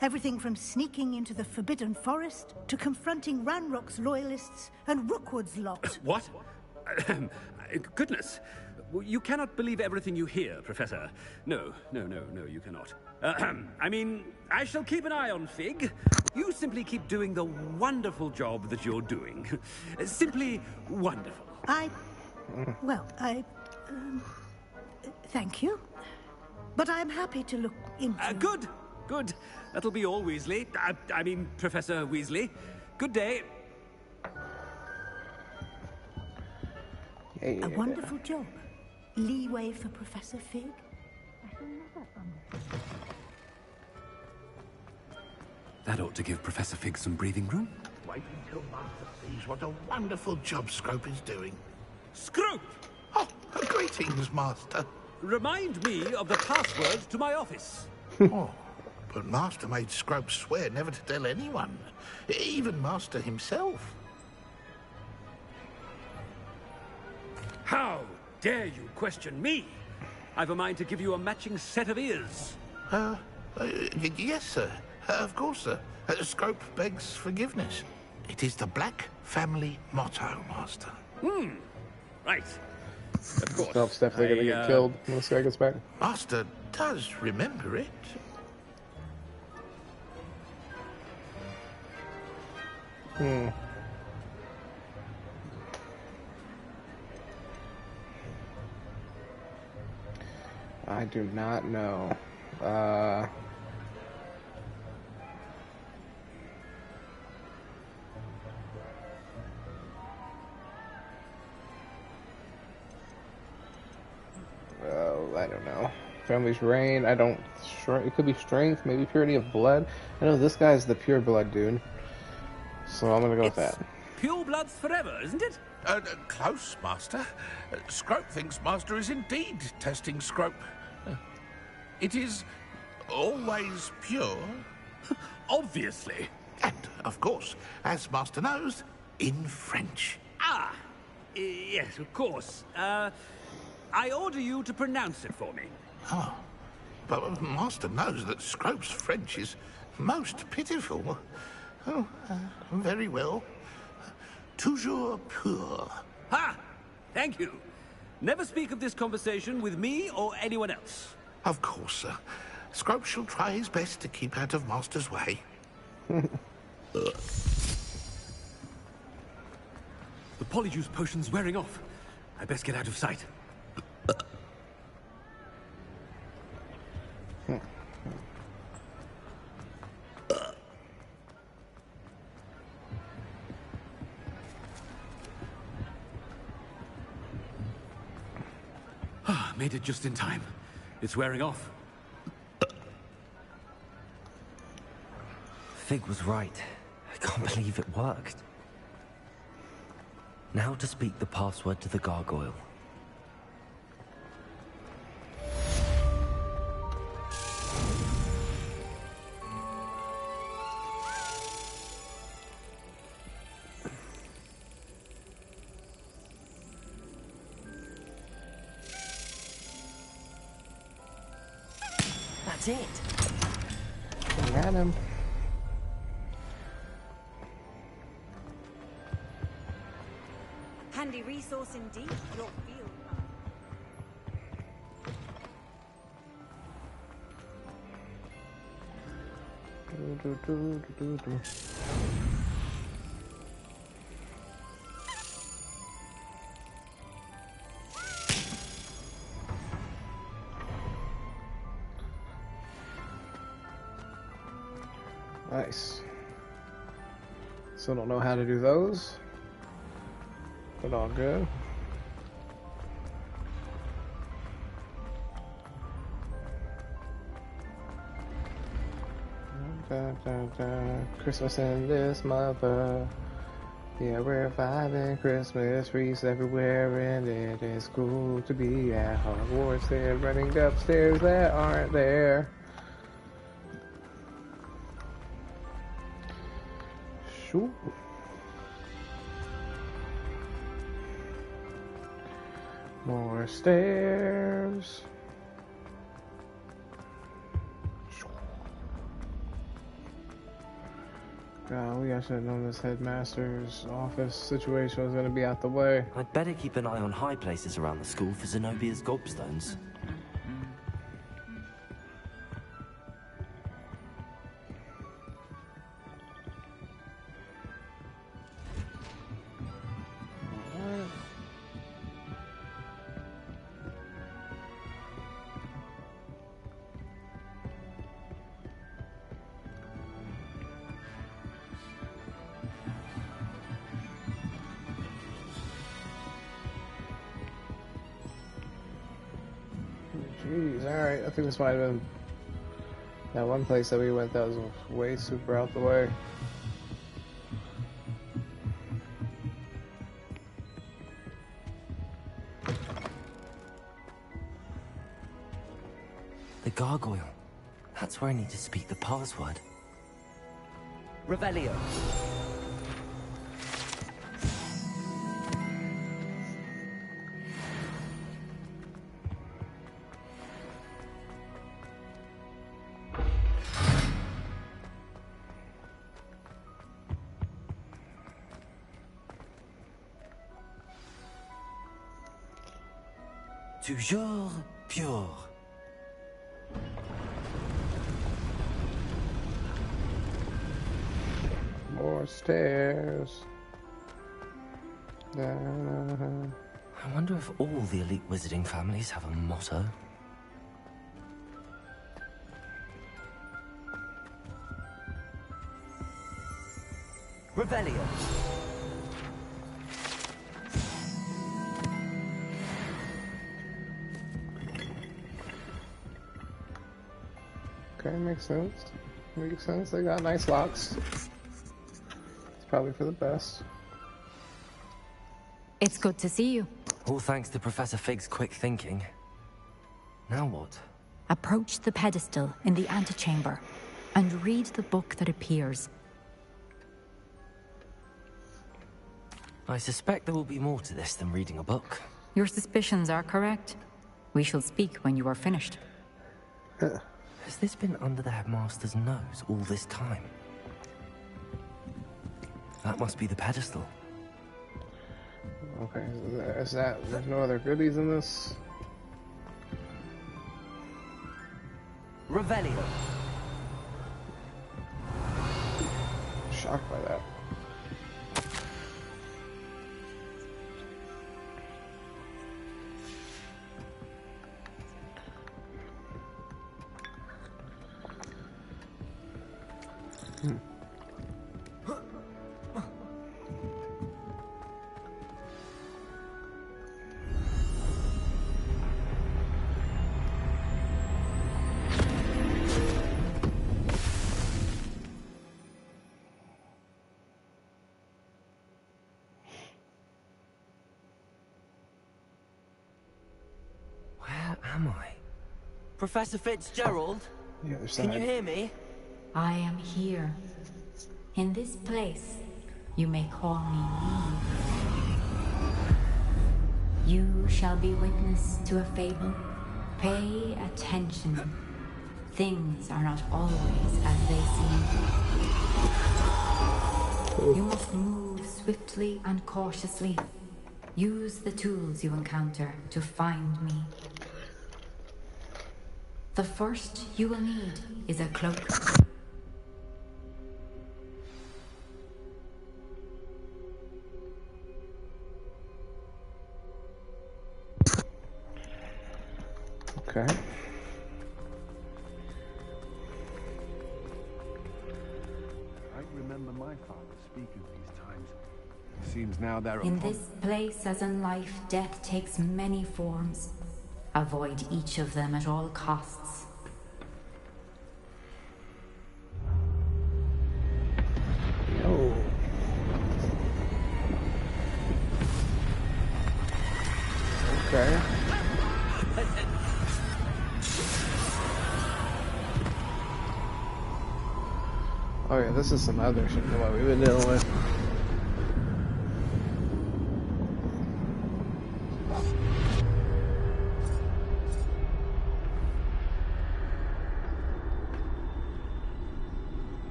Everything from sneaking into the Forbidden Forest to confronting Ranrock's loyalists and Rookwood's lot. What? Goodness. You cannot believe everything you hear, Professor. No, you cannot. I mean, I shall keep an eye on Fig. You simply keep doing the wonderful job that you're doing. Simply wonderful. Thank you. But I'm happy to look into... Good. That'll be all, Weasley. I mean, Professor Weasley. Good day. A wonderful job. Leeway for Professor Fig? That ought to give Professor Fig some breathing room. Wait until Master sees what a wonderful job Scrope is doing. Scrope! Oh, greetings, Master. Remind me of the password to my office. Oh, but Master made Scrope swear never to tell anyone, even Master himself. How dare you question me? I've a mind to give you a matching set of ears. Yes, sir. Of course, sir. Scrope begs forgiveness. It is the Black family motto, Master. Right. Of course. Scrope's definitely gonna get killed when this guy gets back. Master does remember it. I do not know. I don't know. Family's reign. I don't. It could be strength. Maybe purity of blood. I know this guy's the pure blood dude. So I'm gonna go with that. Pure bloods forever, isn't it? Close, Master. Scrope thinks Master is indeed testing Scrope. It is always pure. Obviously. And, of course, as Master knows, in French. Yes, of course. I order you to pronounce it for me. Oh, But Master knows that Scrope's French is most pitiful. Oh, very well. Toujours pur. Ha! Thank you. Never speak of this conversation with me or anyone else. Of course, sir. Scrope shall try his best to keep out of Master's way. The polyjuice potion's wearing off. I best get out of sight. Made it just in time. It's wearing off. Fig was right. I can't believe it worked. Now to speak the password to the gargoyle. That's it. Got him. Handy resource indeed, your field. Nice. Still don't know how to do those, but all good. Christmas in this mother. Yeah, we're vibing Christmas wreaths everywhere, and it is cool to be at Hogwarts. They're running upstairs that aren't there. Sure. More stairs. Golly, I should have known this headmaster's office situation was going to be out the way. I'd better keep an eye on high places around the school for Zenobia's gobstones. Jeez, alright. I think this might have been that one place that we went that was way super out the way. The gargoyle. That's where I need to speak the password. Revelio. Toujours pure. More stairs. I wonder if all the elite wizarding families have a motto. Revelio. Okay, makes sense. Makes sense. They got nice locks. It's probably for the best. It's good to see you. All thanks to Professor Fig's quick thinking. Now what? Approach the pedestal in the antechamber and read the book that appears. I suspect there will be more to this than reading a book. Your suspicions are correct. We shall speak when you are finished. Has this been under the headmaster's nose all this time? That must be the pedestal. Okay, is that... There's no other goodies in this? Revelio. Shocked by that. Professor Fitzgerald? Can you hear me? I am here. In this place, you may call me Eve. You shall be witness to a fable. Pay attention. Things are not always as they seem. You must move swiftly and cautiously. Use the tools you encounter to find me. The first you will need is a cloak. Okay. I remember my father speaking these times. It seems now they're in this place, as in life, death takes many forms. Avoid each of them at all costs. Yo. Okay. Oh yeah, this is some other shit than what we've been dealing with.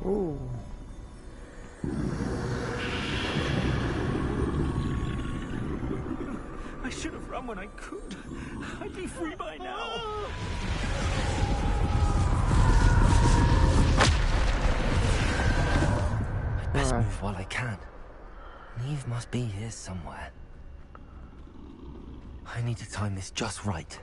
Ooh. I should have run when I could. I'd be free by now. I'd best move while I can. Neve must be here somewhere. I need to time this just right.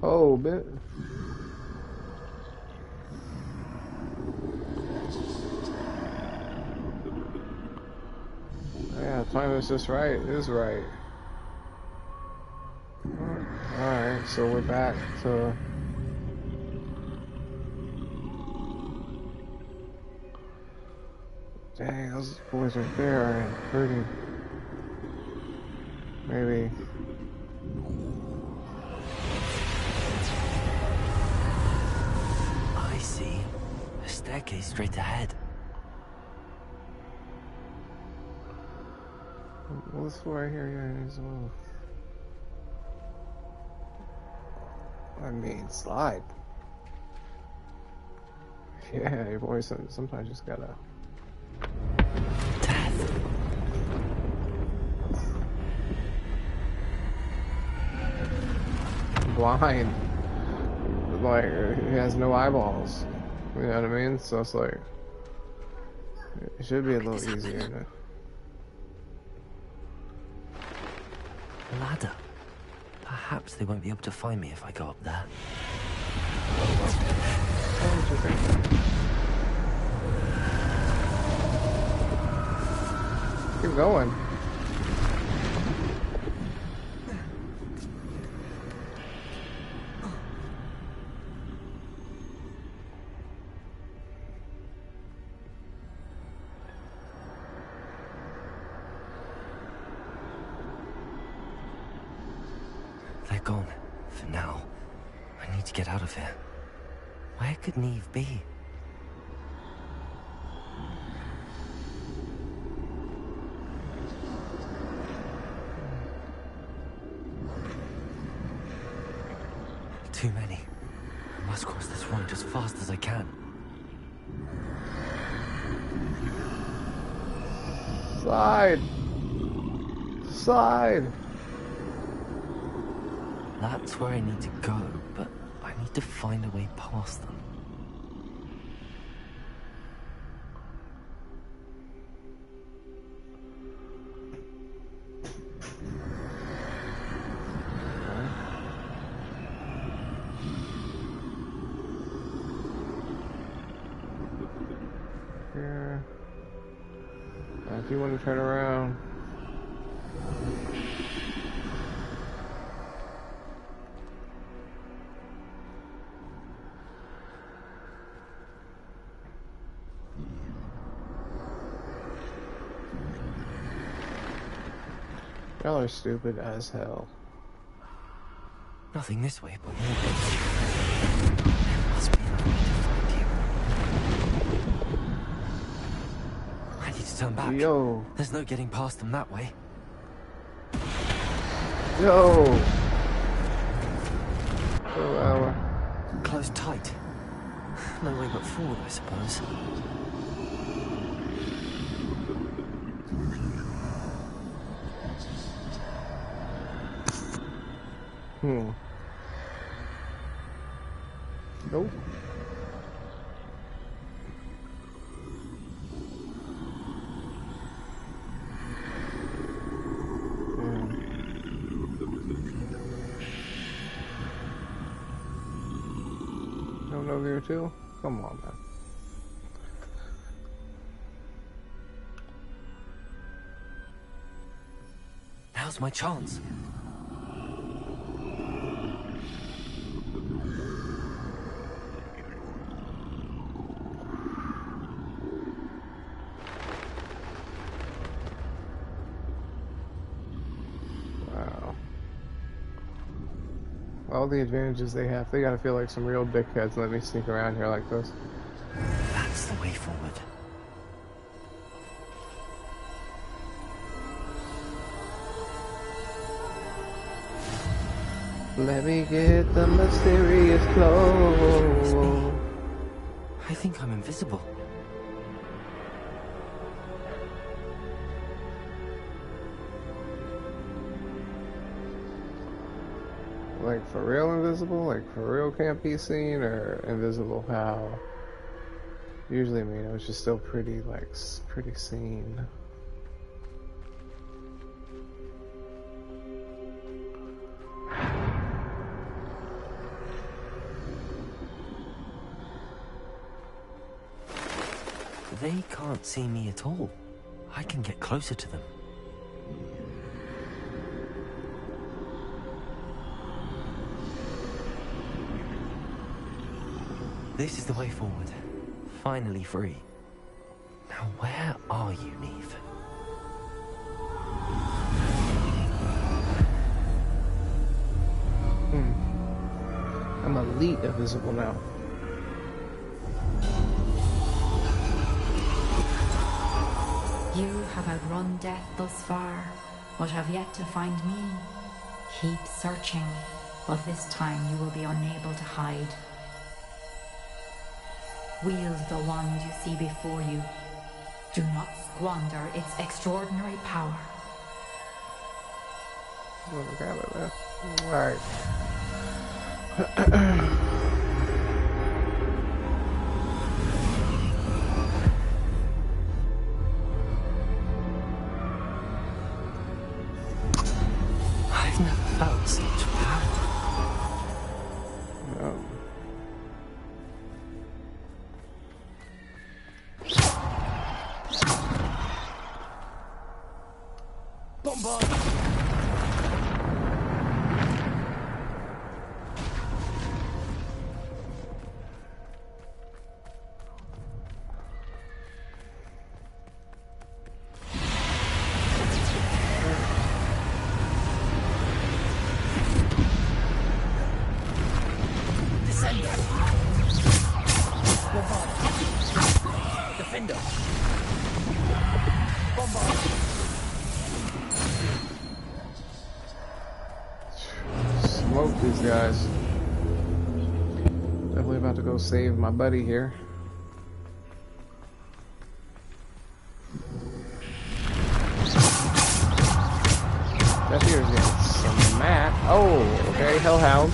Oh, bit. Yeah, time is just right. It is right. Alright, so we're back to... Dang, those boys right there are hurting. Maybe... I see. A staircase straight ahead. Well, this right here, yeah, as well. I mean, slide. Yeah, your boy sometimes just gotta... Death. Blind. Like, he has no eyeballs. You know what I mean? So it's like... It should be a little easier to... Ladder. Perhaps they won't be able to find me if I go up there. What do you think? Keep going. They're gone. For now. I need to get out of here. Where could Neve be? Too many. I must cross this road as fast as I can. Slide! Slide! That's where I need to go, but I need to find a way past them. Here. If you want to turn around. Y'all are stupid as hell. Nothing this way, but more. There must be a way to find you. I need to turn back. Yo. There's no getting past them that way. Yo. Oh, Close tight. No way but forward, I suppose. Nope. Don't know there too? Come on, man. Now's my chance. All the advantages they have, they gotta feel like some real dickheads. Let me sneak around here like this. That's the way forward. Let me get the mysterious clothes. I think I'm invisible. Like for real invisible? Like for real can't be seen, or invisible how? Usually, I mean, it was just still pretty, like, pretty seen. They can't see me at all. I can get closer to them. This is the way forward. Finally free. Now where are you, Neve? I'm elite invisible now. You have outrun death thus far, but have yet to find me. Keep searching, but this time you will be unable to hide. Wield the wand you see before you. Do not squander its extraordinary power. Alright. I've never felt such power. Bombard! smoke these guys. Definitely about to go save my buddy here. That here's getting some mat. Oh, okay, hellhounds.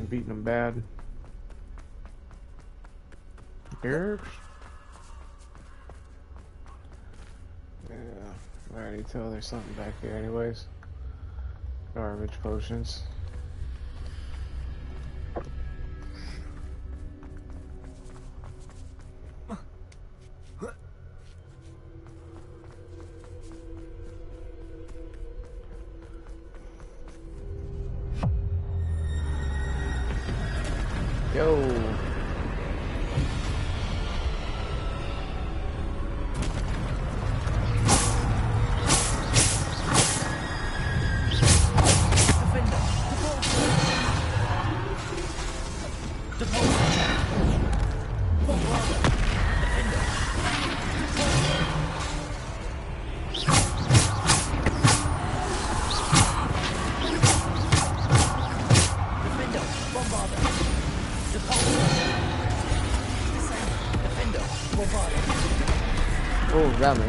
Beating them bad. Here. Yeah, I already tell there's something back here anyways. Garbage potions. Yo. Oh, got me.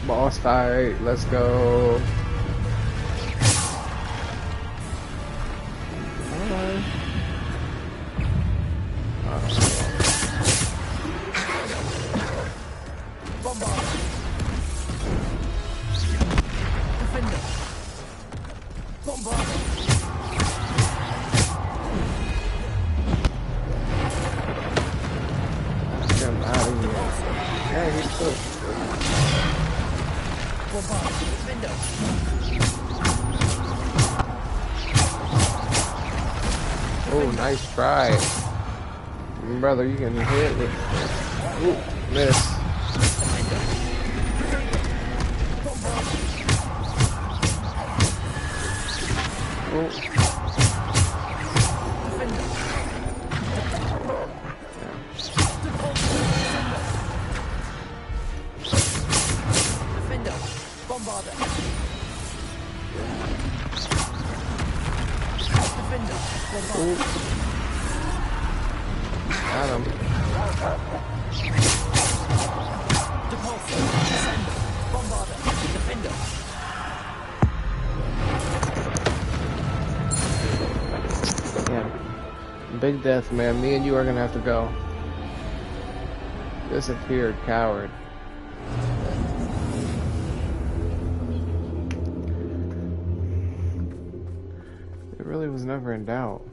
Boss fight, let's go. Oh, nice try. Brother, you can hit with... Ooh, miss. Got him. Yeah. Big death, man. Me and you are gonna have to go. Disappeared, coward. It really was never in doubt.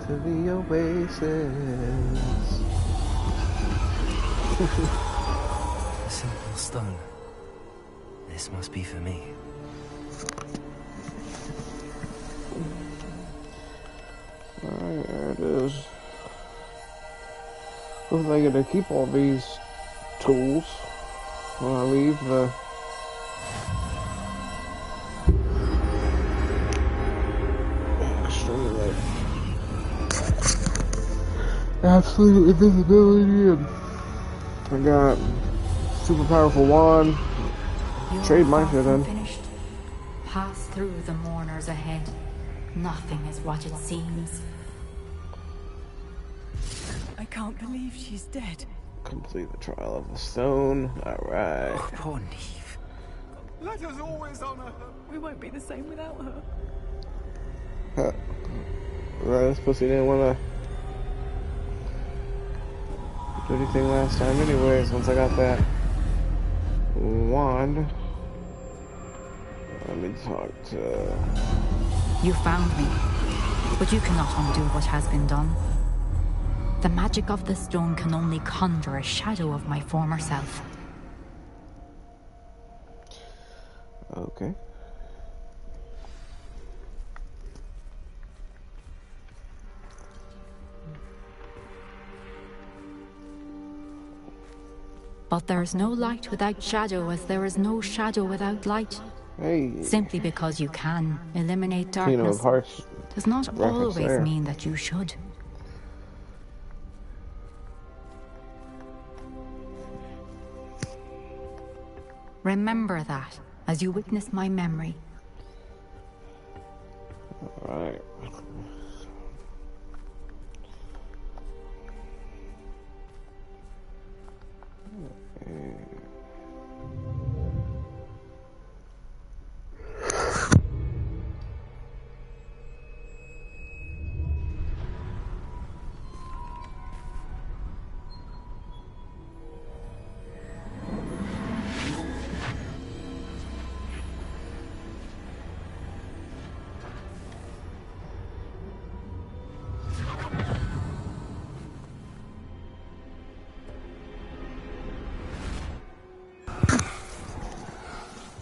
To the oasis. A simple stone. This must be for me. Alright, there it is. Looks like I gotta keep all these tools when I leave the... extremely absolute invisibility, and I got super powerful wand. Trade my shit in. Finished. Pass through the mourners ahead. Nothing is what it seems. I can't believe she's dead. Complete the trial of the stone. Alright. Oh, poor Neve. Let us always honor her. We won't be the same without her. Huh. Right, this pussy didn't wanna do anything last time anyways. Once I got that wand, let me talk to... You found me, but you cannot undo what has been done. The magic of the stone can only conjure a shadow of my former self. Okay. But there is no light without shadow, as there is no shadow without light. Hey. Simply because you can eliminate darkness does not always mean that you should. Remember that as you witness my memory. All right.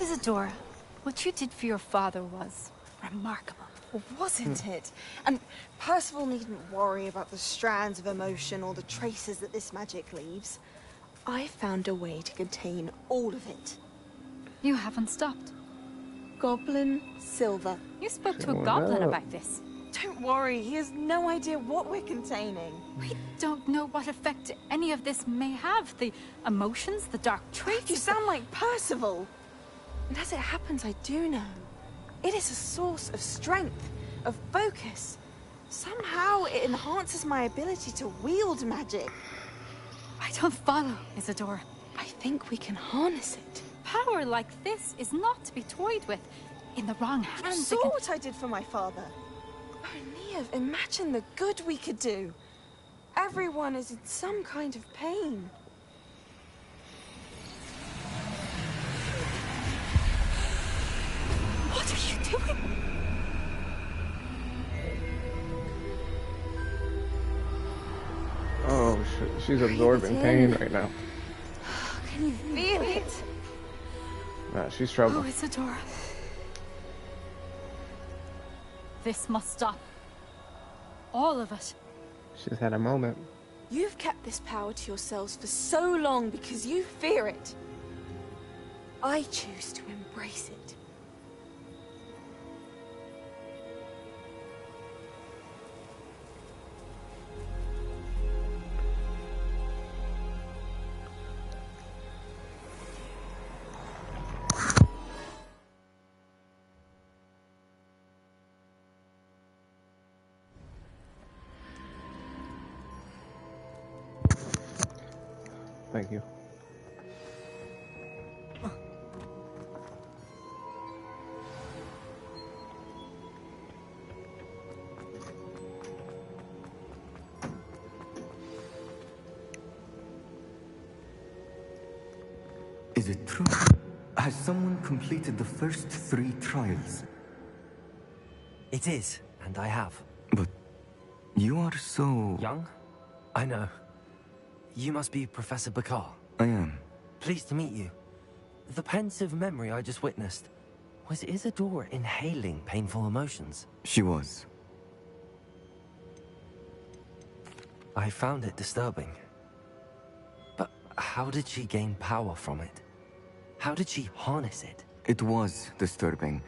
Isadora, what you did for your father was remarkable. Wasn't it? And Percival needn't worry about the strands of emotion or the traces that this magic leaves. I found a way to contain all of it. You haven't stopped. Goblin Silver. You spoke to a goblin about this. Don't worry, he has no idea what we're containing. We don't know what effect any of this may have. The emotions, the dark traits. You sound like Percival. And as it happens, I do know. It is a source of strength, of focus. Somehow it enhances my ability to wield magic. I don't follow, Isadora. I think we can harness it. Power like this is not to be toyed with. In the wrong hands, You saw what I did for my father. Oh, Neve, imagine the good we could do. Everyone is in some kind of pain. What are you doing? Oh she's absorbing pain right now. Can you feel it? Nah, she's trouble. Oh, Isadora. This must stop. All of it. She's had a moment. You've kept this power to yourselves for so long because you fear it. I choose to embrace it. Thank you. Is it true? Has someone completed the first 3 trials? It is, and I have. But you are so... Young? I know. You must be Professor Bakar. I am. Pleased to meet you. The pensive memory I just witnessed, was Isadora inhaling painful emotions? She was. I found it disturbing. But how did she gain power from it? How did she harness it? It was disturbing.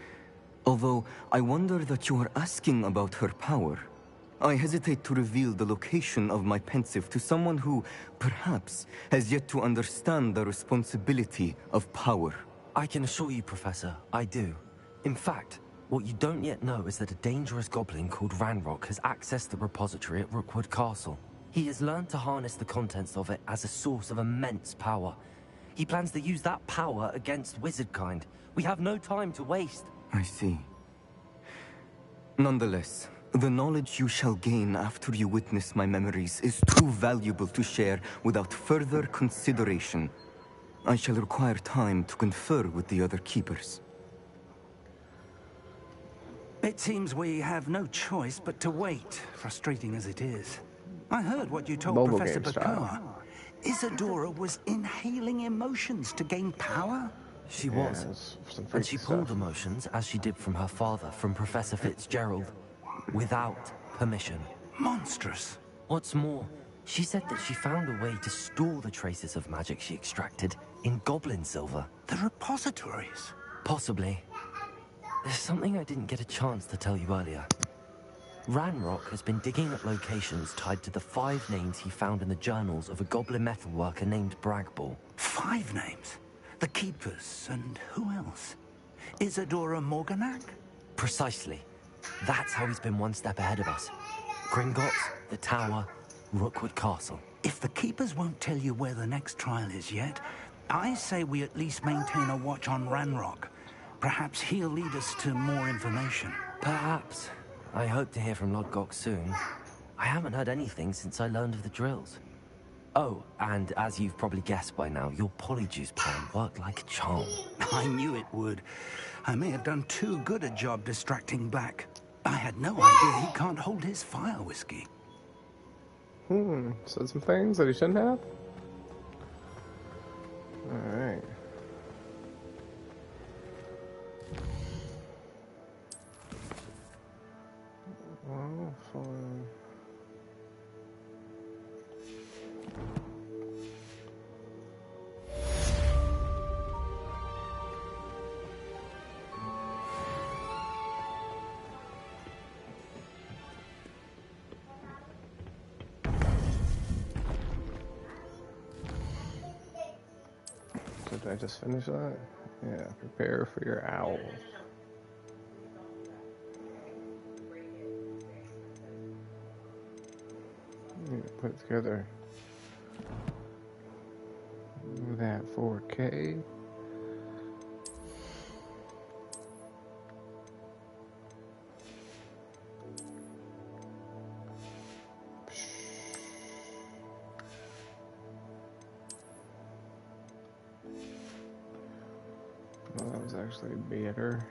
Although, I wonder that you are asking about her power. I hesitate to reveal the location of my pensive to someone who, perhaps, has yet to understand the responsibility of power. I can assure you, Professor, I do. In fact, what you don't yet know is that a dangerous goblin called Ranrock has accessed the repository at Rookwood Castle. He has learned to harness the contents of it as a source of immense power. He plans to use that power against wizardkind. We have no time to waste. I see. Nonetheless, the knowledge you shall gain after you witness my memories is too valuable to share without further consideration. I shall require time to confer with the other keepers. It seems we have no choice but to wait, frustrating as it is. I heard what you told Professor Bakar. Isadora was inhaling emotions to gain power? She was. And she pulled emotions, as she did from her father, from Professor Fitzgerald, without permission. Monstrous. What's more, she said that she found a way to store the traces of magic she extracted in goblin silver. The repositories? Possibly. There's something I didn't get a chance to tell you earlier. Ranrock has been digging at locations tied to the 5 names he found in the journals of a goblin metalworker named Bragball. 5 names? The Keepers, and who else? Isadora Morganac? Precisely. That's how he's been one step ahead of us. Gringotts, the Tower, Rookwood Castle. If the Keepers won't tell you where the next trial is yet, I say we at least maintain a watch on Ranrock. Perhaps he'll lead us to more information. Perhaps. I hope to hear from Lodgok soon. I haven't heard anything since I learned of the drills. Oh, and as you've probably guessed by now, your polyjuice plan worked like a charm. I knew it would. I may have done too good a job distracting Black. I had no idea he can't hold his fire whiskey. Said some things that he shouldn't have? Alright. Well, fine. Did I just finish that? Yeah, prepare for your owls. Need to put together that 4K. Well, that was actually better.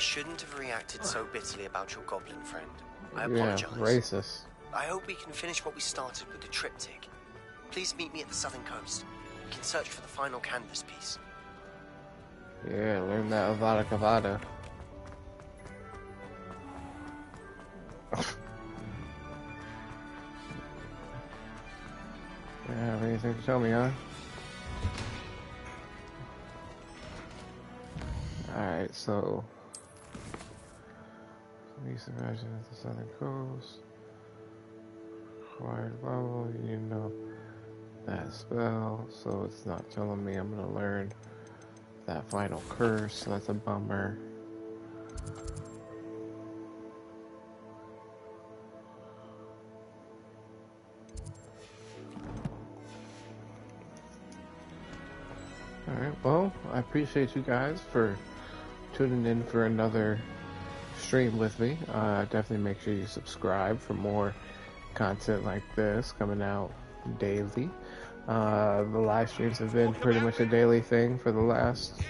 shouldn't have reacted so bitterly about your goblin friend. I apologize. Yeah, racist. I hope we can finish what we started with the triptych. Please meet me at the southern coast. We can search for the final canvas piece. Yeah, learn that Avada Kedavra. You have anything to tell me, huh? Alright, so recent version of the southern coast. Acquired level, you know that spell, so it's not telling me I'm gonna learn that final curse, so that's a bummer. Alright, well, I appreciate you guys for tuning in for another stream with me. Definitely make sure you subscribe for more content like this coming out daily. The live streams have been pretty much a daily thing for the last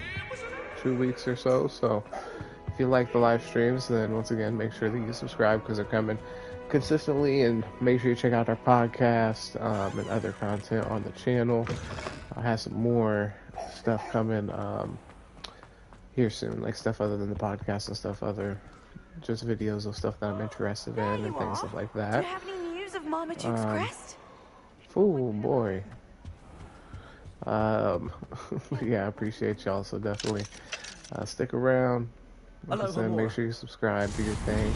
2 weeks or so. So if you like the live streams, then once again, make sure that you subscribe because they're coming consistently. And make sure you check out our podcast and other content on the channel. I have some more stuff coming here soon, like stuff other than the podcast and stuff other, just videos of stuff that I'm interested in and things like that. Do you have any news of Marmaduke's crest? Oh boy. Yeah, I appreciate y'all, so definitely stick around. Like I said, make sure you subscribe, do your thing.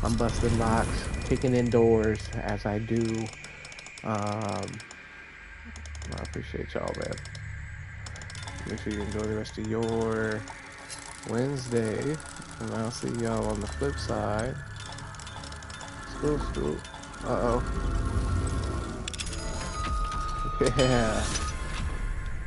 I'm busting locks, kicking indoors as I do. I appreciate y'all, man. Make sure you enjoy the rest of your Wednesday, and I'll see y'all on the flip side. School. Uh-oh. Yeah.